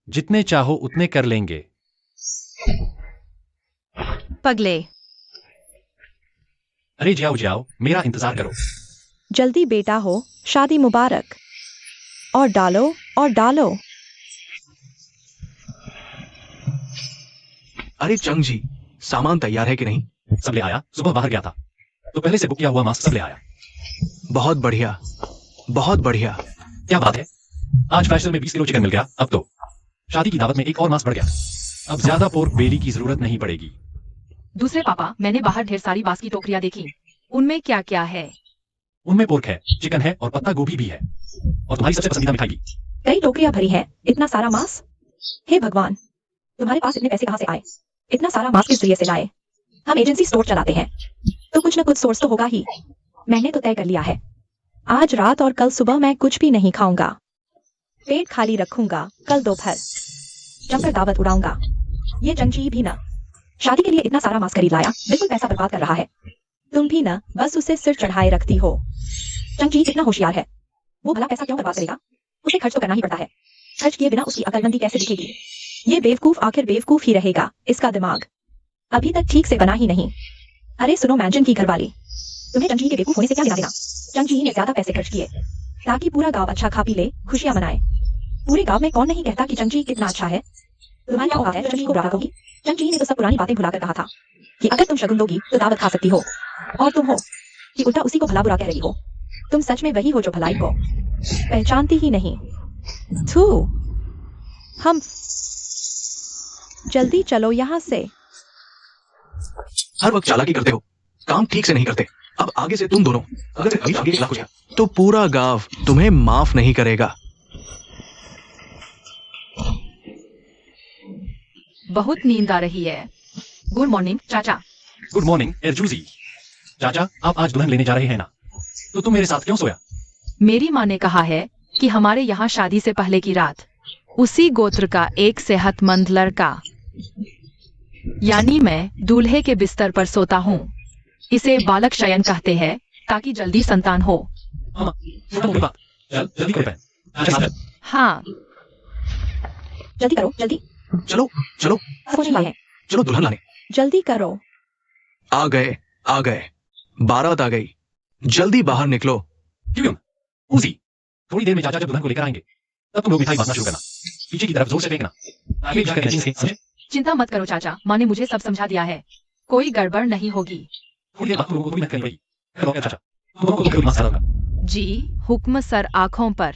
E: जितने चाहो उतने कर लेंगे।
F: पगले,
A: अरे जाओ, मेरा इंतजार करो।
C: जल्दी बेटा हो, शादी मुबारक। और डालो।
B: अरे चंगजी, सामान तैयार है कि नहीं?
A: सब ले आया, सुबह बाहर गया था तो पहले से बुक किया हुआ मास्क सब ले आया।
B: बहुत बढ़िया, बहुत बढ़िया।
A: क्या बात है, आज फैशन में 20 किलो चिकन मिल गया। अब तो शादी की दावत में एक और मास्क बढ़ गया। अब ज्यादा पोर्क बेली की जरूरत नहीं पड़ेगी।
G: दूसरे पापा, मैंने बाहर ढेर सारी बांस की टोकरियां देखी, उनमें क्या क्या है?
A: उनमें पोर्क है, चिकन है और पत्ता गोभी भी है, और तुम्हारी सबसे पसंदीदा मिठाई भी।
C: कई टोकरियां भरी है, इतना सारा मांस। हे भगवान, तुम्हारे पास इतने पैसे कहाँ से आए? इतना सारा मांस किस जरिए से लाए? हम एजेंसी स्टोर चलाते हैं तो कुछ न कुछ सोर्स तो होगा ही। मैंने तो तय कर लिया है, आज रात और कल सुबह मैं कुछ भी नहीं खाऊंगा, पेट खाली रखूंगा। कल दोपहर जमकर दावत उड़ाऊंगा। ये चंगजी भी ना शादी के लिए इतना सारा मांस खरीद लाया, बिल्कुल पैसा बर्बाद कर रहा है। तुम भी ना बस उसे सिर चढ़ाए रखती हो। चंगजी कितना होशियार है, वो भला पैसा क्यों बर्बाद करेगा? उसे खर्च तो करना ही पड़ता है, खर्च किए बिना उसकी अकलमंदी कैसे दिखेगी? ये बेवकूफ आखिर बेवकूफ ही रहेगा, इसका दिमाग अभी तक ठीक से बना ही नहीं। अरे सुनो मैंजन की घरवाली, तुम्हें चंगजी के बेवकूफ होने से क्या लेना देना? चंगजी ने ज्यादा पैसे खर्च किए ताकि पूरा गांव अच्छा खा पी ले, खुशियां मनाए। पूरे गांव में कौन नहीं कहता कि चंगजी कितना अच्छा है? तुम्हारी क्या औकात है चंगजी को बुरा कहोगी? चंगजी ने तो सब पुरानी बातें भुलाकर कहा था कि अगर तुम शगुन दोगी तो दावत खा सकती हो, और तुम हो कि उल्टा उसी को भला बुरा कह रही हो। तुम सच में वही हो जो भलाई को पहचानती ही नहीं। थू, हम जल्दी चलो यहाँ से।
B: हर वक्त चालाकी करते हो, काम ठीक से नहीं करते। अब आगे से तुम दोनों अगर कभी आगे के खिलाफ हो गया तो पूरा गांव तुम्हें माफ नहीं करेगा।
G: बहुत नींद आ रही है। गुड मॉर्निंग चाचा।
A: गुड मॉर्निंग एरजूजी। चाचा आप आज दुल्हन लेने जा रहे हैं ना, तो तुम मेरे साथ क्यों सोया?
G: मेरी माँ ने कहा है कि हमारे यहाँ शादी से पहले की रात उसी गोत्र का एक सेहतमंद लड़का, यानी मैं, दूल्हे के बिस्तर पर सोता हूँ। इसे बालक शयन कहते हैं ताकि जल्दी संतान हो।
A: जल्दी करो बहन।
F: हाँ,
C: जल्दी करो, जल्दी।
B: चलो चलो
C: सोचने वाले हैं,
B: चलो दुल्हन लाने।
C: जल्दी करो।
B: आ गए, बारात आ गई, जल्दी बाहर निकलो।
A: क्यों उसी थोड़ी देर में चाचा जब दुल्हन को लेकर आएंगे तब तुम लोग मिठाई बांटना शुरू करना। पीछे की तरफ जोर से फेंकना, आगे जाकर नहीं समझे?
G: चिंता मत करो चाचा, माँ ने मुझे सब समझा दिया है, कोई गड़बड़ नहीं होगी।
A: थोड़ी देर बाद तुम लोगों को भी मत करनी पड़ेगी। हेलो चाचा, तुम लोगों को तो मास्क लगा।
G: जी हुक्म सर, आंखों पर।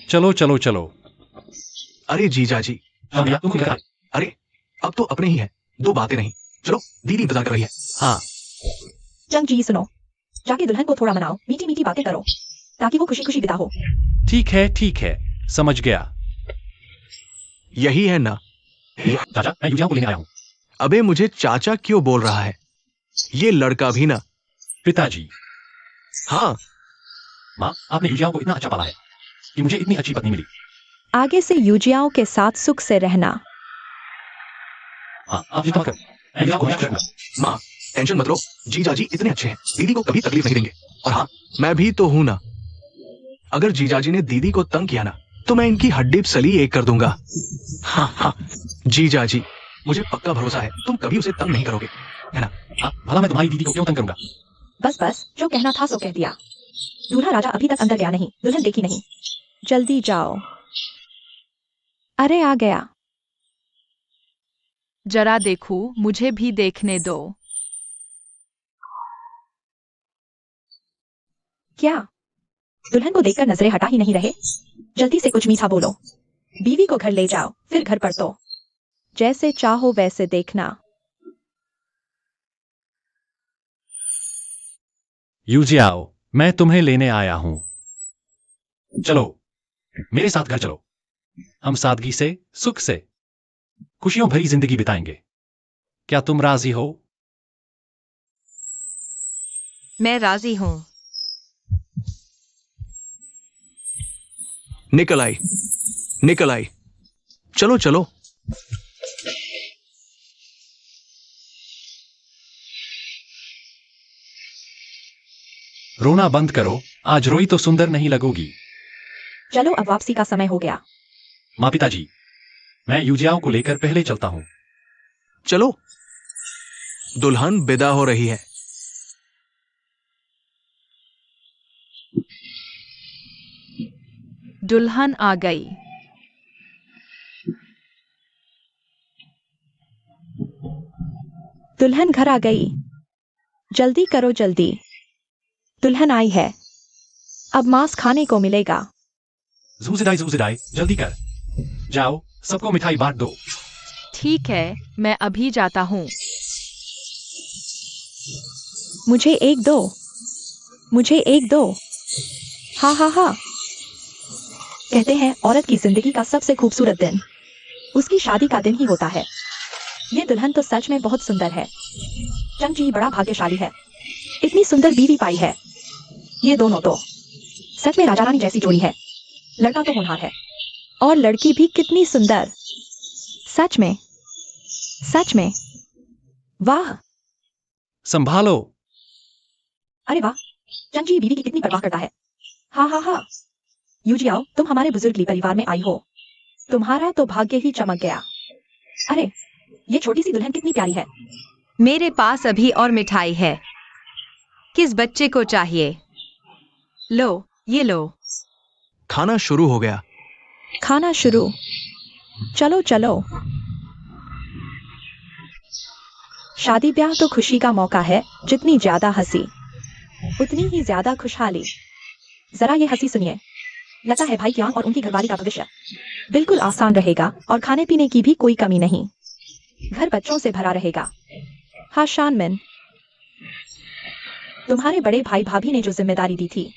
E: चलो।
B: अरे जीजा जी,
A: भैया तुम क्या?
B: अरे अब तो अपने ही है, दो बातें नहीं। चलो दीदी इंतजार कर रही है। हाँ
C: चंगजी सुनो, जाके दुल्हन को थोड़ा मनाओ, मीठी मीठी बातें करो ताकि वो खुशी खुशी विदा हो।
E: ठीक है, समझ गया।
B: यही है ना?
A: चाचा मैं यूजिया को लेने आया हूँ।
B: अबे मुझे चाचा क्यों बोल रहा है? ये लड़का भी ना।
A: पिताजी,
B: हाँ
A: माँ आपने यूजिया को इतना अच्छा पाला है कि मुझे इतनी अच्छी पत्नी मिली।
C: आगे से यूजियाओं के साथ सुख से रहना।
A: हाँ, आप चिंता मत करो, मैं आपको हमेशा खुश रखूंगा।
B: माँ, टेंशन मत लो, जीजा जी इतने अच्छे हैं, दीदी को कभी तकलीफ नहीं देंगे। और हाँ, मैं भी तो हूं ना। अगर जीजाजी ने दीदी को तंग किया ना, तो मैं इनकी हड्डी सली एक कर दूंगा। हाँ हाँ, जीजाजी, मुझे पक्का भरोसा है तुम कभी उसे तंग नहीं करोगे, है ना?
A: हाँ, भला मैं तुम्हारी दीदी को क्यों तंग करूंगा?
C: बस बस, जो कहना था सो कह दिया। दूल्हा राजा अभी तक अंदर गया नहीं, दुल्हन देखी नहीं। जल्दी जाओ। अरे आ गया।
G: जरा देखूं, मुझे भी देखने दो।
C: क्या? दुल्हन को देखकर नजरें हटा ही नहीं रहे? जल्दी से कुछ मीठा बोलो। बीवी को घर ले जाओ, फिर घर पर तो जैसे चाहो वैसे देखना।
E: यूजियाओ, मैं तुम्हें लेने आया हूं।
A: चलो, मेरे साथ घर चलो।
E: हम सादगी से, सुख से,
A: खुशियों भरी जिंदगी बिताएंगे।
E: क्या तुम राजी हो?
F: मैं राजी हूँ।
B: निकल आई, निकल आई। चलो चलो।
E: रोना बंद करो, आज रोई तो सुंदर नहीं लगोगी।
C: चलो अब वापसी का समय हो गया।
A: माँ पिताजी, मैं यूजियाओं को लेकर पहले चलता हूँ।
B: चलो, दुल्हन विदा हो रही है।
G: दुल्हन आ गई।
C: दुल्हन घर आ गई। जल्दी करो जल्दी। दुल्हन आई है। अब मांस खाने को मिलेगा।
A: जूजिदाई, जल्दी कर। जाओ, सबको मिठाई बांट दो।
G: ठीक है, मैं अभी जाता हूँ।
C: मुझे एक दो। मुझे एक दो। हा हा हा। कहते हैं औरत की जिंदगी का सबसे खूबसूरत दिन उसकी शादी का दिन ही होता है। ये दुल्हन तो सच में बहुत सुंदर है। चंगजी बड़ा भाग्यशाली है, इतनी सुंदर बीवी पाई है। ये दोनों तो सच में राजा रानी जैसी जोड़ी है। लड़का तो होनहार है और लड़की भी कितनी सुंदर। सच में, सच में, वाह।
E: संभालो।
C: अरे वाह, चंगजी बीवी की कितनी परवाह करता है। हा हा हा। यूजियाओ, तुम हमारे बुजुर्ग ली परिवार में आई हो। तुम्हारा तो भाग्य ही चमक गया। अरे, ये छोटी सी दुल्हन कितनी प्यारी है।
F: मेरे पास अभी और मिठाई है। किस बच्चे को चाहिए? लो, ये लो।
B: खाना शुरू हो गया।
C: खाना शुरू। चलो चलो। शादी ब्याह तो खुशी का मौका है। जितनी ज्यादा हंसी उतनी ही ज्यादा खुशहाली। जरा ये हंसी सुनिए। लगता है भाई की आंख और उनकी घरवाली का भविष्य बिल्कुल आसान रहेगा और खाने पीने की भी कोई कमी नहीं। घर बच्चों से भरा रहेगा। हाँ शानमिन, तुम्हारे बड़े भाई भाभी ने जो जिम्मेदारी दी थी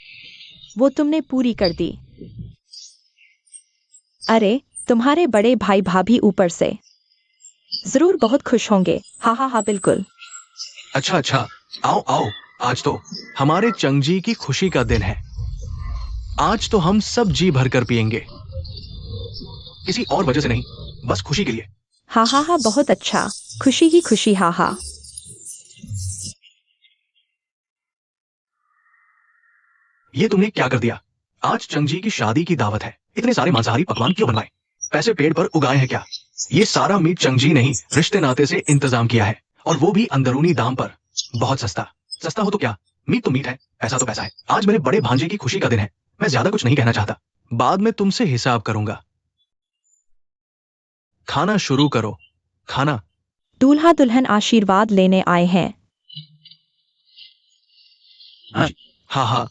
C: वो तुमने पूरी कर दी। अरे, तुम्हारे बड़े भाई भाभी ऊपर से जरूर बहुत खुश होंगे। हाँ हाँ हाँ बिल्कुल।
B: अच्छा अच्छा, आओ आओ, आज तो हमारे चंगजी की खुशी का दिन है। आज तो हम सब जी भरकर पिएंगे, किसी और वजह से नहीं, बस खुशी के लिए।
C: हाँ हाँ हाँ, बहुत अच्छा। खुशी ही खुशी। हाँ हाँ।
B: ये तुमने क्या कर दिया? आज चंगजी की शादी की दावत है, इतने सारे मांसाहारी पकवान क्यों बनवाए? पैसे पेड़ पर उगाए हैं क्या? ये सारा मीट चंगजी ने ही रिश्ते नाते से इंतजाम किया है, और वो भी अंदरूनी दाम पर। बहुत सस्ता। सस्ता हो तो क्या, मीट तो मीट है, पैसा तो पैसा है। आज मेरे बड़े भांजे की खुशी का दिन है, मैं ज्यादा कुछ नहीं कहना चाहता। बाद में तुमसे हिसाब करूंगा। खाना शुरू करो, खाना।
C: दूल्हा दुल्हन आशीर्वाद लेने आए हैं।
B: हाँ हाँ,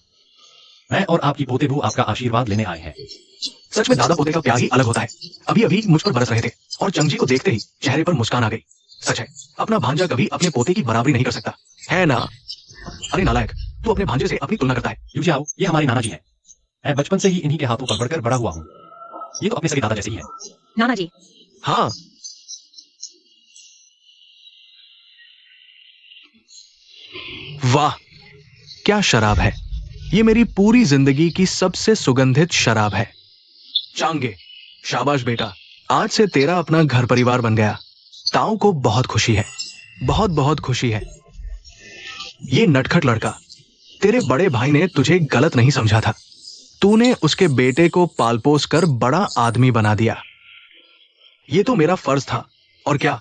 A: मैं और आपकी पोते बहू आपका आशीर्वाद लेने आए हैं।
B: सच में दादा पोते का प्यार ही अलग होता है। अभी अभी मुझ पर बरस रहे थे और चंगजी को देखते ही चेहरे पर मुस्कान आ गई। सच है, अपना भांजा कभी अपने पोते की बराबरी नहीं कर सकता, है ना? अरे नालायक, तू अपने भांजे से अपनी तुलना करता है।
A: यूजियाओ, ये हमारे नाना जी हैं। मैं बचपन से ही इन्हीं के हाथों पर बढ़कर बड़ा हुआ हूँ। ये तो अपने सगे दादा जैसे ही हैं।
D: नाना जी,
B: हाँ, वाह क्या शराब है। ये मेरी पूरी जिंदगी की सबसे सुगंधित शराब है। चांगे, शाबाश बेटा, आज से तेरा अपना घर परिवार बन गया। ताऊ को बहुत खुशी है, बहुत बहुत खुशी है। ये नटखट लड़का, तेरे बड़े भाई ने तुझे गलत नहीं समझा था। तूने उसके बेटे को पालपोस कर बड़ा आदमी बना दिया। ये तो मेरा फर्ज था। और क्या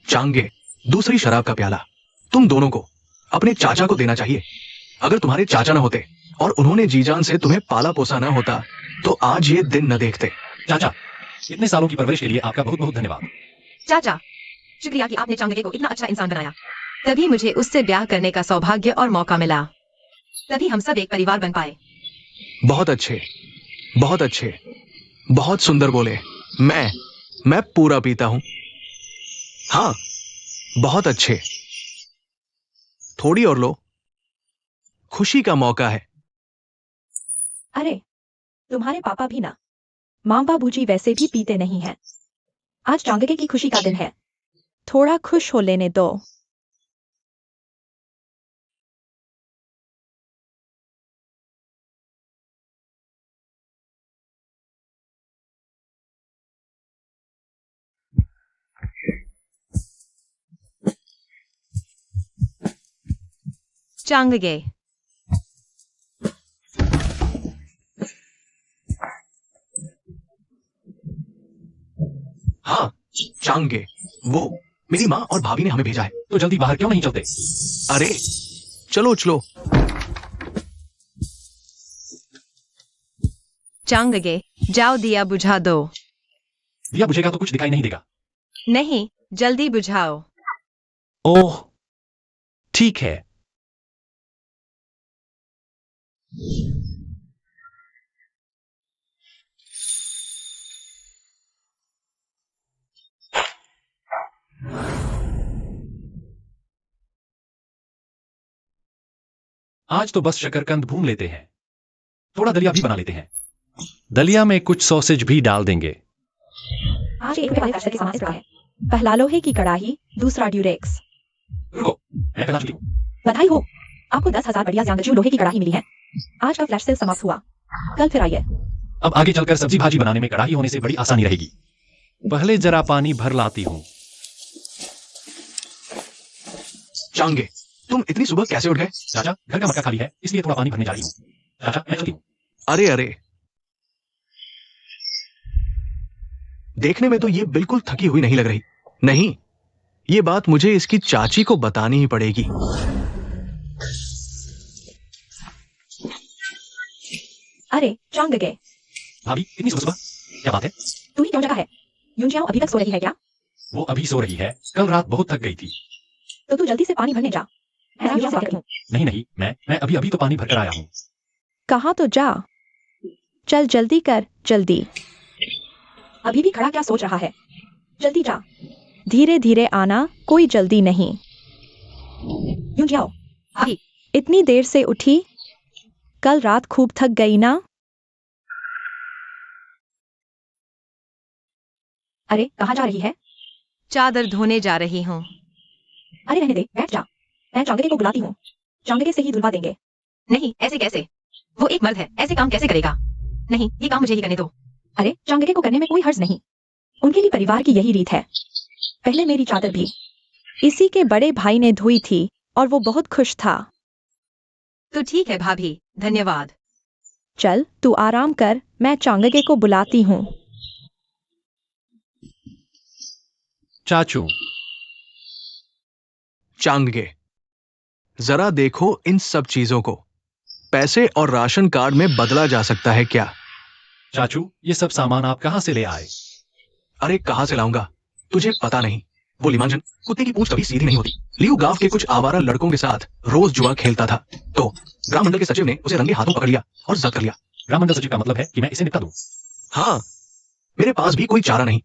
B: चांगे, दूसरी शराब का प्याला तुम दोनों को अपने चाचा को देना चाहिए। अगर तुम्हारे चाचा ना होते और उन्होंने जीजान से तुम्हें पाला पोसा ना होता तो आज ये दिन न देखते।
A: चाचा, इतने सालों की परवरिश के लिए आपका बहुत बहुत धन्यवाद।
D: चाचा, शुक्रिया कि आपने चांगके को इतना अच्छा इंसान बनाया। तभी मुझे उससे ब्याह करने का सौभाग्य और मौका मिला। तभी हम सब एक परिवार बन पाए।
B: बहुत अच्छे, बहुत अच्छे, बहुत सुंदर बोले। मैं पूरा पीता हूं। हाँ, बहुत अच्छे। थोड़ी और लो, खुशी का मौका है।
C: अरे, तुम्हारे पापा भी ना। माँ बाबूजी वैसे भी पीते नहीं हैं। आज चांगके की खुशी का दिन है, थोड़ा खुश हो लेने दो।
F: चांगगे,
B: हाँ, चांगे, वो मेरी माँ और भाभी ने हमें भेजा है।
A: तो जल्दी बाहर क्यों नहीं चलते?
B: अरे चलो चलो।
F: चांगगे, जाओ दिया बुझा दो।
A: दिया बुझेगा तो कुछ दिखाई नहीं देगा।
F: नहीं, जल्दी बुझाओ।
E: ओह, ठीक है।
A: आज तो बस शकरकंद भून लेते हैं, थोड़ा दलिया भी बना लेते हैं।
E: दलिया में कुछ सॉसेज भी डाल देंगे।
C: आज एक वाले फैसले के सामान इस तरह है। पहला लोहे की कढ़ाई, दूसरा ड्यूरेक्स।
A: रुको, मैं पहला चुकी हूँ।
C: बधाई हो, आपको 10,000 बढ़िया ज़्यादा लोहे की कढ़ाई मिली है। आज का फ्लैश सेल समाप्त हुआ, कल फिर आइए।
A: अब आगे चलकर सब्जी भाजी बनाने में कढ़ाई होने से बड़ी आसानी रहेगी।
E: पहले जरा पानी भर लाती हूँ।
B: चांगे, तुम इतनी सुबह कैसे उठ गए?
A: चाचा, घर का मटका खाली है, इसलिए थोड़ा पानी भरने जा रही हूँ। चाचा, मैं चलती हूँ।
B: अरे अरे, देखने में तो ये बिल्कुल थकी हुई नहीं लग रही। नहीं, ये बात मुझे इसकी चाची को बतानी ही पड़ेगी।
C: अरे चांगके,
A: भाभी, इतनी सुबह सुबह क्या बात है?
C: तू ही क्यों जगा है? यूनजाओ अभी तक सो रही है क्या?
A: वो अभी सो रही है, कल रात बहुत थक गई थी।
C: तो तू जल्दी से पानी भरने जा। मैं यहाँ से आती हूँ।
A: नहीं नहीं, मैं अभी अभी तो पानी भरकर आया हूँ।
C: कहाँ तो जा, चल जल्दी कर, जल्दी। अभी भी खड़ा क्या सोच रहा है? जल्दी जा। धीरे धीरे आना, कोई जल्दी नहीं। यूं जाओ।
D: भाभी,
C: इतनी देर से उठी, कल रात खूब थक गई ना? अरे कहाँ जा रही है?
F: चादर धोने जा रही हूँ।
C: अरे रहने दे, बैठ जा। मैं चांगके को बुलाती हूँ, चांगके से ही धुलवा देंगे।
D: नहीं, ऐसे कैसे? वो एक मर्द है, ऐसे काम कैसे करेगा? नहीं, ये काम मुझे ही करने दो।
C: अरे चांगके को करने में कोई हर्ज नहीं, उनके लिए परिवार की यही रीत है। पहले मेरी चादर भी
F: इसी के बड़े भाई ने धोई थी और वो बहुत खुश था।
D: तो ठीक है भाभी, धन्यवाद।
C: चल तू आराम कर, मैं चांगके को बुलाती हूँ।
E: चाचू,
B: चांगे, जरा देखो इन सब चीजों को। पैसे और राशन कार्ड में बदला जा सकता है क्या?
A: चाचू, ये सब सामान आप कहाँ से ले आए?
B: अरे कहां से लाऊंगा, तुझे पता नहीं। वो लिमांजन, कुत्ते की पूंछ कभी सीधी नहीं होती। लियू गांव के कुछ आवारा लड़कों के साथ रोज जुआ खेलता था, तो ग्राम मंडल के सचिव ने उसे रंगे हाथों पकड़ लिया और जब्त कर लिया।
A: ग्राम मंडल सचिव का मतलब है कि मैं इसे निपटा दूं।
B: हाँ, मेरे पास भी कोई चारा नहीं।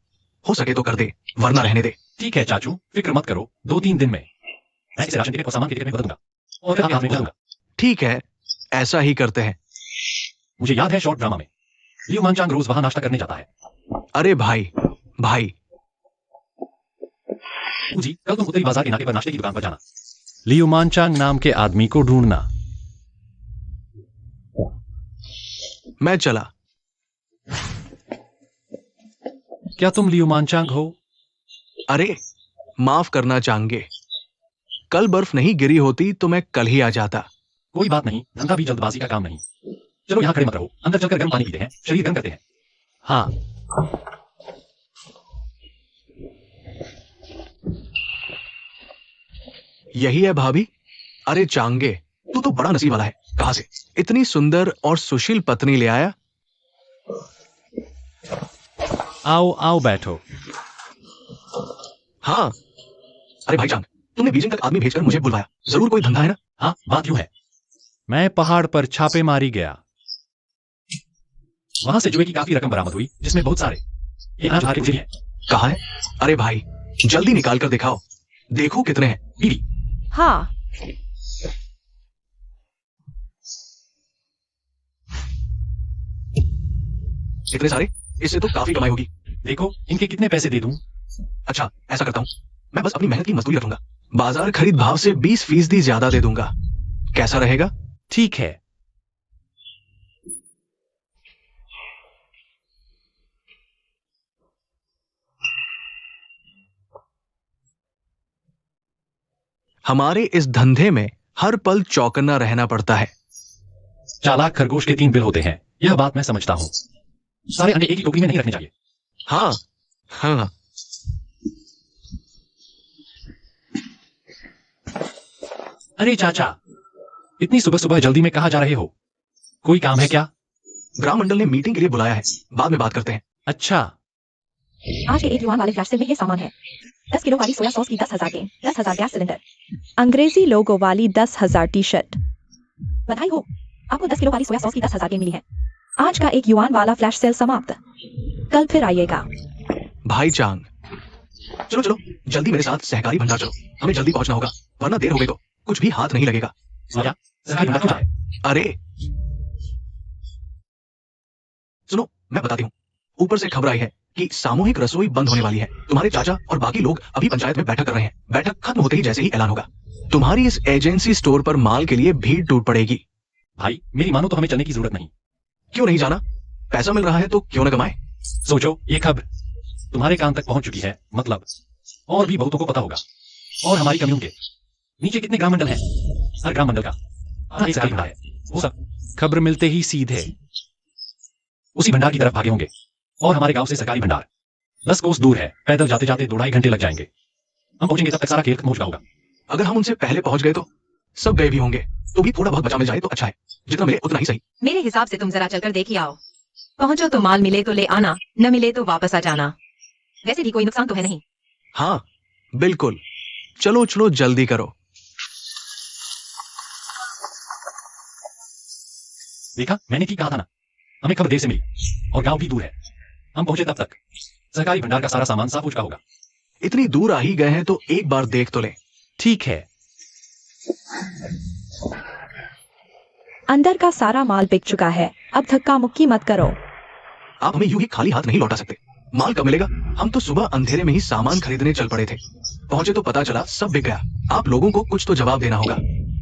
B: हो सके तो कर दे, वरना रहने दे।
A: ठीक है चाचू, फिक्र मत करो, 2-3 दिन में मैं इसे राशन टिकट और सामान के टिकट में बदल दूंगा और फिर आपके हाथ में बदलूंगा।
B: ठीक है, ऐसा ही करते हैं।
A: मुझे याद है शॉर्ट ड्रामा में लियू मानचांग रोज वहां नाश्ता करने जाता है।
B: अरे भाई,
A: जी, कल तुम उत्तरी बाजार के नाके पर नाश्ते की दुकान पर जाना।
E: लियू मानचांग नाम के आदमी को ढूंढना।
B: मैं चला।
E: क्या तुम लियो मानचांग हो?
B: अरे माफ करना चांगे, कल बर्फ नहीं गिरी होती तो मैं कल ही आ जाता।
A: कोई बात नहीं, धंधा भी जल्दबाजी का काम नहीं। चलो यहाँ खड़े मत रहो, अंदर चलकर गर्म पानी पीते हैं, शरीर गर्म करते हैं।
E: हाँ।
B: यही है भाभी। अरे चांगे, तू तो बड़ा नसीब वाला है। कहां से इतनी सुंदर और सुशील पत्नी ले आया?
E: आओ आओ बैठो।
B: हाँ। अरे भाई चांग, तुमने बीजिंग तक आदमी भेजकर मुझे बुलवाया, जरूर कोई धंधा है ना?
A: हाँ, बात यूं है,
E: मैं पहाड़ पर छापेमारी गया।
A: वहां से जुए की काफी रकम बरामद हुई, जिसमें बहुत सारे ये अनाज हारे हैं।
B: कहा है? अरे भाई जल्दी निकाल कर दिखाओ, देखो कितने हैं।
A: बीवी,
F: हाँ।
B: इतने सारे? इससे तो काफी कमाई होगी।
A: देखो इनके कितने पैसे दे दूं?
B: अच्छा ऐसा करता हूँ, मैं बस अपनी मेहनत की मजदूरी रखूंगा, बाजार खरीद भाव से 20% ज्यादा दे दूंगा। कैसा रहेगा?
E: ठीक है।
B: हमारे इस धंधे में हर पल चौकन्ना रहना पड़ता है।
A: चालाक खरगोश के 3 बिल होते हैं, यह बात मैं समझता हूँ। सारे अंडे एक ही टोकरी में नहीं रखने चाहिए।
B: हाँ हाँ।
A: अरे चाचा, इतनी सुबह सुबह जल्दी में कहाँ जा रहे हो? कोई काम है क्या?
B: ग्राम मंडल ने मीटिंग के लिए बुलाया है, बाद में बात करते हैं।
E: अच्छा।
C: आज के एक युवान वाले फ्लैश सेल में ये सामान है। 10 किलो वाली सोया सॉस की 10,000 केन, 10,000 गैस सिलेंडर, अंग्रेजी लोगो वाली 10,000 टी शर्ट। बधाई हो, आपको 10 किलो वाली सोया सॉस की 10,000 केन मिली है। आज का एक युवान वाला फ्लैश सेल समाप्त। कल फिर आइएगा।
B: भाई चांग, चलो चलो जल्दी मेरे साथ सहकारी भंडार चलो, हमें जल्दी पहुंचना होगा, वरना देर हो गई तो कुछ भी हाथ नहीं लगेगा।
A: क्या सरकारी भंडार क्यों जाए?
B: अरे सुनो, मैं बताती हूँ। ऊपर से खबर आई है कि सामूहिक रसोई बंद होने वाली है। तुम्हारे चाचा और बाकी लोग अभी पंचायत में बैठक कर रहे हैं। बैठक खत्म होते ही जैसे ही ऐलान होगा, तुम्हारी इस एजेंसी स्टोर पर माल के लिए भीड़ टूट पड़ेगी।
A: भाई मेरी मानो तो हमें चलने की जरूरत नहीं।
B: क्यों नहीं जाना? पैसा मिल रहा है तो क्यों न कमाए?
A: सोचो, ये खबर तुम्हारे कान तक पहुंच चुकी है, मतलब और भी बहुतों को पता होगा। और हमारी कम्यून के नीचे कितने ग्राम मंडल हैं? हर ग्राम मंडल का आधा एक सरकारी भंडार है। वो सब
E: खबर मिलते ही सीधे
A: उसी भंडार की तरफ भागे होंगे। और हमारे गांव से सरकारी भंडार 10 कोस दूर है। पैदल जाते जाते 2-2.5 घंटे लग जाएंगे। हम पहुंचेंगे तब तक सारा खेल खत्म हो चुका होगा।
B: अगर हम उनसे पहले पहुंच गए तो सब गए भी होंगे, तो भी थोड़ा बहुत बचा मिल जाए तो अच्छा है। जितना मिले उतना ही सही।
D: मेरे हिसाब से तुम जरा चलकर देख ही आओ। पहुंचो तो माल मिले तो ले आना, न मिले तो वापस आ जाना। वैसे भी कोई नुकसान तो है नहीं।
B: हाँ बिल्कुल, चलो चलो जल्दी करो।
A: देखा, मैंने ठीक कहा था ना। हमें खबर देर से मिली और गांव भी दूर है। हम पहुंचे तब तक सरकारी भंडार का सारा सामान साफ हो चुका होगा।
B: इतनी दूर आ ही गए हैं तो एक बार देख तो ले।
E: ठीक है।
C: अंदर का सारा माल बिक चुका है, अब धक्का मुक्की मत करो।
B: आप हमें यूं ही खाली हाथ नहीं लौटा सकते। माल कब मिलेगा? हम तो सुबह अंधेरे में ही सामान खरीदने चल पड़े थे, पहुंचे तो पता चला सब बिक गया। आप लोगों को कुछ तो जवाब देना होगा।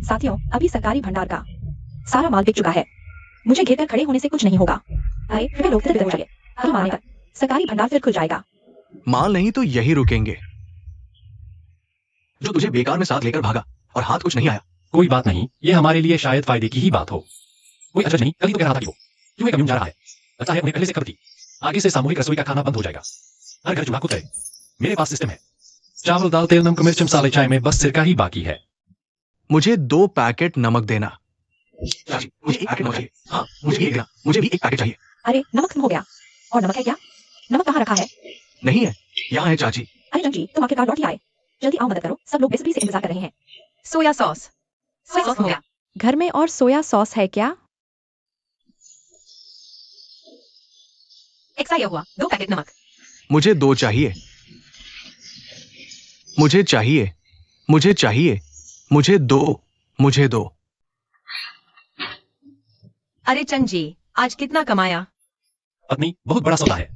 C: साथियों, अभी सरकारी भंडार का सारा माल बिक चुका है। मुझे घेर कर खड़े होने से कुछ नहीं होगा। अरे कृपया लोग इधर हो जाइए। अभी मारने पर सरकारी भंडार फिर खुल जाएगा।
B: माल नहीं तो यही रुकेंगे। जो तुझे बेकार में साथ लेकर भागा और हाथ कुछ नहीं आया।
A: कोई बात नहीं, ये हमारे लिए शायद फायदे की ही बात हो। कोई अजर नहीं, कल ही तो कह रहा था कि वो क्यों कम्यून जा रहा है। लगता है उन्हें पहले से खबर थी। आगे से सामूहिक रसोई का खाना बंद हो जाएगा। हर घर चूल्हा खुद करे। मेरे पास सिस्टम है।
E: चावल दाल तेल नमक मिर्च मसाले चाय में बस सिरका ही बाकी है।
B: मुझे 2 पैकेट नमक देना। चाची, मुझे 1 पैकेट नमक चाहिए। हाँ मुझे भी एक देना, मुझे भी 1 पैकेट चाहिए।
C: अरे नमक खत्म हो गया। और नमक है क्या? नमक कहाँ रखा है?
B: नहीं है, यहाँ है चाची।
C: अरे जंग जी, तुम आखिरकार लौट ही आए। जल्दी आओ, मदद करो। सब लोग बेसब्री से इंतजार कर रहे हैं।
D: सोया सॉस हो गया।
C: घर में और सोया सॉस है क्या?
D: एक्सपायर हुआ। 2 पैकेट नमक।
B: मुझे 2 चाहिए। मुझे चाहिए, मुझे चाहिए, मुझे 2, मुझे 2।
D: अरे चंद जी, आज कितना कमाया?
A: पत्नी, बहुत बड़ा सौदा है।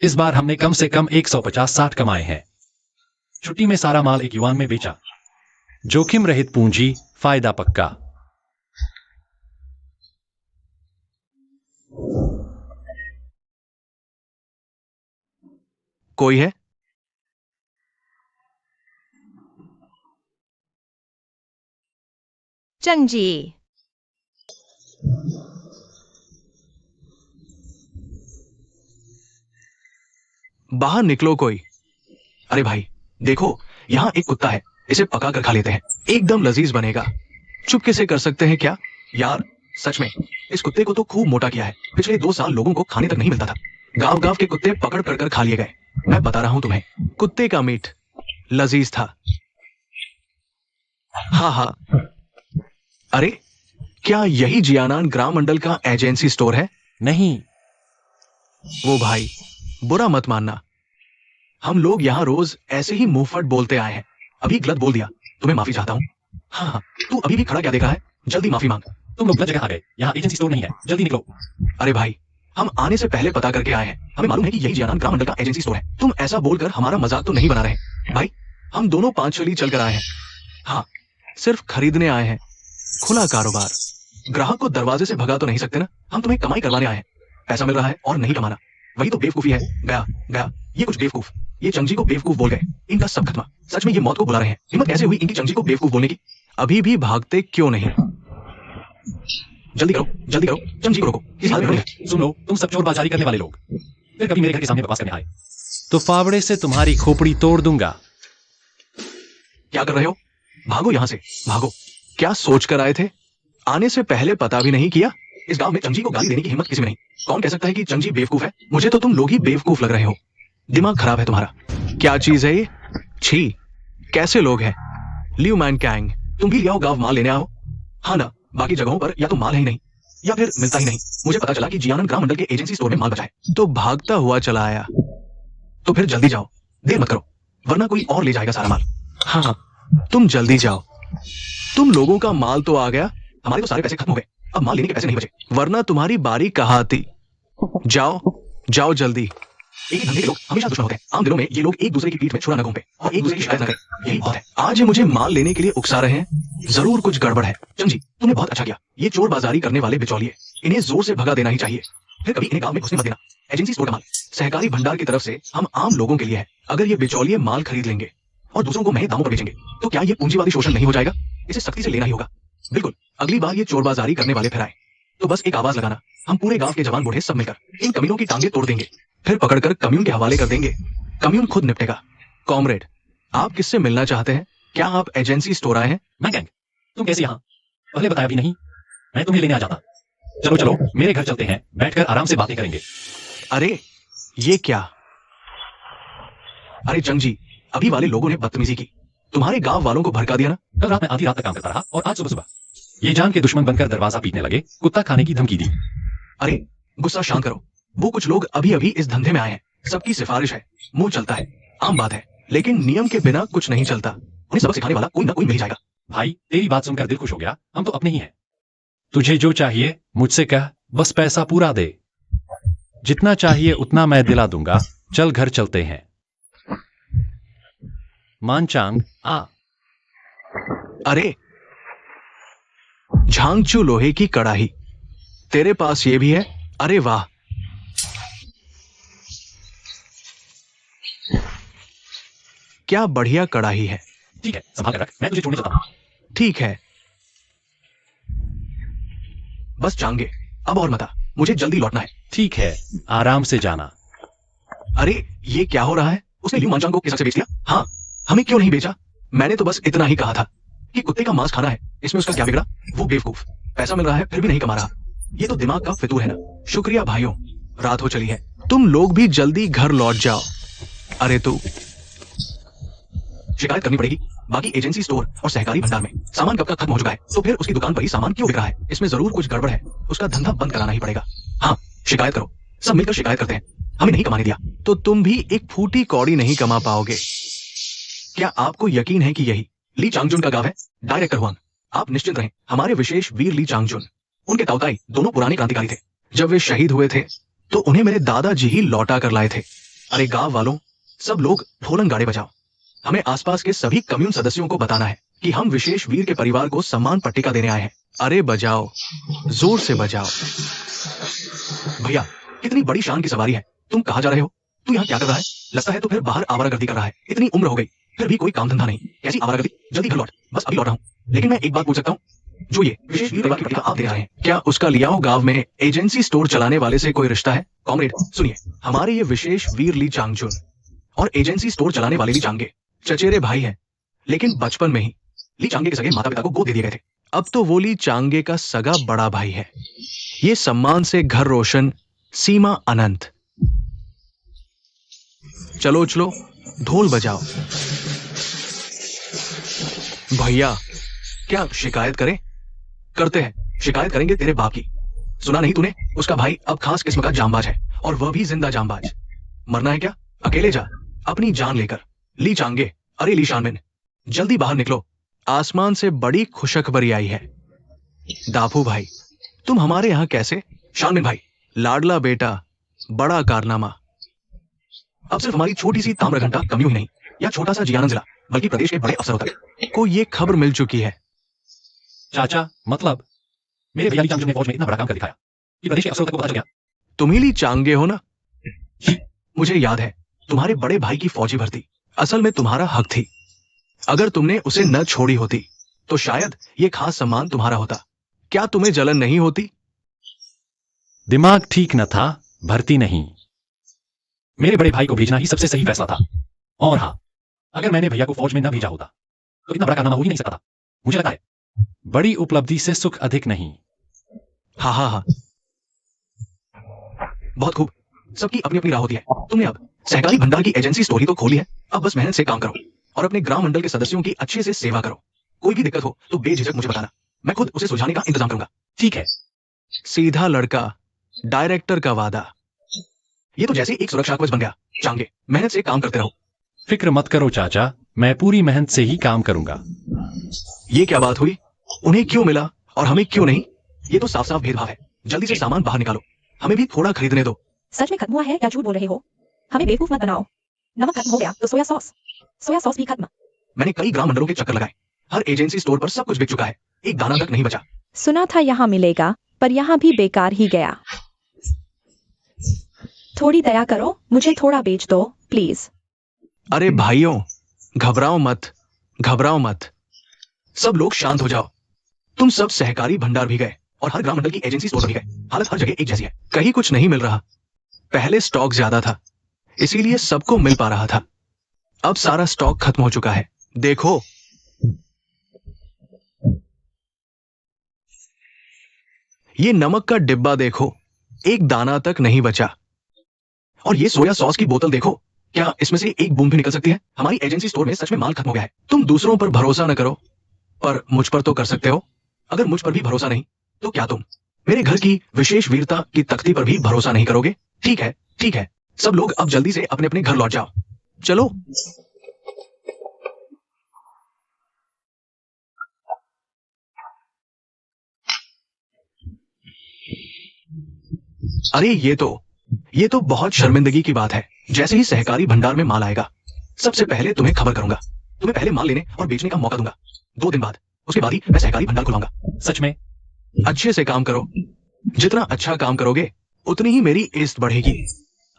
E: इस बार हमने कम से कम 150-60 कमाए हैं।
A: छुट्टी में सारा माल एक युवान में बेचा।
E: जोखिम रहित पूंजी, फायदा पक्का।
B: कोई है?
F: चंगजी,
B: बाहर निकलो कोई। अरे भाई देखो, यहाँ एक कुत्ता है, इसे पका कर खा लेते हैं, एकदम लजीज बनेगा। चुपके से कर सकते हैं क्या? यार सच में इस कुत्ते को तो खूब मोटा किया है। पिछले 2 साल लोगों को खाने तक नहीं मिलता था। गांव गांव के कुत्ते पकड़ कर खा लिए गए। मैं बता रहा हूं तुम्हें, कुत्ते का मीट लजीज था। हाँ हाँ। अरे क्या यही जियानान ग्राम मंडल का एजेंसी स्टोर है?
E: नहीं,
B: वो भाई बुरा मत मानना, हम लोग यहाँ रोज ऐसे ही मुंहफट बोलते आए हैं। अभी गलत बोल दिया, तुम्हें माफी चाहता हूँ। हाँ हाँ, तू अभी भी खड़ा क्या देख रहा है? जल्दी माफी मांग।
A: तुम लोग गलत जगह आ गए, यहाँ एजेंसी स्टोर नहीं है, जल्दी निकलो।
B: अरे भाई हम आने से पहले पता करके आए हैं, हमें मालूम है कि यही जियानान ग्राम मंडल का एजेंसी स्टोर है। तुम ऐसा बोलकर हमारा मजाक तो नहीं बना रहे भाई? हम दोनों 5 छली चल कर आए हैं। हाँ, सिर्फ खरीदने आए हैं, खुला कारोबार। ग्राहक को दरवाजे से भगा तो नहीं सकते ना। हम तुम्हें कमाई करवाने आए हैं, पैसा मिल रहा है और नहीं कमाना, वही तो बेवकूफी है। गया गया, ये कुछ बेवकूफ, ये चंगजी को बेवकूफ बोल गए, इनका सब खत्मा। सच में ये मौत को बुला रहे हैं। हिम्मत कैसे हुई इनकी चंगजी को बेवकूफ बोलने की? अभी भी भागते क्यों नहीं? जल्दी करो जल्दी करो, चंगजी को रोको। इस हाल में रोको।
A: सुन लो, तुम सब चोर बाजारी करने वाले लोग फिर कभी मेरे घर के सामने बकवास करने आए
E: तो फावड़े से तुम्हारी खोपड़ी तोड़ दूंगा।
B: क्या कर रहे हो? भागो यहाँ से, भागो। क्या सोच कर आए थे? आने से पहले पता भी नहीं किया? इस गांव में चंगजी को गाली देने की हिम्मत किसी में नहीं। कौन कह सकता है कि चंगजी बेवकूफ है? मुझे तो तुम लोग ही बेवकूफ लग रहे हो। दिमाग खराब है तुम्हारा। क्या चीज है ये? छी, कैसे लोग हैं? लियो मैन कैंग, तुम भी लियाओ गांव माल लेने आओ। हाँ ना, बाकी जगहों पर या तो माल है ही नहीं या फिर मिलता ही नहीं। मुझे पता चला कि जियानन ग्राम मंडल के एजेंसी स्टोर में माल बचा है, तो भागता हुआ चला आया। तो फिर जल्दी जाओ, देर मत करो, वरना कोई और ले जाएगा सारा माल। हाँ हाँ, तुम जल्दी जाओ। तुम लोगों का माल तो आ गया, हमारे तो सारे पैसे खत्म हो गए। अब माल लेने के पैसे नहीं बचे, वरना तुम्हारी बारी कहाँ आती। जाओ जाओ जल्दी। एक ही धंधे के लोग हमेशा दुश्मन होते हैं। आम दिनों में ये लोग एक दूसरे की पीठ में छुरा न घूमे और एक दूसरे की शिकायत न करें, यही बहुत है। आज ये मुझे माल लेने के लिए उकसा रहे हैं, जरूर कुछ गड़बड़ है। चंगजी तुमने बहुत अच्छा किया। ये चोर बाजारी करने वाले बिचौलिए, इन्हें जोर से भगा देना ही चाहिए। फिर कभी इन्हें गांव में घुसने मत देना। एजेंसी स्टोर का माल सहकारी भंडार की तरफ से हम आम लोगों के लिए है। अगर ये बिचौलिए माल खरीद लेंगे और दूसरों को महंगे दामों पर बेचेंगे तो क्या ये पूंजीवादी शोषण नहीं हो जाएगा? इसे सख्ती से लेना ही होगा। बिल्कुल, अगली बार ये चोर बाजारी करने वाले फिर आए तो बस एक आवाज लगाना, हम पूरे गांव के जवान बूढ़े सब मिलकर इन कमीनों की टांगे तोड़ देंगे, फिर पकड़कर कम्यून के हवाले कर देंगे। कम्यून खुद निपटेगा। कॉमरेड, आप किससे मिलना चाहते हैं? क्या आप एजेंसी स्टोर आए हैं?
A: मैं गैंग, तुम कैसे यहाँ? पहले बताया भी नहीं, मैं तुम्हें लेने आ जाता। चलो चलो मेरे घर चलते हैं, बैठकर आराम से बातें करेंगे।
B: अरे ये क्या? अरे चंगजी, अभी वाले लोगों ने बदतमीजी की, तुम्हारे गांव वालों को भड़का दिया ना।
A: कल रात मैं आधी रात तक काम करता रहा और आज सुबह सुबह ये जान के दुश्मन बनकर दरवाजा पीटने लगे, कुत्ता खाने की धमकी दी।
B: अरे गुस्सा शांत करो, वो कुछ लोग अभी अभी इस धंधे में आए हैं, सबकी सिफारिश है, मुंह चलता है, आम बात है, लेकिन नियम के बिना कुछ नहीं चलता। उन्हें सबक सिखाने वाला कोई ना कोई मिल जाएगा।
A: भाई तेरी बात सुनकर दिल खुश हो गया, हम तो अपने ही हैं।
E: तुझे जो चाहिए मुझसे कह, बस पैसा पूरा दे। जितना चाहिए उतना मैं दिला दूंगा। चल घर चलते हैं। मानचांग आ।
B: अरे झांगचू लोहे की कड़ाही, तेरे पास ये भी है? अरे वाह, क्या बढ़िया कड़ाही है।
A: ठीक है, संभाल कर रख, मैं तुझे छोड़ने चलता हूँ।
B: ठीक है, बस चांगे, अब और मता, मुझे जल्दी लौटना है।
E: ठीक है, आराम से जाना।
B: अरे ये क्या हो रहा है? उसने लियू मानचांग को किसक से बेच दिया? हाँ, हमें क्यों नहीं बेचा? मैंने तो बस इतना ही कहा था कि कुत्ते का मांस खाना है, इसमें उसका क्या बिगड़ा? वो बेवकूफ, पैसा मिल रहा है फिर भी नहीं कमा रहा। ये तो दिमाग का फितूर है ना। शुक्रिया भाइयों, रात हो चली है, तुम लोग भी जल्दी घर लौट जाओ। अरे तू, शिकायत करनी पड़ेगी। बाकी एजेंसी स्टोर और सहकारी भंडार में सामान कब का खत्म हो चुका है, तो फिर उसकी दुकान पर ही सामान क्यों बिक रहा है? इसमें जरूर कुछ गड़बड़ है, उसका धंधा बंद कराना ही पड़ेगा। हाँ, शिकायत करो, सब मिलकर शिकायत करते हैं। हमें नहीं कमाने दिया तो तुम भी एक फूटी कौड़ी नहीं कमा पाओगे। क्या आपको यकीन है कि यही ली चांगजुन का गांव है? डायरेक्टर हुआंग, आप निश्चिंत रहें, हमारे विशेष वीर ली चांगजुन, उनके ताऊताई दोनों पुराने क्रांतिकारी थे। जब वे शहीद हुए थे तो उन्हें मेरे दादाजी ही लौटा कर लाए थे। अरे गांव वालों, सब लोग ढोलन गाड़े बजाओ। हमें आसपास के सभी कम्यून सदस्यों को बताना है कि हम विशेष वीर के परिवार को सम्मान पट्टिका देने आए हैं। अरे बजाओ, जोर से बजाओ। भैया, कितनी बड़ी शान की सवारी है, तुम कहाँ जा रहे हो? तू यहाँ क्या कर रहा है? लगता है तो फिर बाहर आवारागर्दी कर रहा है। इतनी उम्र हो गई फिर भी कोई काम धंधा नहीं। कैसी आवारागर्दी? जल्दी घर लौट। बस अभी लौट रहा हूँ। लेकिन मैं एक बात पूछ सकता हूँ? जो ये विशेष वीर परिवार की पत्रिका आप दे रहे हैं, क्या उसका लियाओ गांव में एजेंसी स्टोर चलाने वाले से कोई रिश्ता है? कॉमरेड सुनिए, हमारे ये विशेष वीर ली चांगचुन और एजेंसी स्टोर चलाने वाले ली चांगे चचेरे भाई हैं, लेकिन बचपन में ही ली चांगे के सगे माता पिता को गोद दे दिए गए थे। अब तो वो ली चांगे का सगा बड़ा भाई है। ये सम्मान से घर रोशन, सीमा अनंत। चलो चलो ढोल बजाओ। भैया क्या शिकायत करें? करते हैं, शिकायत करेंगे तेरे बाप की। सुना नहीं तूने? उसका भाई अब खास किस्म का जांबाज है, और वह भी जिंदा जांबाज। मरना है क्या? अकेले जा अपनी जान लेकर। ली चांगे, अरे ली शानमिन, जल्दी बाहर निकलो। आसमान से बड़ी खुशखबरी आई है। दाफू भाई, तुम हमारे यहाँ कैसे? शानमिन भाई, लाडला बेटा, बड़ा कारनामा। अब सिर्फ हमारी छोटी सी ताम्र घंटा कमी हुई नहीं, या छोटा सा जियानंद जिला, बल्कि प्रदेश के बड़े अफसरों तक को ये खबर मिल चुकी है।
A: चाचा, मतलब मेरे भैया ली चांगचुन ने फौज में इतना बड़ा काम कर दिखाया कि प्रदेश के अफसरों तक को पता चल गया।
B: तुम ही ली चांगे हो ना? मुझे याद है तुम्हारे बड़े भाई की फौजी भर्ती असल में तुम्हारा हक थी। अगर तुमने उसे न छोड़ी होती तो शायद ये खास सम्मान तुम्हारा होता। क्या तुम्हें जलन नहीं होती?
A: दिमाग ठीक न था, भर्ती नहीं। मेरे बड़े भाई को भेजना ही सबसे सही फैसला था। और हाँ, अगर मैंने भैया को फौज में न भेजा होता तो इतना बड़ा कारनामा हो ही नहीं सकता था। मुझे लगता है बड़ी उपलब्धि से सुख अधिक नहीं।
B: हाँ हाँ हाँ, बहुत खूब। सबकी अपनी अपनी राह होती है। तुमने अब सहकारी भंडार की एजेंसी स्टोर ही तो खोली है। अब बस मेहनत से काम करो और अपने ग्राम मंडल के सदस्यों की अच्छे से सेवा करो। कोई भी दिक्कत हो तो बेझिझक मुझे बताना, मैं खुद उसे सुलझाने का इंतजाम करूंगा।
A: ठीक है।
B: सीधा लड़का, डायरेक्टर का वादा। ये तो जैसे एक सुरक्षा कवच बन गया। चांगे, मेहनत से काम करते रहो।
A: फिक्र मत करो चाचा, मैं पूरी मेहनत से ही काम करूंगा।
B: ये क्या बात हुई? उन्हें क्यों मिला और हमें क्यों नहीं? ये तो साफ साफ भेदभाव है। जल्दी से सामान बाहर निकालो, हमें भी थोड़ा खरीदने दो।
C: सच में खत्म हुआ है या झूठ बोल रहे हो? हमें बेवकूफ मत बनाओ। नमक खत्म हो गया तो सोया सॉस भी खत्म।
B: मैंने कई ग्राम मंडलों के चक्कर लगाए, हर एजेंसी स्टोर पर सब कुछ बिक चुका है, एक दाना तक नहीं बचा।
C: सुना था यहाँ मिलेगा, पर यहाँ भी बेकार ही गया। थोड़ी दया करो, मुझे थोड़ा बेच दो प्लीज।
B: अरे भाइयों, घबराओ मत, घबराओ मत। सब लोग शांत हो जाओ। तुम सब सहकारी भंडार भी गए और हर ग्राम मंडल की एजेंसी स्टोर भी गए। हालत हर जगह एक जैसी है, कहीं कुछ नहीं मिल रहा। पहले स्टॉक ज्यादा था, इसीलिए सबको मिल पा रहा था। अब सारा स्टॉक खत्म हो चुका है। देखो, ये नमक का डिब्बा देखो, एक दाना तक नहीं बचा। और ये सोया सॉस की बोतल देखो, क्या इसमें से एक बूंद भी निकल सकती है? हमारी एजेंसी स्टोर में सच में माल खत्म हो गया है। तुम दूसरों पर भरोसा न करो, पर मुझ पर तो कर सकते हो। अगर मुझ पर भी भरोसा नहीं तो क्या तुम मेरे घर की विशेष वीरता की तख्ती पर भी भरोसा नहीं करोगे? ठीक है, ठीक है। सब लोग अब जल्दी से अपने अपने घर लौट जाओ। चलो। अरे ये तो बहुत शर्मिंदगी की बात है। जैसे ही सहकारी भंडार में माल आएगा, सबसे पहले तुम्हें खबर करूंगा। तुम्हें पहले माल लेने और बेचने का मौका दूंगा। 2 दिन बाद, उसके बाद ही मैं सहकारी भंडार खुलवाऊंगा।
A: सच में?
B: अच्छे से काम करो। जितना अच्छा काम करोगे उतनी ही मेरी इज्जत बढ़ेगी।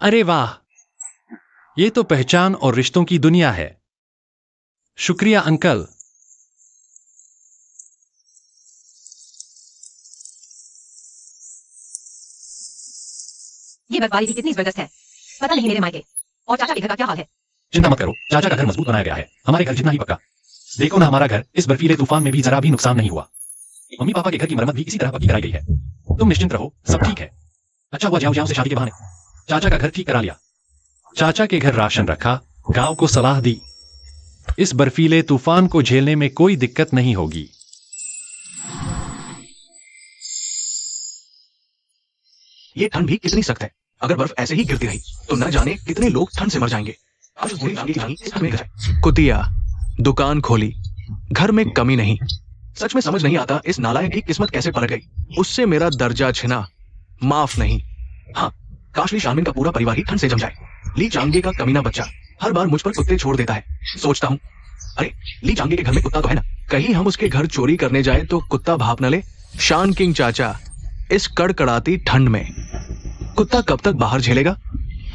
A: अरे वाह, ये तो पहचान और रिश्तों की दुनिया है। शुक्रिया अंकल।
D: ये बर्फबारी भी कितनी जबरदस्त है। पता नहीं मेरे मायके और चाचा के घर का क्या हाल है।
A: चिंता मत करो, चाचा का घर मजबूत बनाया गया है, हमारे घर जितना ही पक्का। देखो ना, हमारा घर इस बर्फीले तूफान में भी जरा भी नुकसान नहीं हुआ। मम्मी पापा के घर की मरम्मत भी इसी तरह पक्की कराई गई है। तुम निश्चिंत रहो, सब ठीक है। अच्छा हुआ ज्यां से शादी के बहाने चाचा का घर ठीक करा लिया। चाचा के घर राशन रखा, गांव को सलाह दी। इस बर्फीले तूफान को झेलने में कोई दिक्कत नहीं होगी।
B: ये ठंड भी कितनी सख्त है। अगर बर्फ ऐसे ही गिरती रही तो न जाने कितने लोग ठंड से मर जाएंगे। कुतिया दुकान खोली, घर में कमी नहीं। सच में समझ नहीं आता इस नालायक की किस्मत कैसे पलट गई। उससे मेरा दर्जा छिना, माफ नहीं। हाँ, काश ली शानमिन का पूरा परिवार ही ठंड से जम जाए। ली चांगे का कमीना बच्चा हर बार मुझ पर कुत्ते छोड़ देता है। सोचता हूँ, अरे ली चांगे के घर में कुत्ता तो है ना, कहीं हम उसके घर चोरी करने जाए तो कुत्ता भाप न ले। शान किंग चाचा, इस कड़कड़ाती ठंड में कुत्ता कब तक बाहर झेलेगा?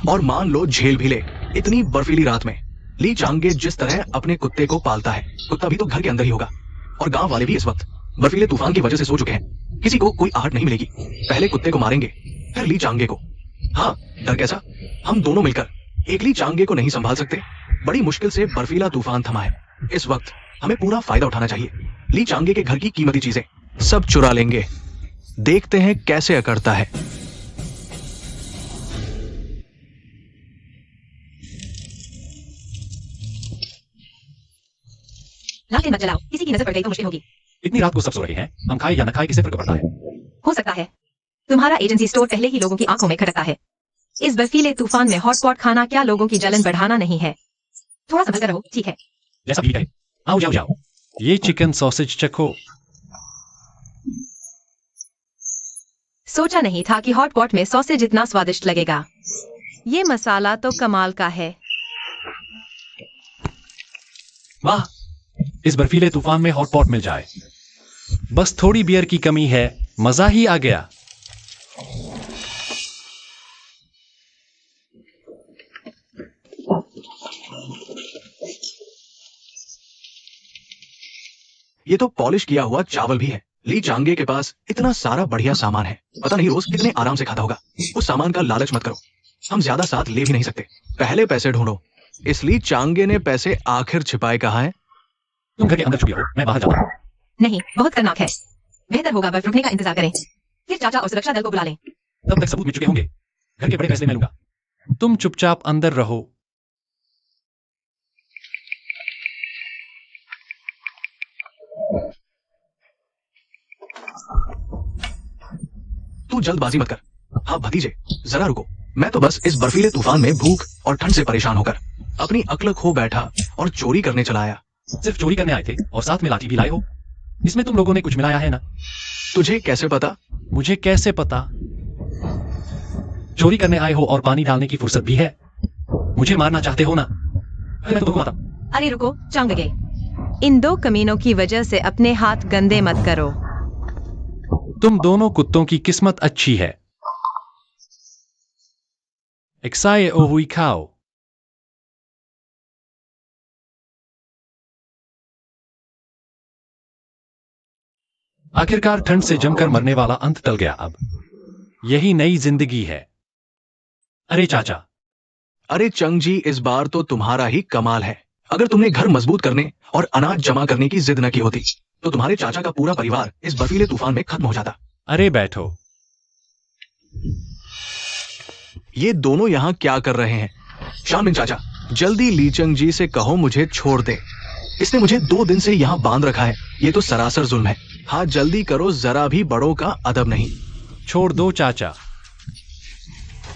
B: और मान लो झेल भी ले। इतनी बर्फीली रात में ली चांगे जिस तरह अपने कुत्ते को पालता है, कुत्ता भी तो घर के अंदर ही होगा। और गांव वाले भी इस वक्त बर्फीले तूफान की वजह से सो चुके हैं। किसी को कोई आहट नहीं मिलेगी। पहले कुत्ते को मारेंगे, फिर ली चांगे को। हाँ, डर कैसा? हम दोनों मिलकर एक ली चांगे को नहीं संभाल सकते। बड़ी मुश्किल से बर्फीला तूफान थमा है। इस वक्त हमें पूरा फायदा उठाना चाहिए। ली चांगे के घर की कीमती चीजें सब चुरा लेंगे। देखते हैं कैसे अकड़ता है।
D: लालटेन मत जलाओ, किसी की नजर पड़ गई तो मुश्किल होगी।
A: इतनी रात को सब सो रहे हैं, हम खाए या न खाए किसे फर्क पड़ता है?
D: हो सकता है तुम्हारा एजेंसी स्टोर पहले ही लोगों की आंखों में खटकता है। इस बर्फीले तूफान में हॉटपॉट खाना क्या लोगों की जलन बढ़ाना नहीं है। थोड़ा संभल कर रहो, ठीक है?
A: जैसा भी कहे। आओ जाओ जाओ।
E: ये चिकन सॉसेज चखो।
F: सोचा नहीं था कि हॉटपॉट में सॉसेज इतना स्वादिष्ट लगेगा। ये मसाला तो कमाल का है।
A: वाह,
E: इस बर्फीले तूफान में हॉट पॉट मिल जाए। बस थोड़ी बियर की कमी है, मजा ही आ गया।
B: ये तो पॉलिश किया हुआ चावल भी है। ली चांगे के पास इतना सारा बढ़िया सामान है, पता नहीं रोज कितने आराम से खाता होगा। उस सामान का लालच मत करो, हम ज्यादा साथ ले भी नहीं सकते। पहले पैसे ढूंढो। इस ली चांगे ने पैसे आखिर छिपाए कहाँ हैं?
A: तुम घर के अंदर छुपी रहो, मैं बाहर जाता हूँ।
D: नहीं, बहुत खतरनाक है। बेहतर होगा बर्फ रुकने का इंतजार करें, फिर चाचा और सुरक्षा दल को बुला लें।
A: तब तक सबूत मिल चुके होंगे। घर के बड़े फैसले मैं लूंगा।
E: तुम चुपचाप अंदर रहो।
B: तू जल्दबाजी मत कर। हाँ भतीजे, जरा रुको। मैं तो बस इस बर्फीले तूफान में भूख और ठंड से परेशान होकर अपनी अक्ल खो बैठा और चोरी करने चला आया।
A: सिर्फ चोरी करने आए थे और साथ में लाठी भी लाए हो। इसमें तुम लोगों ने कुछ मिलाया है ना?
B: तुझे कैसे पता?
E: मुझे कैसे पता?
A: चोरी करने आए हो और पानी डालने की फुर्सत भी है। मुझे मारना चाहते हो ना? अरे मैं तुमको मारता।
D: अरे रुको, चांग गए।
F: इन दो कमीनों की वजह से अपने हाथ गंदे मत करो।
E: तुम दोनों कुत्तों की किस्मत अच्छी है। एक्साए ओ हुई खाओ।
A: आखिरकार ठंड से जमकर मरने वाला अंत टल गया। अब
E: यही नई जिंदगी है।
A: अरे चाचा,
B: अरे चंग जी, इस बार तो तुम्हारा ही कमाल है। अगर तुमने घर मजबूत करने और अनाज जमा करने की जिद न की होती तो तुम्हारे चाचा का पूरा परिवार इस बर्फीले तूफान में खत्म हो जाता।
E: अरे बैठो।
B: ये दोनों यहाँ क्या कर रहे हैं? शानमिन चाचा, जल्दी लीचंग जी से कहो मुझे छोड़ दे। इसने मुझे 2 दिन से यहाँ बांध रखा है। ये तो सरासर जुल्म है। हाँ जल्दी करो, जरा भी बड़ों का अदब नहीं।
E: छोड़ दो चाचा।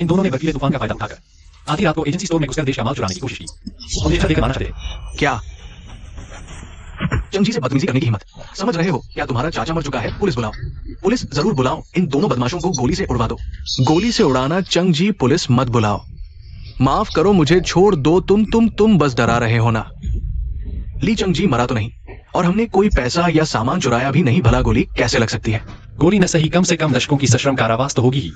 A: इन दोनों ने बर्फीले तूफान का फायदा उठाकर आधी रात को एजेंसी स्टोर में घुसकर देश का माल चुराने की कोशिश की। और देश देकर मारना चाहते थे।
B: क्या चंग जी से बदतमीजी करने की हिम्मत? समझ रहे हो क्या तुम्हारा चाचा मर चुका है? पुलिस बुलाओ, पुलिस जरूर बुलाओ। इन दोनों बदमाशों को गोली से उड़वा दो। गोली से उड़ाना चंग जी, पुलिस मत बुलाओ। माफ करो, मुझे छोड़ दो। तुम बस डरा रहे हो ना। ली चंग जी मरा तो नहीं और हमने कोई पैसा या सामान चुराया भी नहीं। भला गोली कैसे लग सकती है?
A: गोली न सही, कम से कम दशकों की सश्रम कारावास तो होगी ही।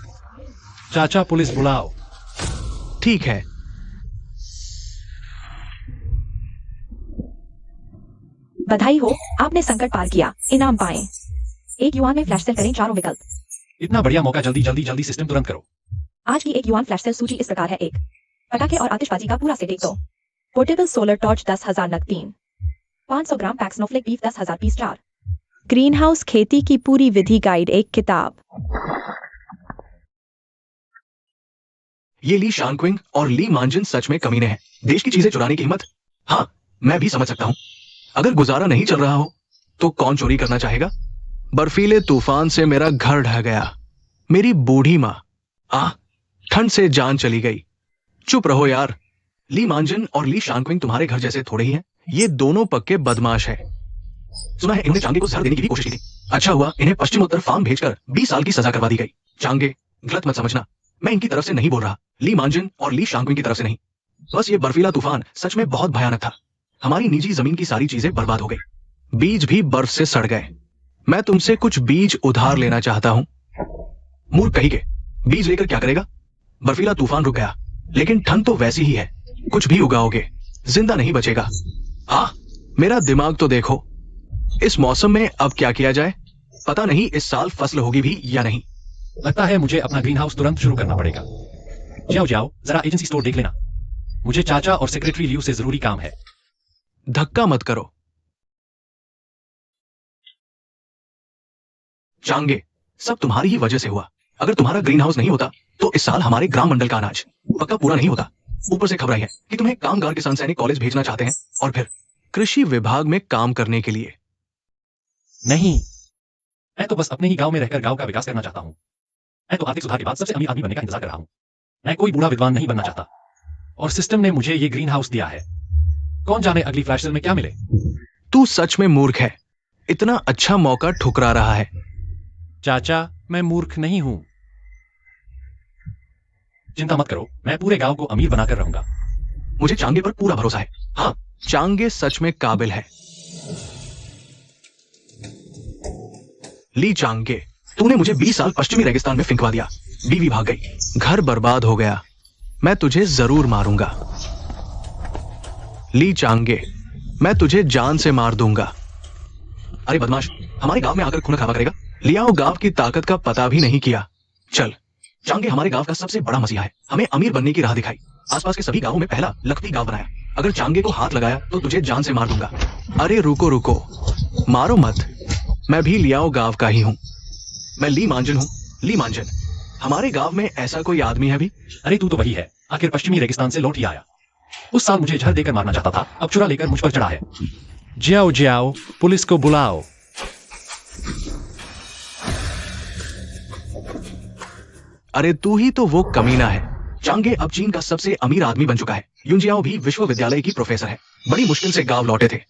E: चाचा पुलिस बुलाओ।
B: ठीक है।
C: बधाई हो, आपने संकट पार किया। इनाम पाएं। 1 युआन में फ्लैश सेल करें 4 विकल्प।
A: इतना बढ़िया मौका, जल्दी जल्दी जल्दी सिस्टम तुरंत करो।
C: आज की 1 युआन फ्लैश सेल सूची इस प्रकार है। 1 पटाखे और आतिशबाजी का पूरा सेट 1 2 पोर्टेबल सोलर टॉर्च 10,000 नग 3 500 gram pack snowflake beef 10,000 piece 4
F: greenhouse खेती की पूरी विधि गाइड 1 किताब।
B: ये ली शानक्विंग और ली मांजिन सच में कमीने हैं। देश की चीजें चुराने की हिम्मत? हाँ, मैं भी समझ सकता हूं। अगर गुजारा नहीं चल रहा हो तो कौन चोरी करना चाहेगा? बर्फीले तूफान से मेरा घर ढह गया। मेरी बूढ़ी माँ, ठंड से जान चली गई। चुप रहो यार। ली मांजिन और ली शानक्विंग तुम्हारे घर जैसे थोड़े ही हैं। ये दोनों पक्के बदमाश है। सुना है इन्होंने चांगे को जहर देने की भी कोशिश की थी। अच्छा हुआ इन्हें पश्चिमोत्तर फार्म भेजकर 20 साल की सजा करवा दी गई। चांगे, गलत मत समझना, मैं इनकी तरफ से नहीं बोल रहा। ली मांजिन और ली शांक्विंग की तरफ से नहीं। बस ये बर्फीला तूफान सच में बहुत भयानक था। हमारी निजी जमीन की सारी चीजें बर्बाद हो गई। बीज भी बर्फ से सड़ गए। मैं तुमसे कुछ बीज उधार लेना चाहता हूं। मूर्ख कही के, बीज लेकर क्या करेगा? बर्फीला तूफान रुक गया, लेकिन ठंड तो वैसी ही है, कुछ भी उगाओगे जिंदा नहीं बचेगा। मेरा दिमाग तो देखो, इस मौसम में अब क्या किया जाए, पता नहीं इस साल फसल होगी भी या नहीं।
A: लगता है मुझे अपना ग्रीन हाउस तुरंत शुरू करना पड़ेगा। जाओ जाओ, जरा एजेंसी स्टोर देख लेना। मुझे चाचा और सेक्रेटरी लियू से जरूरी काम है।
B: धक्का मत करो। चांगे, सब तुम्हारी ही वजह से हुआ। अगर तुम्हारा ग्रीन हाउस नहीं होता तो इस साल हमारे ग्राम मंडल का अनाज पक्का पूरा नहीं होता। ऊपर से खबर आई है कि तुम्हें कामगार किसान सैनिक कॉलेज भेजना चाहते हैं, और फिर कृषि विभाग में काम करने के लिए।
A: नहीं, मैं तो बस अपने ही गांव में रहकर गांव का विकास करना चाहता हूं। मैं तो आर्थिक सुधार के बाद सबसे अमीर आदमी बनने का इंतजार कर रहा हूं। मैं कोई बूढ़ा विद्वान नहीं बनना चाहता, और सिस्टम ने मुझे ये ग्रीन हाउस दिया है। कौन जाने अगली फ्लैश सेल में क्या मिले।
B: तू सच में मूर्ख है, इतना अच्छा मौका ठुकरा रहा है।
A: चाचा, मैं मूर्ख नहीं हूं। चिंता मत करो, मैं पूरे गांव को अमीर बनाकर रहूंगा।
B: मुझे चांगे पर पूरा भरोसा है। हाँ, चांगे सच में काबिल है। ली चांगे, तूने मुझे 20 साल पश्चिमी रेगिस्तान में फिंकवा दिया। बीवी भाग गई, घर बर्बाद हो गया। मैं तुझे जरूर मारूंगा। ली चांगे, मैं तुझे जान से मार दूंगा। अरे बदमाश, हमारे गांव में आकर खून खराबा करेगा। लियाओ गांव की ताकत का पता भी नहीं किया। चल, चांगे हमारे गांव का सबसे बड़ा मसीहा है, हमें अमीर बनने की राह दिखाई। आसपास के सभी गांवों में पहला लखपति गांव बनाया। अगर चांगे को हाथ लगाया तो तुझे जान से मार दूंगा। अरे रुको रुको, मारो मत, मैं भी लियाओ गांव का ही हूं। मैं ली मांजन हूं, ली मांजन। हमारे गांव में ऐसा कोई आदमी है भी?
A: अरे तू तो वही है, आखिर पश्चिमी रेगिस्तान से लौट ही आया। उस साल मुझे जहर देकर मारना चाहता था, अब चुरा लेकर मुझ पर चढ़ा है।
E: जाओ जाओ, पुलिस को बुलाओ।
B: अरे तू ही तो वो कमीना है। चांगे अब चीन का सबसे अमीर आदमी बन चुका है। युंजियाओ भी विश्वविद्यालय की प्रोफेसर है। बड़ी मुश्किल से गांव लौटे थे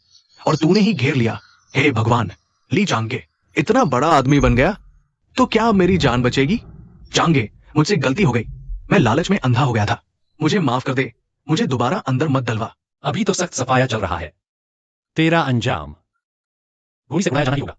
B: और तूने ही घेर लिया। हे भगवान, ली चांगे इतना बड़ा आदमी बन गया तो क्या अब मेरी जान बचेगी? चांगे, मुझसे गलती हो गई, मैं लालच में अंधा हो गया था। मुझे माफ कर दे, मुझे दोबारा अंदर मत डलवा।
A: अभी तो सख्त सफाया चल रहा है।
E: तेरा अंजाम।
A: गोली से उड़ाया जाना ही होगा।